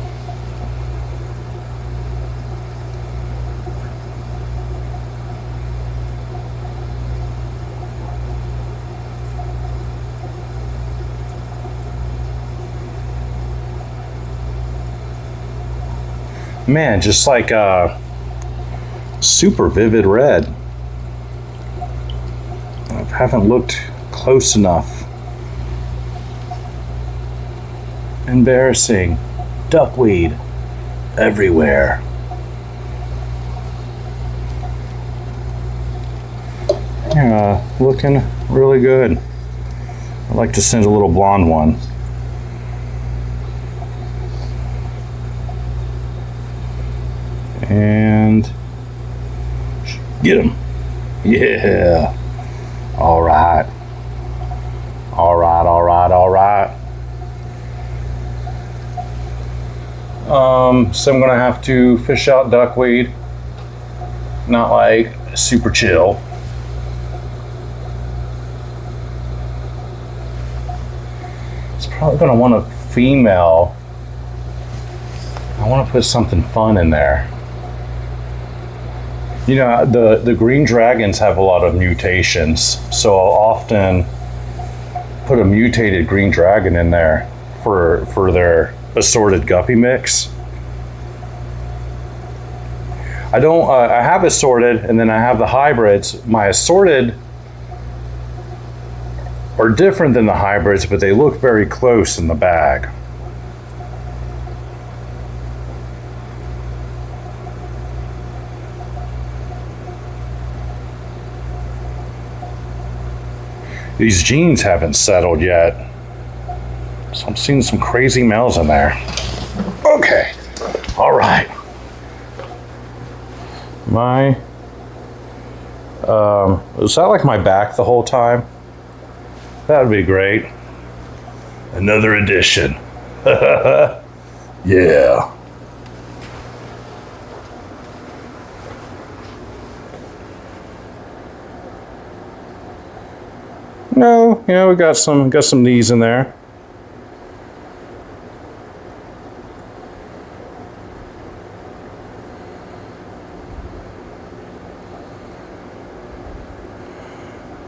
Man, just like a super vivid red. I haven't looked close enough. Embarrassing. Duckweed everywhere. Yeah, looking really good. I'd like to send a little blonde one. And get him. Yeah. All right. All right, all right, all right. So I'm gonna have to fish out duckweed. Not like super chill. It's probably gonna want a female. I want to put something fun in there. You know, the green dragons have a lot of mutations, so I'll often put a mutated green dragon in there for their assorted guppy mix. I don't. I have assorted, and then I have the hybrids. My assorted are different than the hybrids, but they look very close in the bag. These genes haven't settled yet, so I'm seeing some crazy males in there. Okay, all right. Was that like my back the whole time? That would be great. Another edition. Yeah. No, you know, we got some knees in there.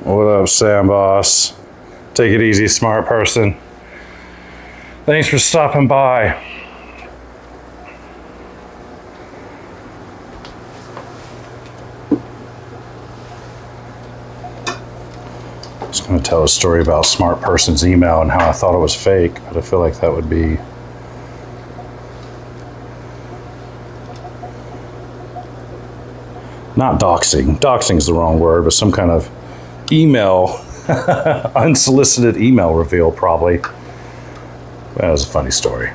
What up, Sam Boss? Take it easy, smart person. Thanks for stopping by. I was going to tell a story about smart person's email and how I thought it was fake, but I feel like that would be not doxing. Doxing is the wrong word, but some kind of email, unsolicited email reveal, probably. That was a funny story.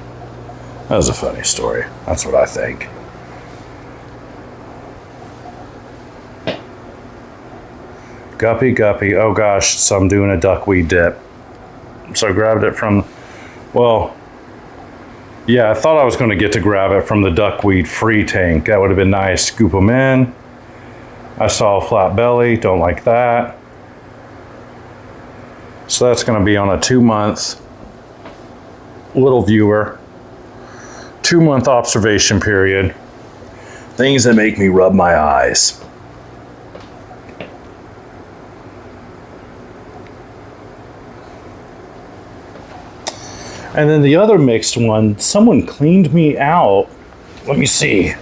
That was a funny story. That's what I think. Guppy, guppy. Oh gosh, so I'm doing a duckweed dip. So I grabbed it from, well, yeah, I thought I was going to get to grab it from the duckweed free tank. That would have been nice. Scoop them in. I saw a flat belly. Don't like that. So that's going to be on a 2-month little viewer, 2-month observation period. Things that make me rub my eyes. And then the other mixed one, someone cleaned me out. Let me see.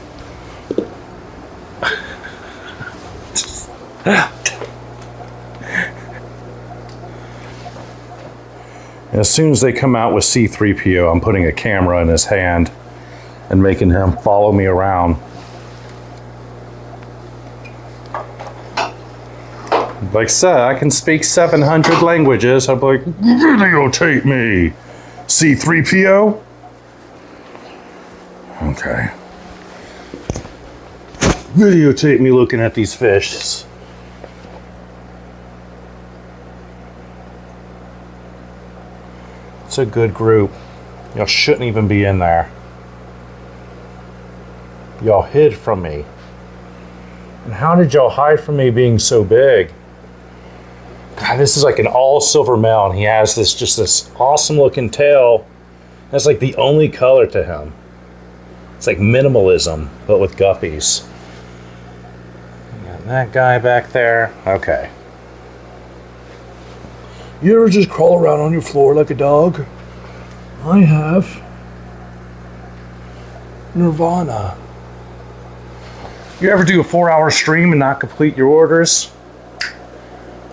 As soon as they come out with C3PO, I'm putting a camera in his hand and making him follow me around. Like I said, I can speak 700 languages. I'd be like, videotape me. C3PO? Okay. Videotape me looking at these fish. It's a good group. Y'all shouldn't even be in there. Y'all hid from me. And how did y'all hide from me being so big? God, this is like an all silver male, and he has this awesome looking tail That's like the only color to him. It's like minimalism, but with guppies. Got that guy back there. Okay. You ever just crawl around on your floor like a dog? I have. Nirvana. You ever do a 4-hour stream and not complete your orders?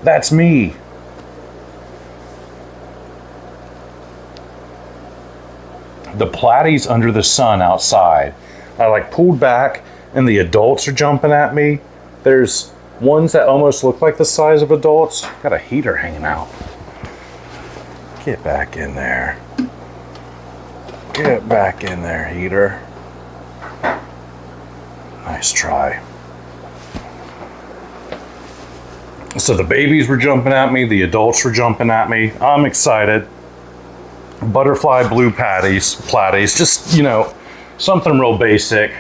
That's me. The platies under the sun outside. I like pulled back and the adults are jumping at me. There's ones that almost look like the size of adults. Got a heater hanging out. Get back in there. Get back in there, heater. Nice try. So the babies were jumping at me, the adults were jumping at me. I'm excited. Butterfly blue platies, just, you know, something real basic.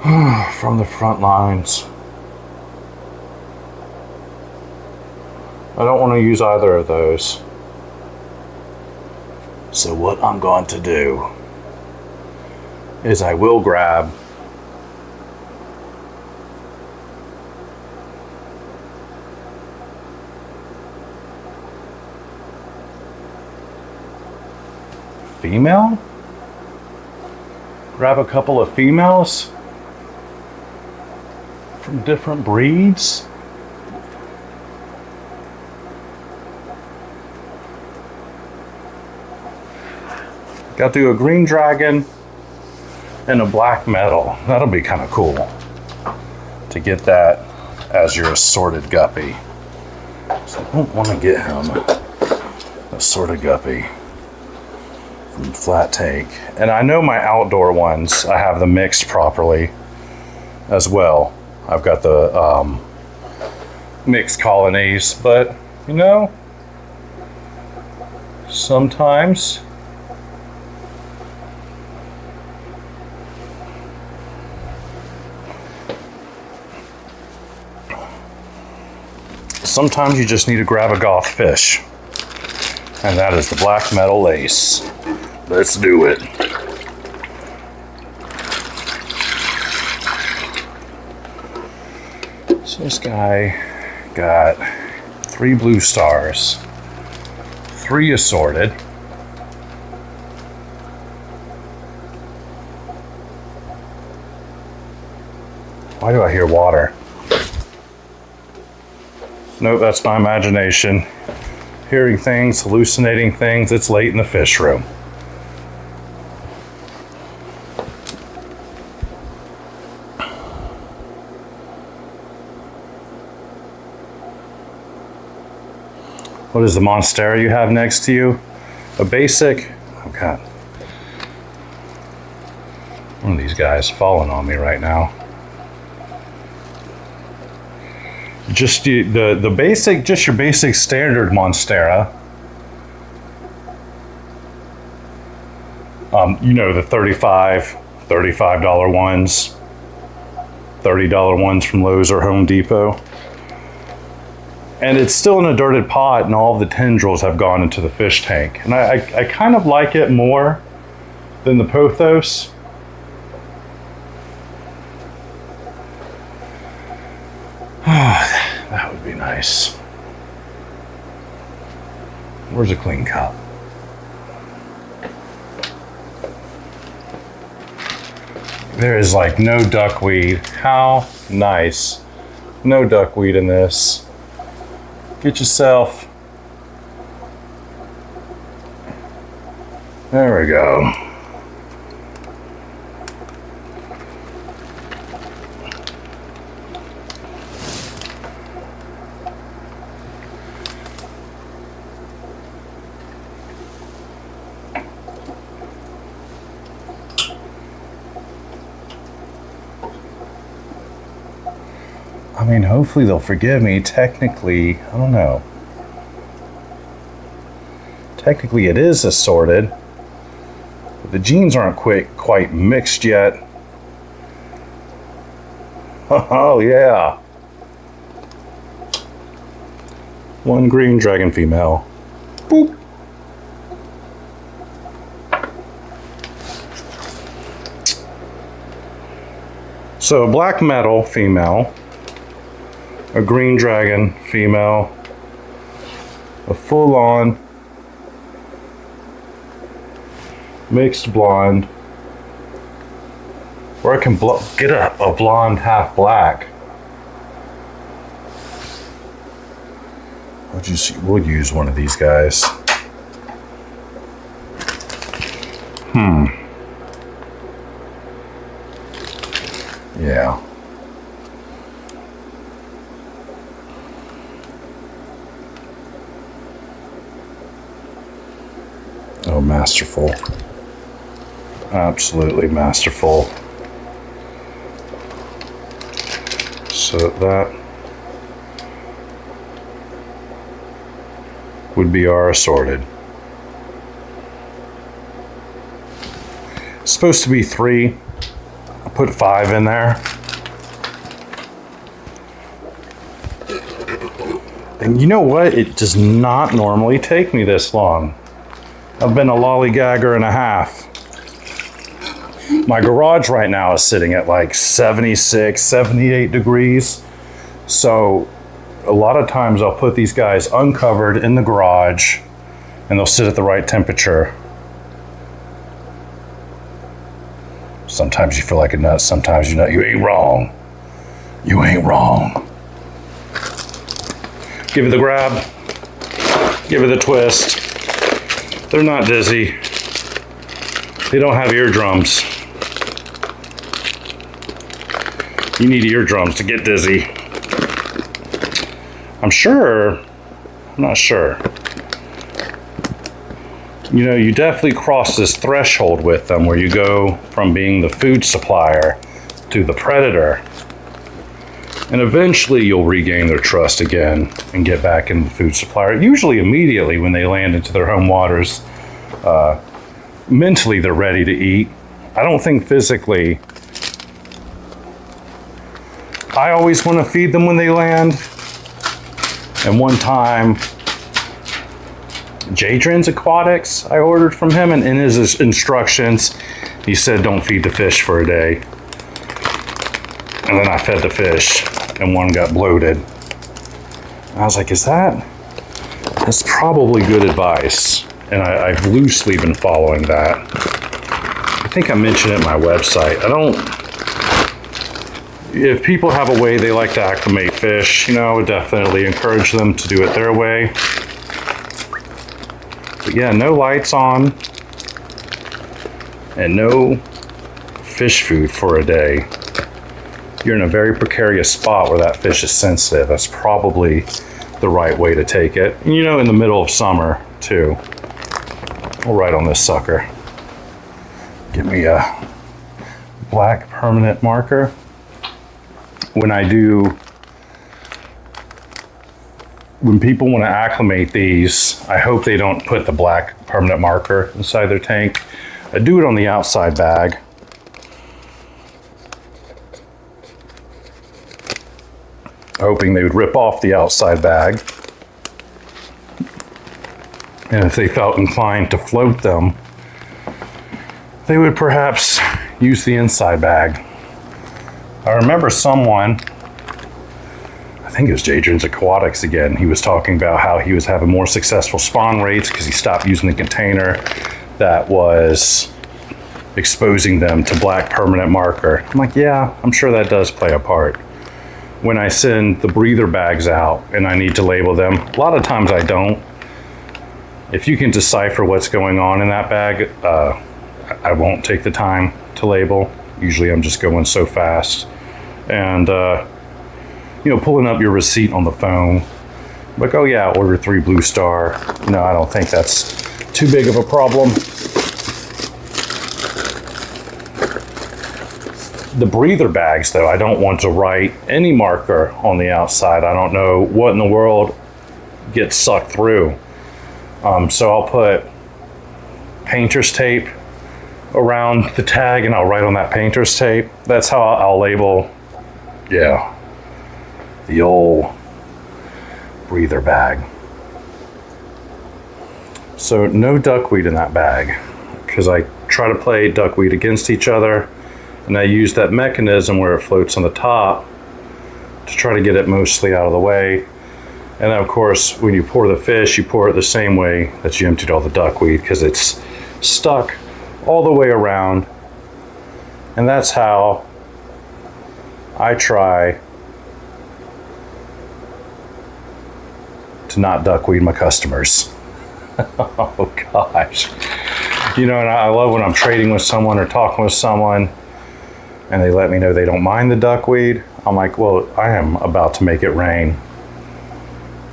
From the front lines. I don't want to use either of those. So what I'm going to do is I will grab female? Grab a couple of females from different breeds? Got to do a green dragon and a black metal. That'll be kind of cool to get that as your assorted guppy. So I don't want to get him assorted guppy from Flat Tank. And I know my outdoor ones, I have them mixed properly as well. I've got the mixed colonies, but you know, sometimes you just need to grab a goth fish. And that is the black metal lace. Let's do it. So this guy got 3 blue stars, 3 assorted. Why do I hear water? Nope, that's my imagination. Hearing things, hallucinating things. It's late in the fish room. What is the Monstera you have next to you? A basic? Oh God. One of these guys falling on me right now. Just the basic, just your basic standard Monstera. You know, the $35 ones, $30 ones from Lowe's or Home Depot. And it's still in a dirted pot and all of the tendrils have gone into the fish tank. And I kind of like it more than the pothos. That would be nice. Where's a clean cup? There is like no duckweed. How nice. No duckweed in this. Get yourself. There we go. I mean, hopefully they'll forgive me. Technically, I don't know. Technically it is assorted. But the genes aren't quite mixed yet. Oh yeah. 1 green dragon female. Boop. So a black metal female, a green dragon female, a full-on mixed blonde, or I can get a blonde half black. We'll use one of these guys. Yeah. Oh, masterful. Absolutely masterful. So that would be our assorted. It's supposed to be 3. I put 5 in there. And you know what? It does not normally take me this long. I've been a lollygagger and a half. My garage right now is sitting at like 76, 78 degrees. So a lot of times I'll put these guys uncovered in the garage and they'll sit at the right temperature. Sometimes you feel like a nut, sometimes you know you ain't wrong. You ain't wrong. Give it the grab, give it the twist. They're not dizzy. They don't have eardrums. You need eardrums to get dizzy. I'm not sure. You know, you definitely cross this threshold with them where you go from being the food supplier to the predator. And eventually you'll regain their trust again and get back in the food supplier. Usually immediately when they land into their home waters. Mentally they're ready to eat. I don't think physically. I always want to feed them when they land. And one time, Jadrin's Aquatics, I ordered from him, and in his instructions, he said don't feed the fish for a day. And then I fed the fish, and one got bloated. And I was like, that's probably good advice. And I've loosely been following that. I think I mentioned it on my website. If people have a way they like to acclimate fish, you know, I would definitely encourage them to do it their way. But yeah, no lights on and no fish food for a day. You're in a very precarious spot where that fish is sensitive. That's probably the right way to take it. And, you know, in the middle of summer too. We'll write on this sucker. Give me a black permanent marker. When people want to acclimate these, I hope they don't put the black permanent marker inside their tank. I do it on the outside bag. Hoping they would rip off the outside bag. And if they felt inclined to float them, they would perhaps use the inside bag. I remember someone, I think it was Jadrin's Aquatics again, he was talking about how he was having more successful spawn rates because he stopped using the container that was exposing them to black permanent marker. I'm like, yeah, I'm sure that does play a part. When I send the breather bags out and I need to label them, a lot of times I don't. If you can decipher what's going on in that bag, I won't take the time to label. Usually I'm just going so fast. And, pulling up your receipt on the phone, like, oh yeah, order 3 Blue Star. No, I don't think that's too big of a problem. The breather bags, though, I don't want to write any marker on the outside. I don't know what in the world gets sucked through. So I'll put painter's tape around the tag and I'll write on that painter's tape. That's how I'll label, yeah, the old breather bag. So no duckweed in that bag because I try to play duckweed against each other And I use that mechanism where it floats on the top to try to get it mostly out of the way. And then of course, when you pour the fish, you pour it the same way that you emptied all the duckweed, because it's stuck all the way around. And that's how I try to not duckweed my customers. Oh gosh. You know, and I love when I'm trading with someone or talking with someone and they let me know they don't mind the duckweed. I'm like, well, I am about to make it rain.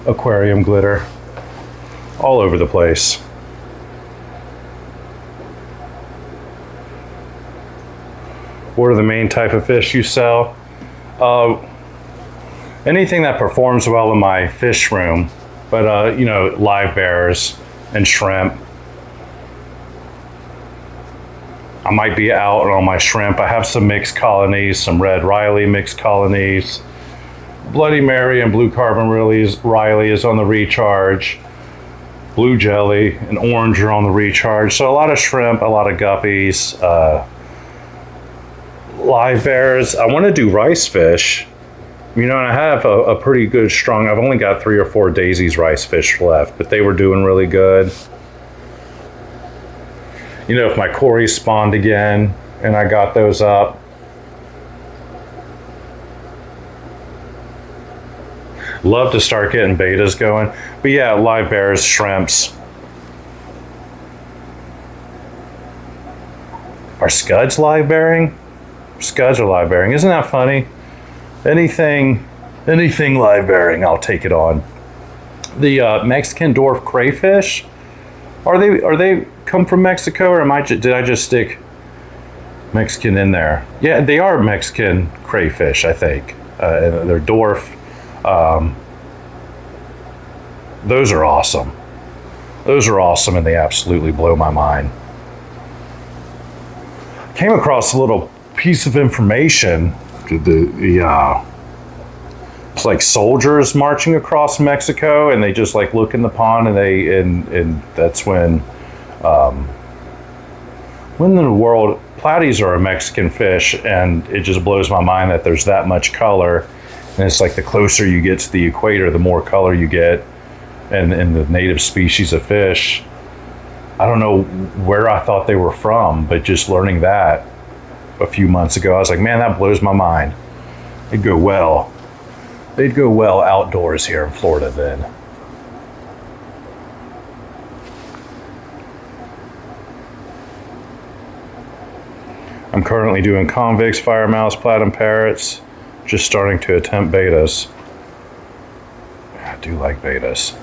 Aquarium glitter all over the place. What are the main type of fish you sell? Anything that performs well in my fish room, but you know, live bears and shrimp. I might be out on my shrimp. I have some mixed colonies, some red Riley mixed colonies. Bloody Mary and blue carbon Riley is on the recharge. Blue jelly and orange are on the recharge. So a lot of shrimp, a lot of guppies, live bears. I want to do rice fish. You know, and I have a pretty good strong, I've only got 3 or 4 daisies rice fish left, but they were doing really good. You know, if my Cory spawned again and I got those up. Love to start getting betas going. But yeah, live bears, shrimps. Are scuds live bearing? Scuds are live bearing. Isn't that funny? Anything live bearing, I'll take it on. The Mexican dwarf crayfish, are they come from Mexico, or did I just stick Mexican in there? Yeah, they are Mexican crayfish, I think. They're dwarf. Those are awesome. Those are awesome, and they absolutely blow my mind. Came across a little piece of information. It's like soldiers marching across Mexico, and they just like look in the pond, and that's when in the world, platies are a Mexican fish, and it just blows my mind that there's that much color. And it's like the closer you get to the equator, the more color you get, and the native species of fish. I don't know where I thought they were from, but just learning that a few months ago, I was like, man, that blows my mind. They'd go well outdoors here in Florida then. I'm currently doing convicts, fire mouse, platinum parrots, just starting to attempt betas. I do like betas.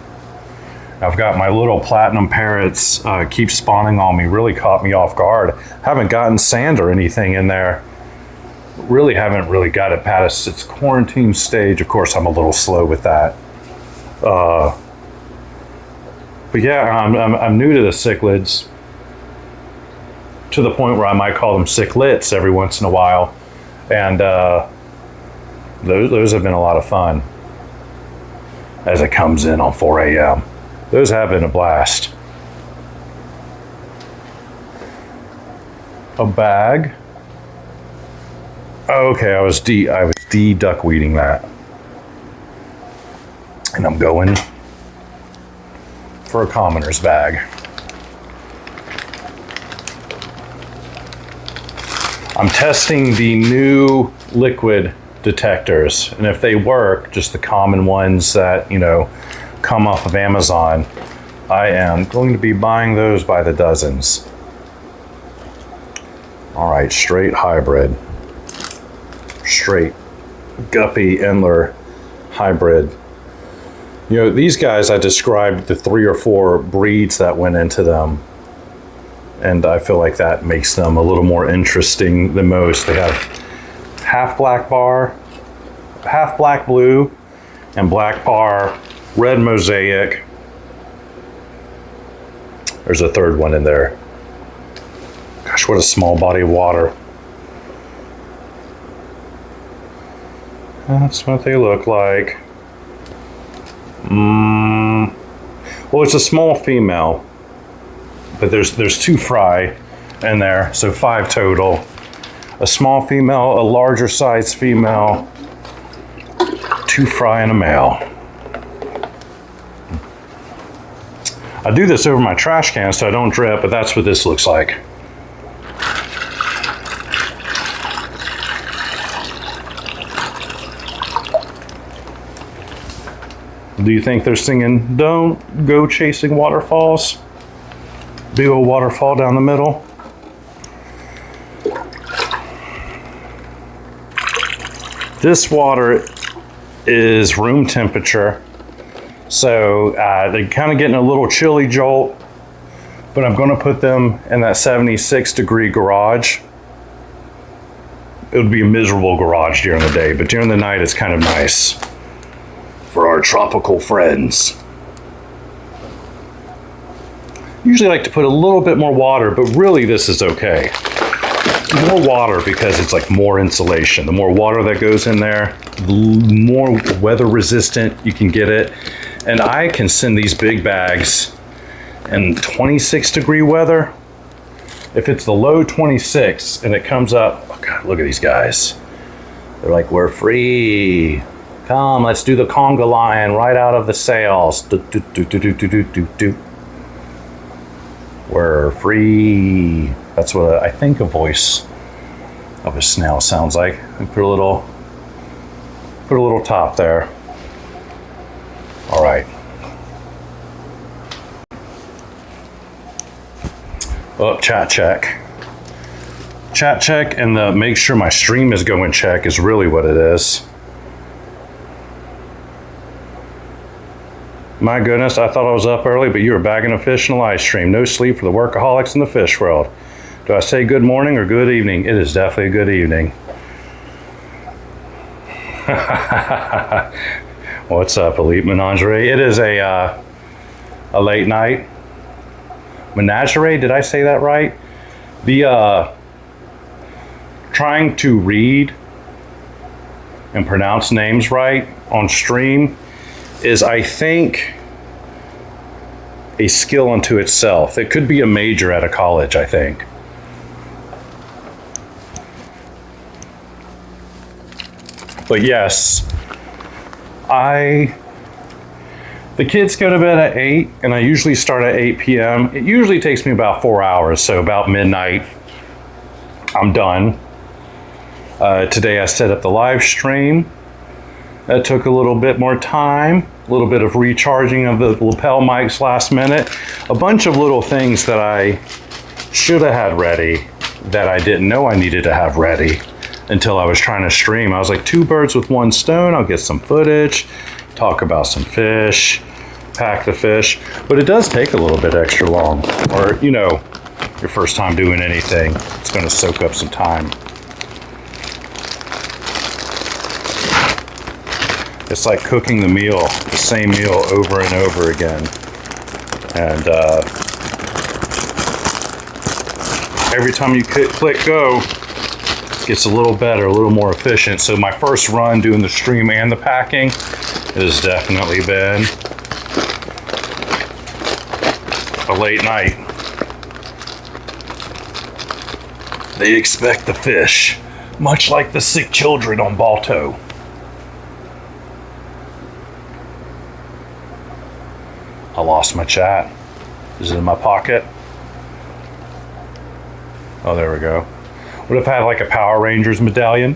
I've got my little platinum parrots keep spawning on me, really caught me off guard. Haven't gotten sand or anything in there. Really haven't really got it past its quarantine stage. Of course, I'm a little slow with that. But yeah, I'm new to the cichlids, to the point where I might call them cichlets every once in a while. And those have been a lot of fun as it comes in on 4 a.m. Those have been a blast. A bag. Okay, I was de-duckweeding that. And I'm going for a commoner's bag. I'm testing the new liquid detectors, and if they work, just the common ones that, you know, come off of Amazon, I am going to be buying those by the dozens. All right, straight hybrid. Straight guppy Endler hybrid. You know, these guys, I described the 3 or 4 breeds that went into them, and I feel like that makes them a little more interesting than most. They have half black bar, half black blue, and black bar, red mosaic. There's a third one in there. Gosh, what a small body of water. That's what they look like. Well, it's a small female, but there's 2 fry in there, so 5 total. a small female, a larger size female, 2 fry and a male. I do this over my trash can so I don't drip, but that's what this looks like. Do you think they're singing, "Don't go chasing waterfalls"? Big old waterfall down the middle. This water is room temperature, so they're kind of getting a little chilly jolt, but I'm going to put them in that 76-degree garage. It would be a miserable garage during the day, but during the night it's kind of nice for our tropical friends. Usually like to put a little bit more water, but really this is okay. More water because it's like more insulation. The more water that goes in there, the more weather resistant you can get it. And I can send these big bags in 26-degree weather. If it's the low 26 and it comes up, oh God, look at these guys. They're like, we're free. Come, let's do the conga line right out of the sails. Do, do, do, do, do, do, do, do. We're free. That's what I think a voice of a snail sounds like. And put a little top there. All right. Oh, chat check. Chat check and the make sure my stream is going check is really what it is. My goodness, I thought I was up early, but you were bagging a fish in a live stream. No sleep for the workaholics in the fish world. Do I say good morning or good evening? It is definitely a good evening. What's up, Elite Menagerie? It is a late night. Menagerie, did I say that right? The trying to read and pronounce names right on stream is, I think, a skill unto itself. It could be a major at a college, I think. But yes, the kids go to bed at 8, and I usually start at 8 p.m. It usually takes me about 4 hours, so about midnight, I'm done. Today I set up the live stream. That took a little bit more time, a little bit of recharging of the lapel mics last minute, a bunch of little things that I should have had ready that I didn't know I needed to have ready until I was trying to stream. I was like, 2 birds with 1 stone. I'll get some footage, talk about some fish, pack the fish, but it does take a little bit extra long. Or, you know, your first time doing anything, it's going to soak up some time. It's like cooking the meal, the same meal over and over again. And every time you click go, it gets a little better, a little more efficient. So my first run doing the stream and the packing has definitely been a late night. They expect the fish, much like the sick children on Balto. I lost my chat. Is it in my pocket? Oh, there we go. What if I had like a Power Rangers medallion?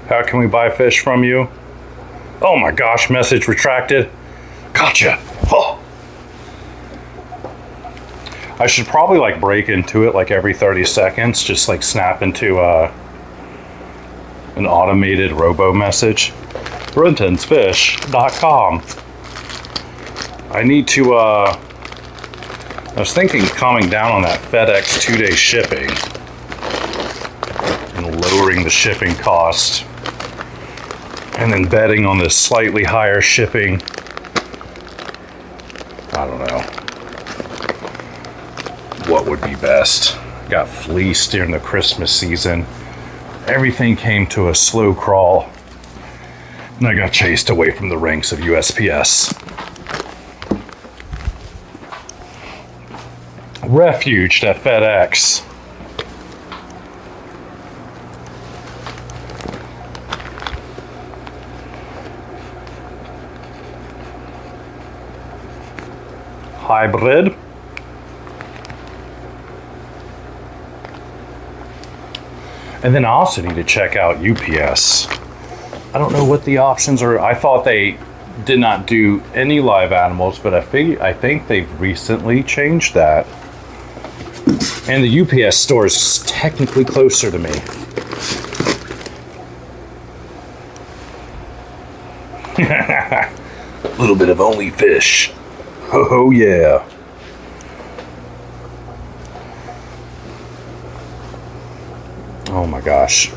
How can we buy fish from you? Oh my gosh, message retracted. Gotcha. Oh. I should probably like break into it like every 30 seconds, just like snap into an automated robo message. BrentonsFish.com. I need to, I was thinking calming down on that FedEx 2-day shipping and lowering the shipping cost and then betting on this slightly higher shipping. I don't know what would be best. Got fleeced during the Christmas season. Everything came to a slow crawl And I got chased away from the ranks of USPS. Refuged at FedEx. Hybrid. And then I also need to check out UPS. I don't know what the options are. I thought they did not do any live animals, but I think they've recently changed that. And the UPS store is technically closer to me. A little bit of only fish. Oh yeah. Oh my gosh.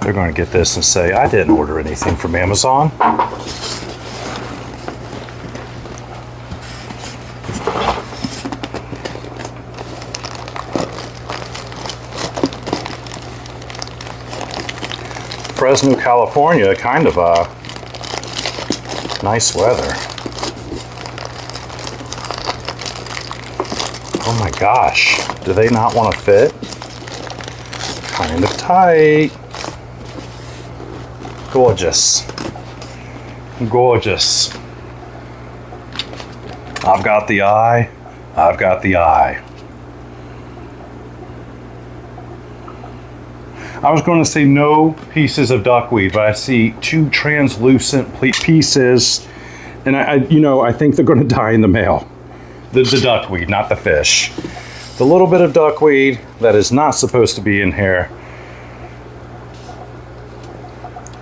They're going to get this and say, I didn't order anything from Amazon. Fresno, California, kind of nice weather. Oh my gosh, do they not want to fit? Kind of tight. Gorgeous. Gorgeous. I've got the eye. I've got the eye. I was going to say no pieces of duckweed, but I see two translucent pieces, and I think they're going to die in the mail. The duckweed, not the fish. The little bit of duckweed that is not supposed to be in here.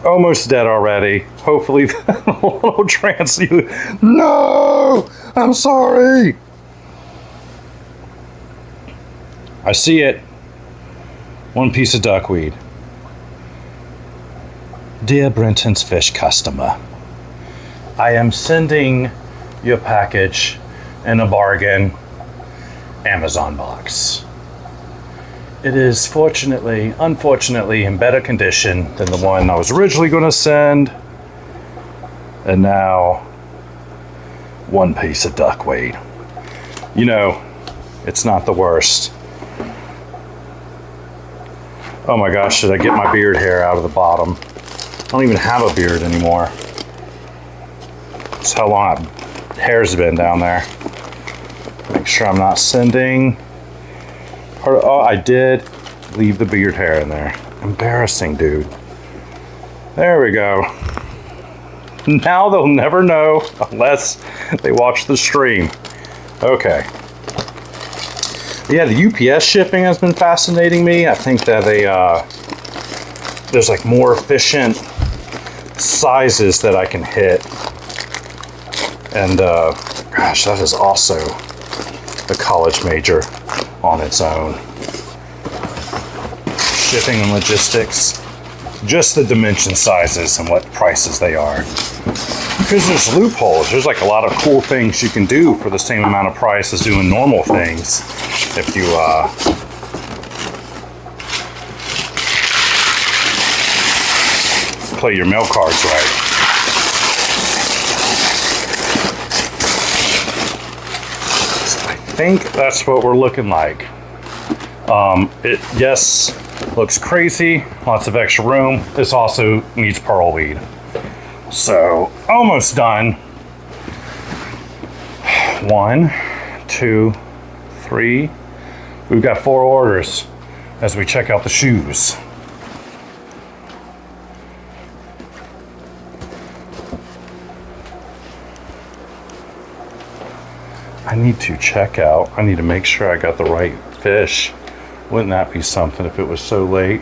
Almost dead already. Hopefully, a little translucent. No, I'm sorry. I see it. One piece of duckweed. Dear Brenton's fish customer, I am sending your package in a bargain Amazon box. It is unfortunately in better condition than the one I was originally going to send. And now, one piece of duckweed. You know, it's not the worst. Oh my gosh, should I get my beard hair out of the bottom? I don't even have a beard anymore. That's how long hair's been down there. Make sure I'm not sending. Oh, I did leave the beard hair in there. Embarrassing, dude. There we go. Now they'll never know unless they watch the stream. Okay. Yeah, the UPS shipping has been fascinating me. I think that there's like more efficient sizes that I can hit. And gosh, that is also a college major on its own. Shipping and logistics. Just the dimension sizes and what prices they are. Because there's loopholes. There's like a lot of cool things you can do for the same amount of price as doing normal things. If you play your mail cards right. I think that's what we're looking like. Yes, looks crazy. Lots of extra room. This also needs pearl weed. So, almost done. 1, 2, 3. We've got 4 orders as we check out the shoes. I need to make sure I got the right fish. Wouldn't that be something if it was so late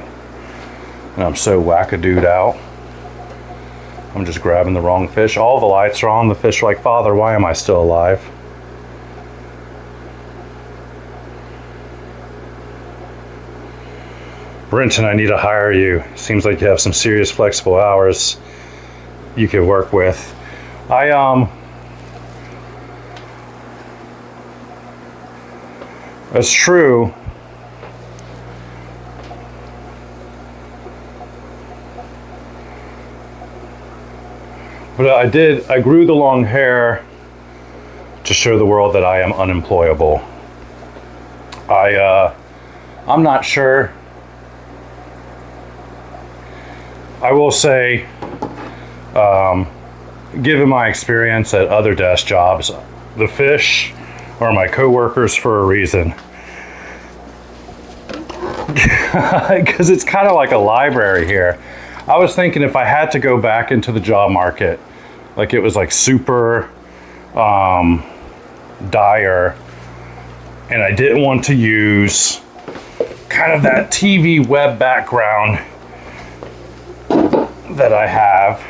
and I'm so whack-a-dude out? I'm just grabbing the wrong fish. All the lights are on. The fish are like, Father, why am I still alive? Brenton, I need to hire you. Seems like you have some serious flexible hours you could work with. That's true. But I grew the long hair to show the world that I am unemployable. I'm not sure. I will say, given my experience at other desk jobs, the fish are my coworkers for a reason. Because it's kind of like a library here. I was thinking if I had to go back into the job market, like it was like super dire, and I didn't want to use kind of that TV web background that I have.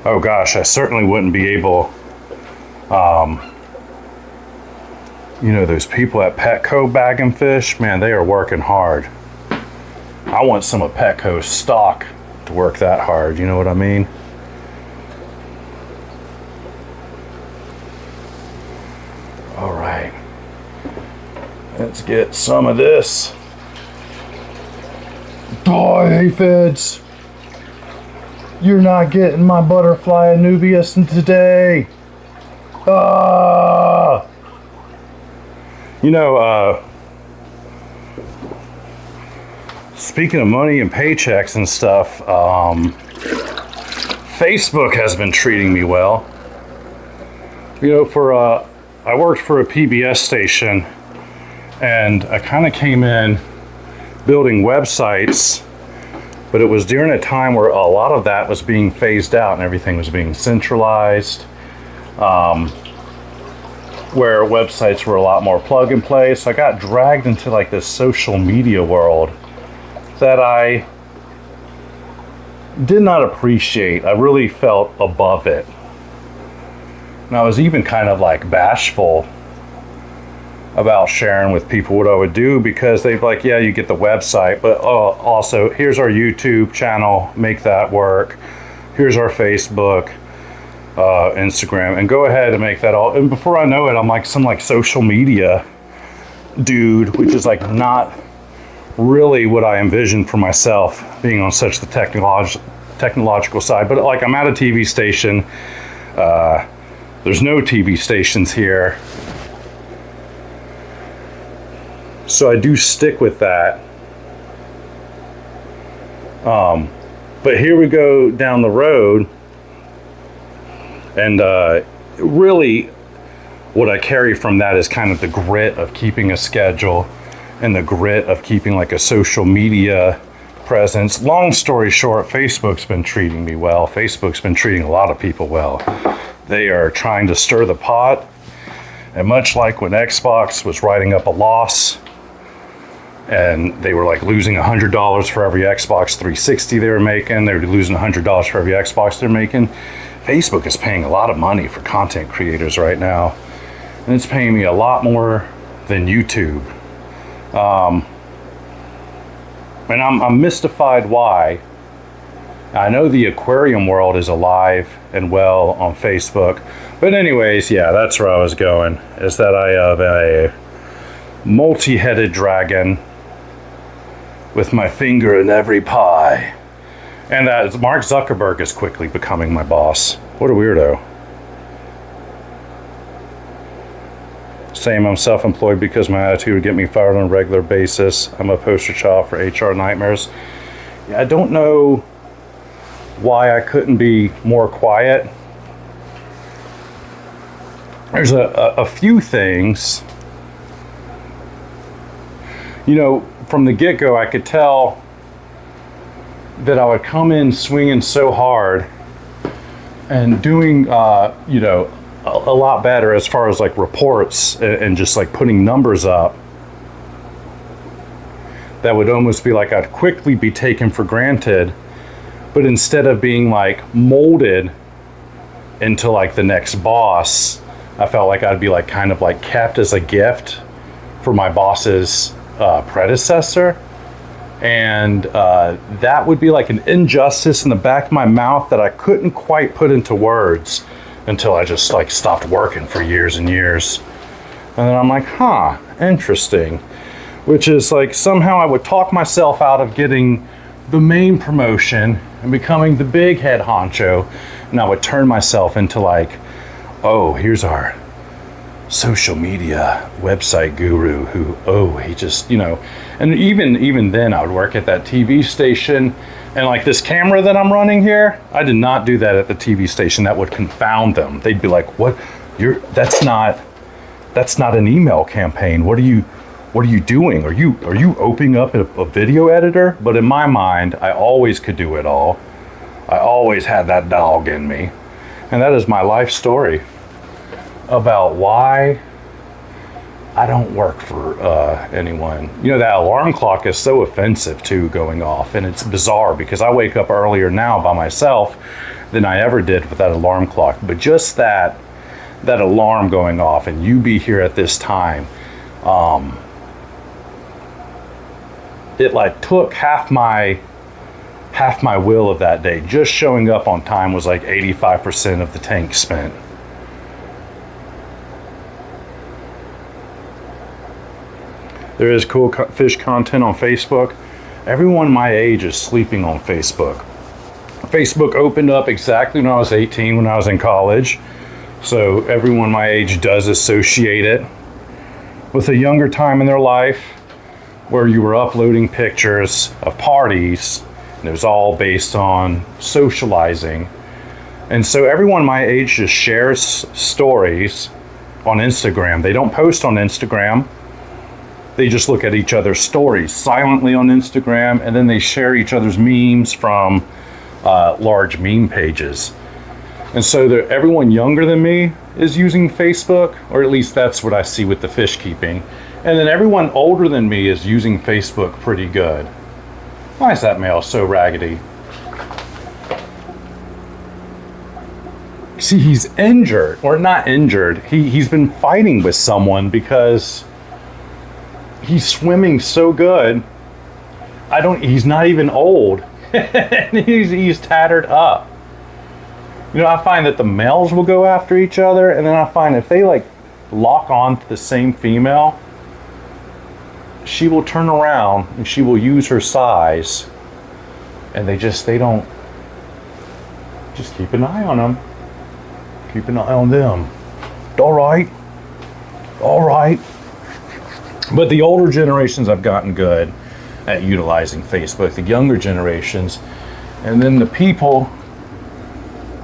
Oh gosh, I certainly wouldn't be able, you know, those people at Petco bagging fish, man, they are working hard. I want some of Petco's stock to work that hard, you know what I mean? All right, let's get some of this. Die, aphids! You're not getting my butterfly Anubias today. Ah! You know, speaking of money and paychecks and stuff, Facebook has been treating me well. You know, I worked for a PBS station, and I kind of came in building websites, but it was during a time where a lot of that was being phased out and everything was being centralized, where websites were a lot more plug and play. So I got dragged into like this social media world that I did not appreciate. I really felt above it. And I was even kind of like bashful about sharing with people what I would do, because they'd like, yeah, you get the website, but also here's our YouTube channel, make that work. Here's our Facebook, Instagram, and go ahead and make that all. And before I know it, I'm like some like social media dude, which is like not really what I envisioned for myself, being on such the technological side. But like, I'm at a TV station. There's no TV stations here, so I do stick with that. But here we go down the road, and really what I carry from that is kind of the grit of keeping a schedule and the grit of keeping like a social media presence. Long story short, Facebook's been treating me well. Facebook's been treating a lot of people well. They are trying to stir the pot, and much like when Xbox was writing up a loss, and they were like losing $100 for every Xbox 360 they were making, they were losing $100 for every Xbox they're making. Facebook is paying a lot of money for content creators right now, and it's paying me a lot more than YouTube. And I'm mystified why. I know the aquarium world is alive and well on Facebook, but anyways, yeah, that's where I was going, is that I have a multi-headed dragon with my finger in every pie, and that Mark Zuckerberg is quickly becoming my boss. What a weirdo. Saying I'm self-employed because my attitude would get me fired on a regular basis. I'm a poster child for HR nightmares. Yeah, I don't know why I couldn't be more quiet. There's a few things. You know, from the get-go, I could tell that I would come in swinging so hard and doing, you know, a lot better as far as like reports and just like putting numbers up, that would almost be like I'd quickly be taken for granted. But instead of being like molded into like the next boss, I felt like I'd be like kind of like kept as a gift for my boss's predecessor. And that would be like an injustice in the back of my mouth that I couldn't quite put into words until I just like stopped working for years and years. And then I'm like, huh, interesting. Which is like, somehow I would talk myself out of getting the main promotion and becoming the big head honcho. And I would turn myself into like, oh, here's our social media website guru who, oh, he just, and even then I would work at that TV station, and like this camera that I'm running here, I did not do that at the TV station. That would confound them. They'd be like, what, that's not an email campaign. What are you doing? Are you opening up a video editor? But in my mind, I always could do it all. I always had that dog in me. And that is my life story about why I don't work for anyone. That alarm clock is so offensive too, going off. And it's bizarre because I wake up earlier now by myself than I ever did with that alarm clock. But just that alarm going off and you be here at this time, it like took half my will of that day. Just showing up on time was like 85% of the tank spent. There is cool fish content on Facebook. Everyone my age is sleeping on Facebook. Facebook opened up exactly when I was 18, when I was in college. So everyone my age does associate it with a younger time in their life where you were uploading pictures of parties, and it was all based on socializing. And so everyone my age just shares stories on Instagram. They don't post on Instagram. They just look at each other's stories silently on Instagram, and then they share each other's memes from large meme pages. And so everyone younger than me is using Facebook, or at least that's what I see with the fish keeping. And then everyone older than me is using Facebook pretty good. Why is that male so raggedy? See, he's injured, or not injured. He's been fighting with someone because he's swimming so good. He's not even old. And he's tattered up. I find that the males will go after each other, and then I find if they like lock on to the same female, she will turn around and she will use her size, and they don't, just keep an eye on them. Keep an eye on them. All right. But the older generations have gotten good at utilizing Facebook. The younger generations, and then the people,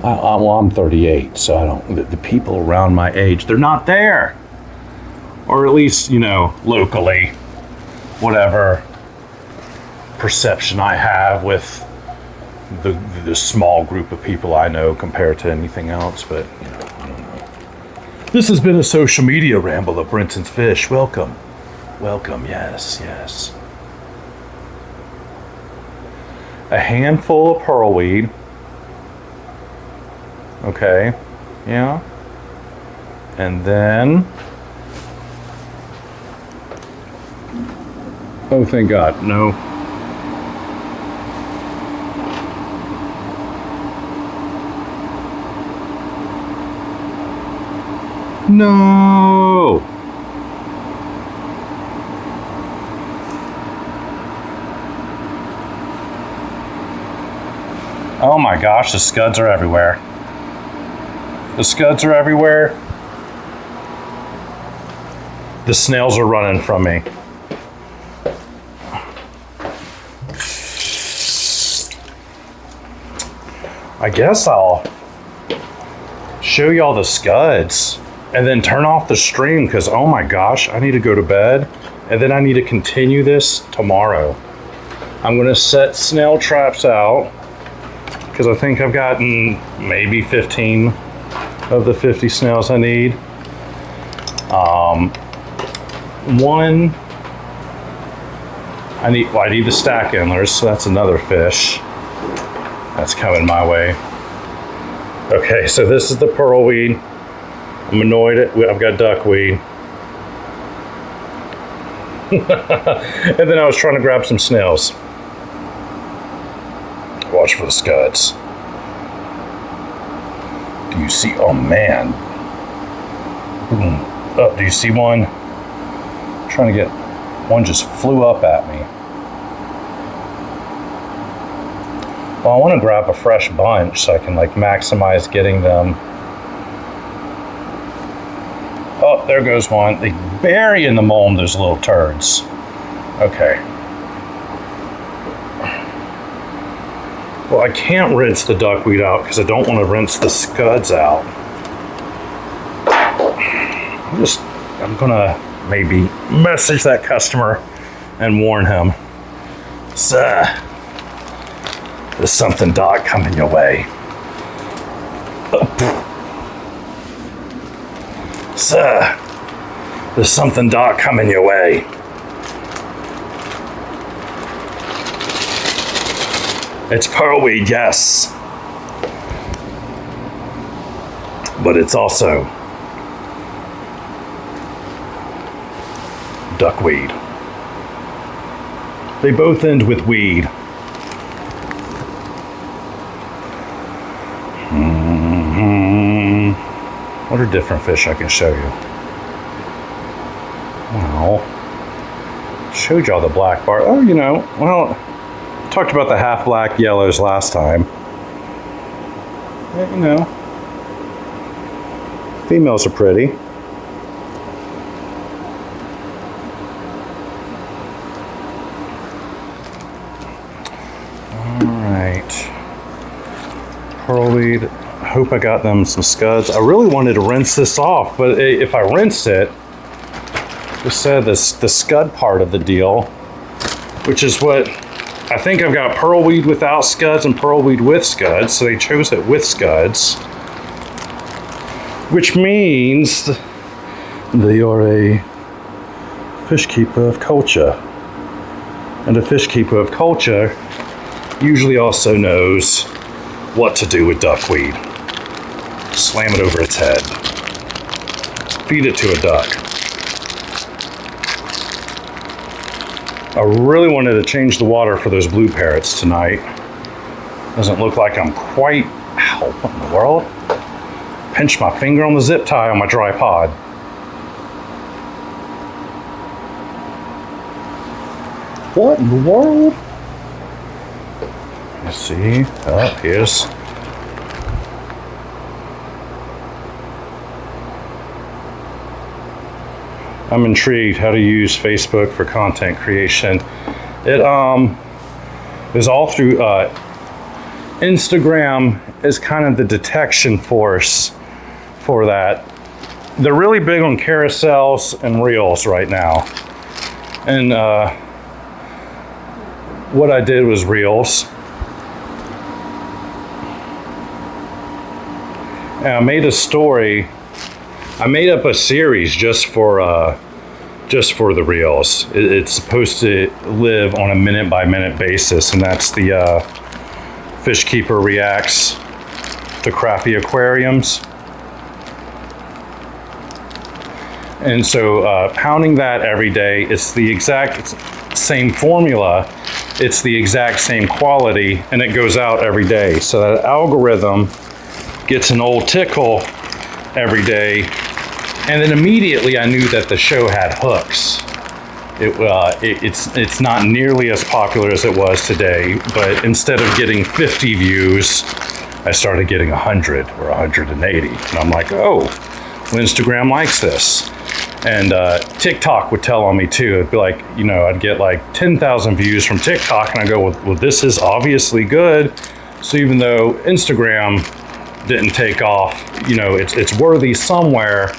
I'm 38, so the people around my age, they're not there. Or at least, locally, whatever perception I have with the small group of people I know compared to anything else. But, I don't know. This has been a social media ramble of Brenton's Fish. Welcome, yes. A handful of pearlweed. Okay, yeah. And then, oh, thank God, no. No. Oh my gosh, the scuds are everywhere. The snails are running from me. I guess I'll show y'all the scuds and then turn off the stream, because oh my gosh, I need to go to bed, and then I need to continue this tomorrow. I'm gonna set snail traps out because I think I've gotten maybe 15 of the 50 snails I need. I need the stack endlers, so that's another fish that's coming my way. Okay, so this is the pearlweed. I'm annoyed I've got duckweed. And then I was trying to grab some snails. Watch for the scuds. Do you see? Oh man. Boom. Oh, do you see one? I'm trying to get one, just flew up at me. Well, I want to grab a fresh bunch so I can like maximize getting them. Oh, there goes one. They bury in the mulm those little turds. Okay. Well, I can't rinse the duckweed out because I don't want to rinse the scuds out. I'm gonna maybe message that customer and warn him. Sir, there's something dark coming your way. Sir, there's something dark coming your way. It's pearlweed, yes. But it's also duckweed. They both end with weed. What are different fish I can show you? Well, showed y'all the black bar. Oh, well, talked about the half black yellows last time. Yeah, females are pretty. Pearlweed. Hope I got them some scuds. I really wanted to rinse this off, but if I rinsed it, just said this the scud part of the deal, which is what I think I've got pearlweed without scuds and pearlweed with scuds, so they chose it with scuds, which means they are a fish keeper of culture, and a fish keeper of culture usually also knows what to do with duckweed. Slam it over its head. Feed it to a duck. I really wanted to change the water for those blue parrots tonight. Doesn't look like I'm quite... Ow, what in the world? Pinched my finger on the zip tie on my tripod. What in the world? Let's see. Oh, here's... I'm intrigued how to use Facebook for content creation. It is all through Instagram is kind of the detection force for that. They're really big on carousels and reels right now. And what I did was reels. And I made a story. I made up a series just for the reels. It's supposed to live on a minute by minute basis, and that's the Fish Keeper Reacts to Crappy Aquariums. And so pounding that every day, it's the exact same formula, it's the exact same quality, and it goes out every day. So that algorithm gets an old tickle every day. And then immediately I knew that the show had hooks. It's not nearly as popular as it was today, but instead of getting 50 views, I started getting 100 or 180. And I'm like, oh, well, Instagram likes this. And TikTok would tell on me too. It'd be like, I'd get like 10,000 views from TikTok, and I go, well, this is obviously good. So even though Instagram didn't take off, it's worthy somewhere.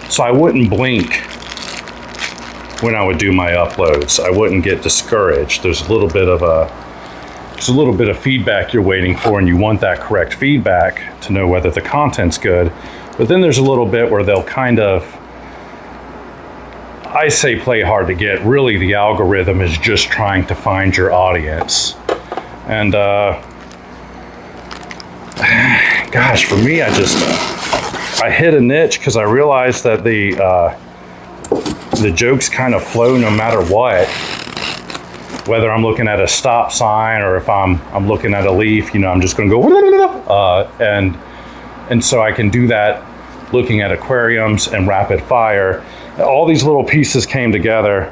So I wouldn't blink when I would do my uploads. I wouldn't get discouraged. There's a little bit of feedback you're waiting for, and you want that correct feedback to know whether the content's good. But then there's a little bit where they'll kind of, I say play hard to get. Really, the algorithm is just trying to find your audience. And gosh, for me, I hit a niche because I realized that the jokes kind of flow no matter what. Whether I'm looking at a stop sign or if I'm looking at a leaf, I'm just going to go and so I can do that looking at aquariums and rapid fire. All these little pieces came together.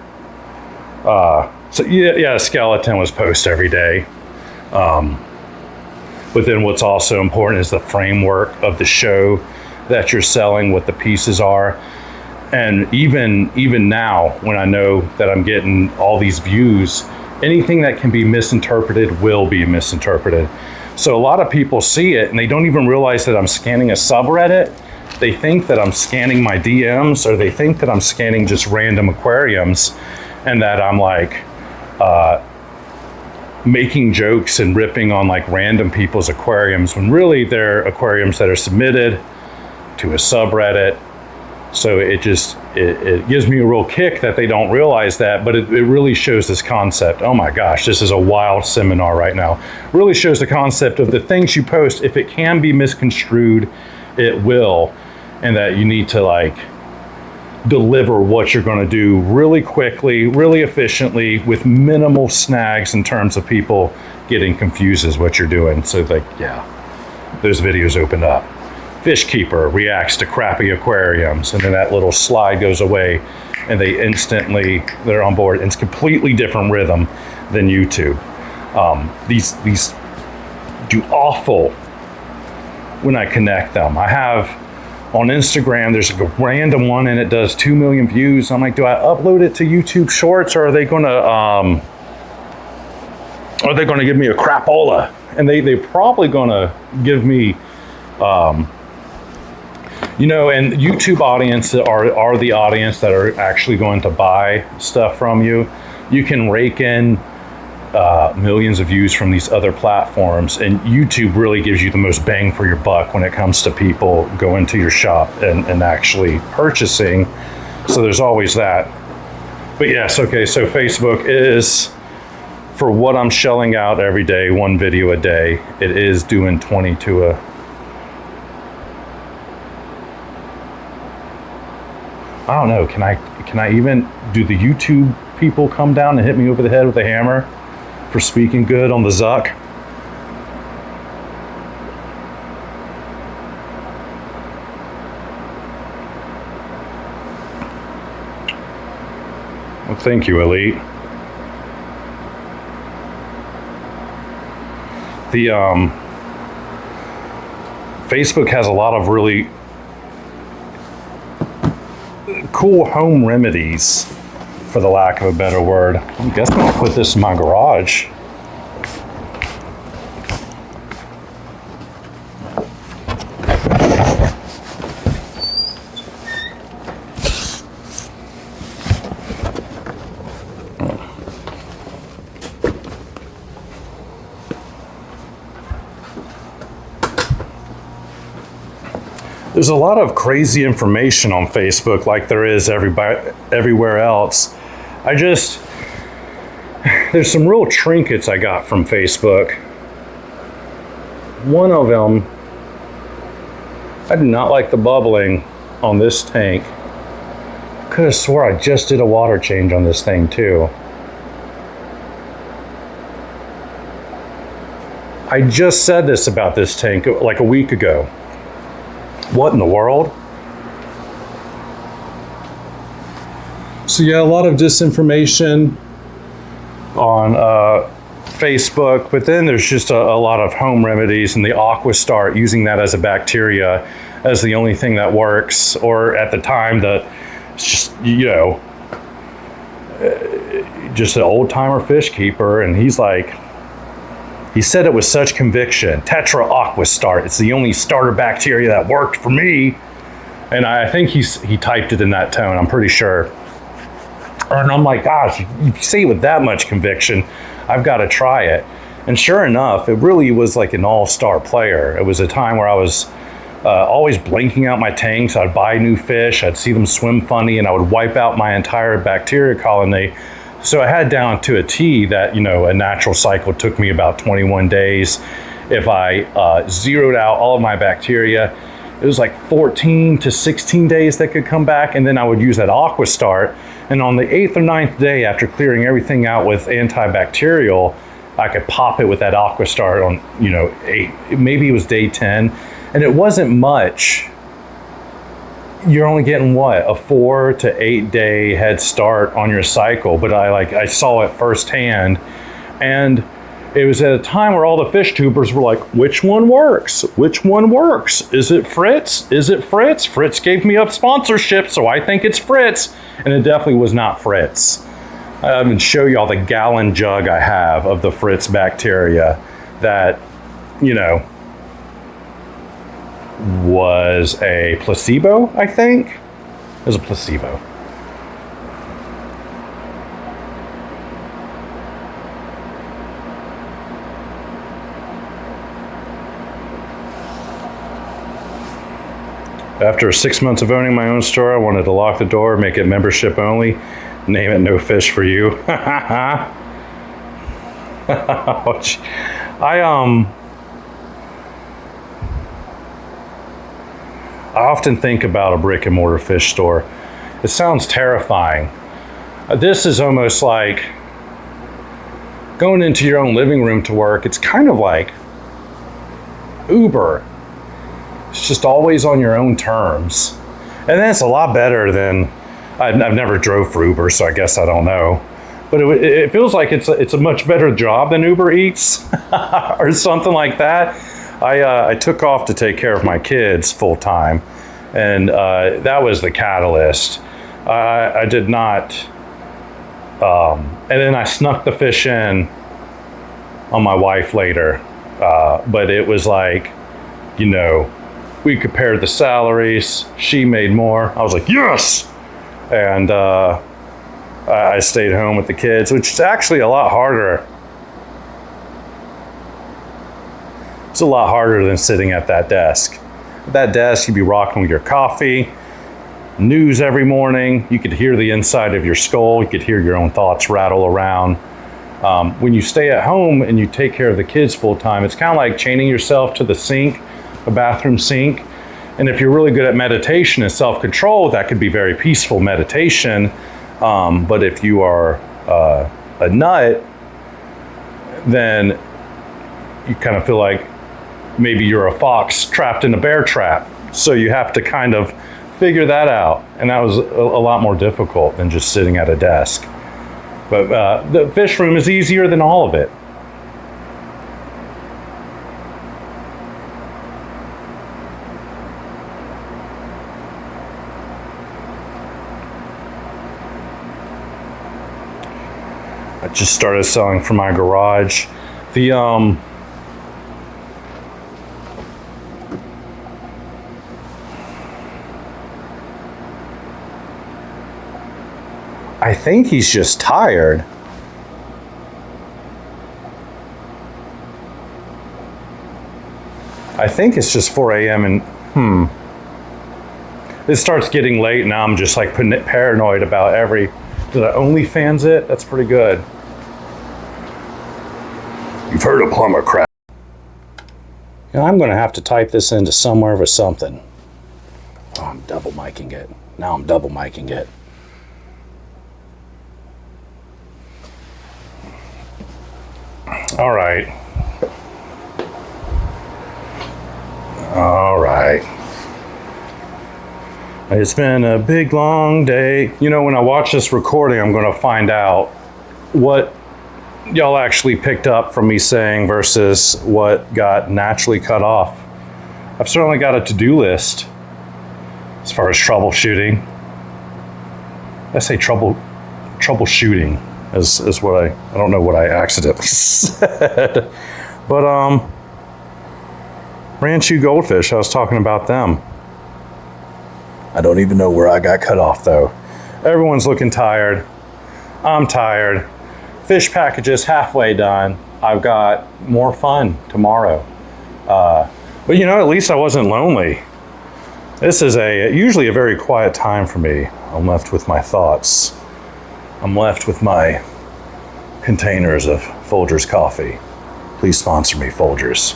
So yeah, a skeleton was posted every day. But then what's also important is the framework of the show that you're selling, what the pieces are. And even now, when I know that I'm getting all these views, anything that can be misinterpreted will be misinterpreted. So a lot of people see it and they don't even realize that I'm scanning a subreddit. They think that I'm scanning my DMs, or they think that I'm scanning just random aquariums, and that I'm like making jokes and ripping on like random people's aquariums, when really they're aquariums that are submitted to a subreddit. So it gives me a real kick that they don't realize that, but it really shows this concept. Oh my gosh, this is a wild seminar right now. Really shows the concept of the things you post, if it can be misconstrued, it will, and that you need to like deliver what you're going to do really quickly, really efficiently, with minimal snags in terms of people getting confused as what you're doing. So like, yeah, those videos opened up. Fish keeper reacts to crappy aquariums, and then that little slide goes away and they're on board. And it's completely different rhythm than YouTube. These do awful when I connect them. I have on Instagram, there's like a random one and it does 2 million views. I'm like, do I upload it to YouTube Shorts, or are they gonna give me a crapola? And they're probably gonna give me and YouTube audience are the audience that are actually going to buy stuff from you. You can rake in millions of views from these other platforms, and YouTube really gives you the most bang for your buck when it comes to people going to your shop and actually purchasing. So there's always that. But yes, okay, so Facebook is, for what I'm shelling out every day, 1 video a day, it is doing 20 to a... I don't know, can I even, do the YouTube people come down and hit me over the head with a hammer for speaking good on the Zuck? Well, thank you, Elite. The Facebook has a lot of really cool home remedies, for the lack of a better word. I guess I'm gonna put this in my garage. There's a lot of crazy information on Facebook, like there is everywhere else. There's some real trinkets I got from Facebook. One of them, I do not like the bubbling on this tank. Could have swore I just did a water change on this thing too. I just said this about this tank like a week ago. What in the world? So yeah, a lot of disinformation on Facebook, but then there's just a lot of home remedies, and the Aquastart, using that as a bacteria as the only thing that works, or at the time that it's just, just an old timer fish keeper, and he said it with such conviction, Tetra Aquastart, it's the only starter bacteria that worked for me. And I think he typed it in that tone, I'm pretty sure. And I'm like, gosh, you say it with that much conviction, I've got to try it. And sure enough, it really was like an all-star player. It was a time where I was always blanking out my tanks. I'd buy new fish, I'd see them swim funny, and I would wipe out my entire bacteria colony. So I had down to a T that, a natural cycle took me about 21 days. If I zeroed out all of my bacteria, it was like 14 to 16 days that could come back. And then I would use that Aquastart. And on the 8th or 9th day, after clearing everything out with antibacterial, I could pop it with that Aquastart on, maybe it was day 10. And it wasn't much. You're only getting a 4 to 8 day head start on your cycle. But I saw it firsthand, and it was at a time where all the fish tubers were like, which one works? Which one works? Is it Fritz? Is it Fritz? Fritz gave me a sponsorship, so I think it's Fritz. And it definitely was not Fritz. I even show you all the gallon jug I have of the Fritz bacteria that, you know, was a placebo, I think. It was a placebo. After 6 months of owning my own store, I wanted to lock the door, make it membership only, name it No Fish for You. I often think about a brick and mortar fish store. It sounds terrifying. This is almost like going into your own living room to work. It's kind of like Uber. It's just always on your own terms. And that's a lot better than, I've never drove for Uber, so I guess I don't know. But it feels like it's a much better job than Uber Eats or something like that. I took off to take care of my kids full time, and that was the catalyst. I did not, and then I snuck the fish in on my wife later. But it was like, you know, we compared the salaries. She made more. I was like, yes! And I stayed home with the kids, which is actually a lot harder. It's a lot harder than sitting at that desk. At that desk, you'd be rocking with your coffee, news every morning. You could hear the inside of your skull. You could hear your own thoughts rattle around. When you stay at home and you take care of the kids full time, it's kind of like chaining yourself to the sink, a bathroom sink. And if you're really good at meditation and self-control, that could be very peaceful meditation. But if you are a nut, then you kind of feel like maybe you're a fox trapped in a bear trap. So you have to kind of figure that out. And that was a lot more difficult than just sitting at a desk. But the fish room is easier than all of it. I just started selling from my garage. I think he's just tired. I think it's just 4 a.m. and it starts getting late. Now I'm just like paranoid about did I OnlyFans it? That's pretty good. You've heard of plumber crap. You know, I'm going to have to type this into somewhere or something. Oh, I'm double micing it. Now I'm double micing it. All right. All right. It's been a big, long day. You know, when I watch this recording, I'm going to find out what y'all actually picked up from me saying versus what got naturally cut off. I've certainly got a to-do list as far as troubleshooting. I say troubleshooting is what I don't know what I accidentally said. But Ranchu goldfish, I was talking about them. I don't even know where I got cut off though. Everyone's looking tired. I'm tired. Fish packages halfway done. I've got more fun tomorrow. But you know, at least I wasn't lonely. This is usually a very quiet time for me. I'm left with my thoughts. I'm left with my containers of Folgers coffee. Please sponsor me, Folgers.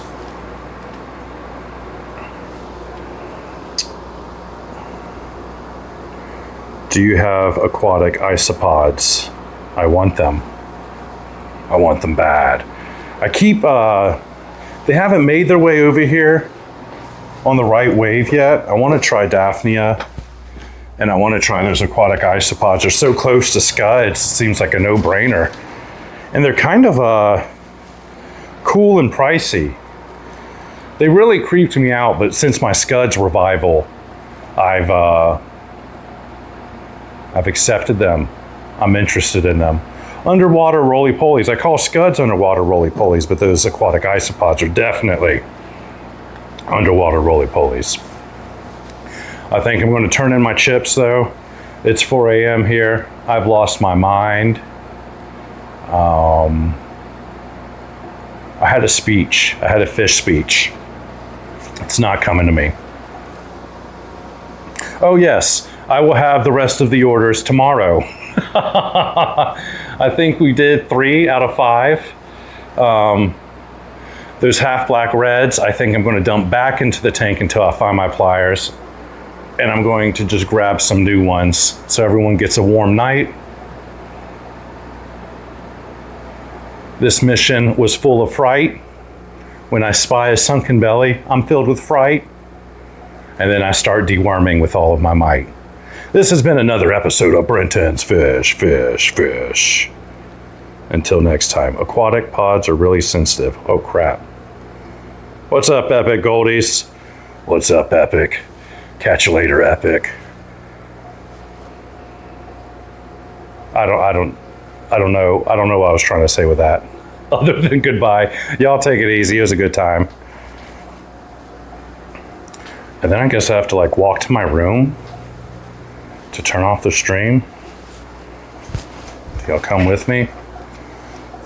Do you have aquatic isopods? I want them. I want them bad. I keep, they haven't made their way over here on the right wave yet. I want to try Daphnia, and I want to try those aquatic isopods. They're so close to scuds, it seems like a no-brainer. And they're kind of, cool and pricey. They really creeped me out, but since my Scuds revival, I've accepted them. I'm interested in them. Underwater roly-polies. I call Scuds underwater roly-polies, but those aquatic isopods are definitely underwater roly-polies. I think I'm going to turn in my chips, though. It's 4 a.m. here. I've lost my mind. I had a speech. I had a fish speech. It's not coming to me. Oh, yes. I will have the rest of the orders tomorrow. I think we did 3 out of 5. Those half black reds, I think I'm going to dump back into the tank until I find my pliers. And I'm going to just grab some new ones so everyone gets a warm night. This mission was full of fright. When I spy a sunken belly, I'm filled with fright. And then I start deworming with all of my might. This has been another episode of Brenton's Fish, Fish, Fish. Until next time, aquatic pods are really sensitive. Oh crap. What's up, Epic Goldies? What's up, Epic? Catch you later, Epic. I don't know what I was trying to say with that. Other than goodbye. Y'all take it easy. It was a good time. And then I guess I have to like walk to my room to turn off the stream. Y'all come with me.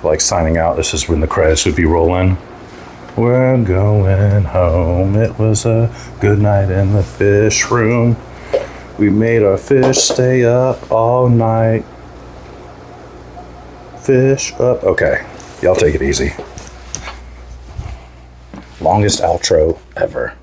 Like signing out. This is when the credits would be rolling. We're going home. It was a good night in the fish room. We made our fish stay up all night. Fish up. Okay. Y'all take it easy. Longest outro ever.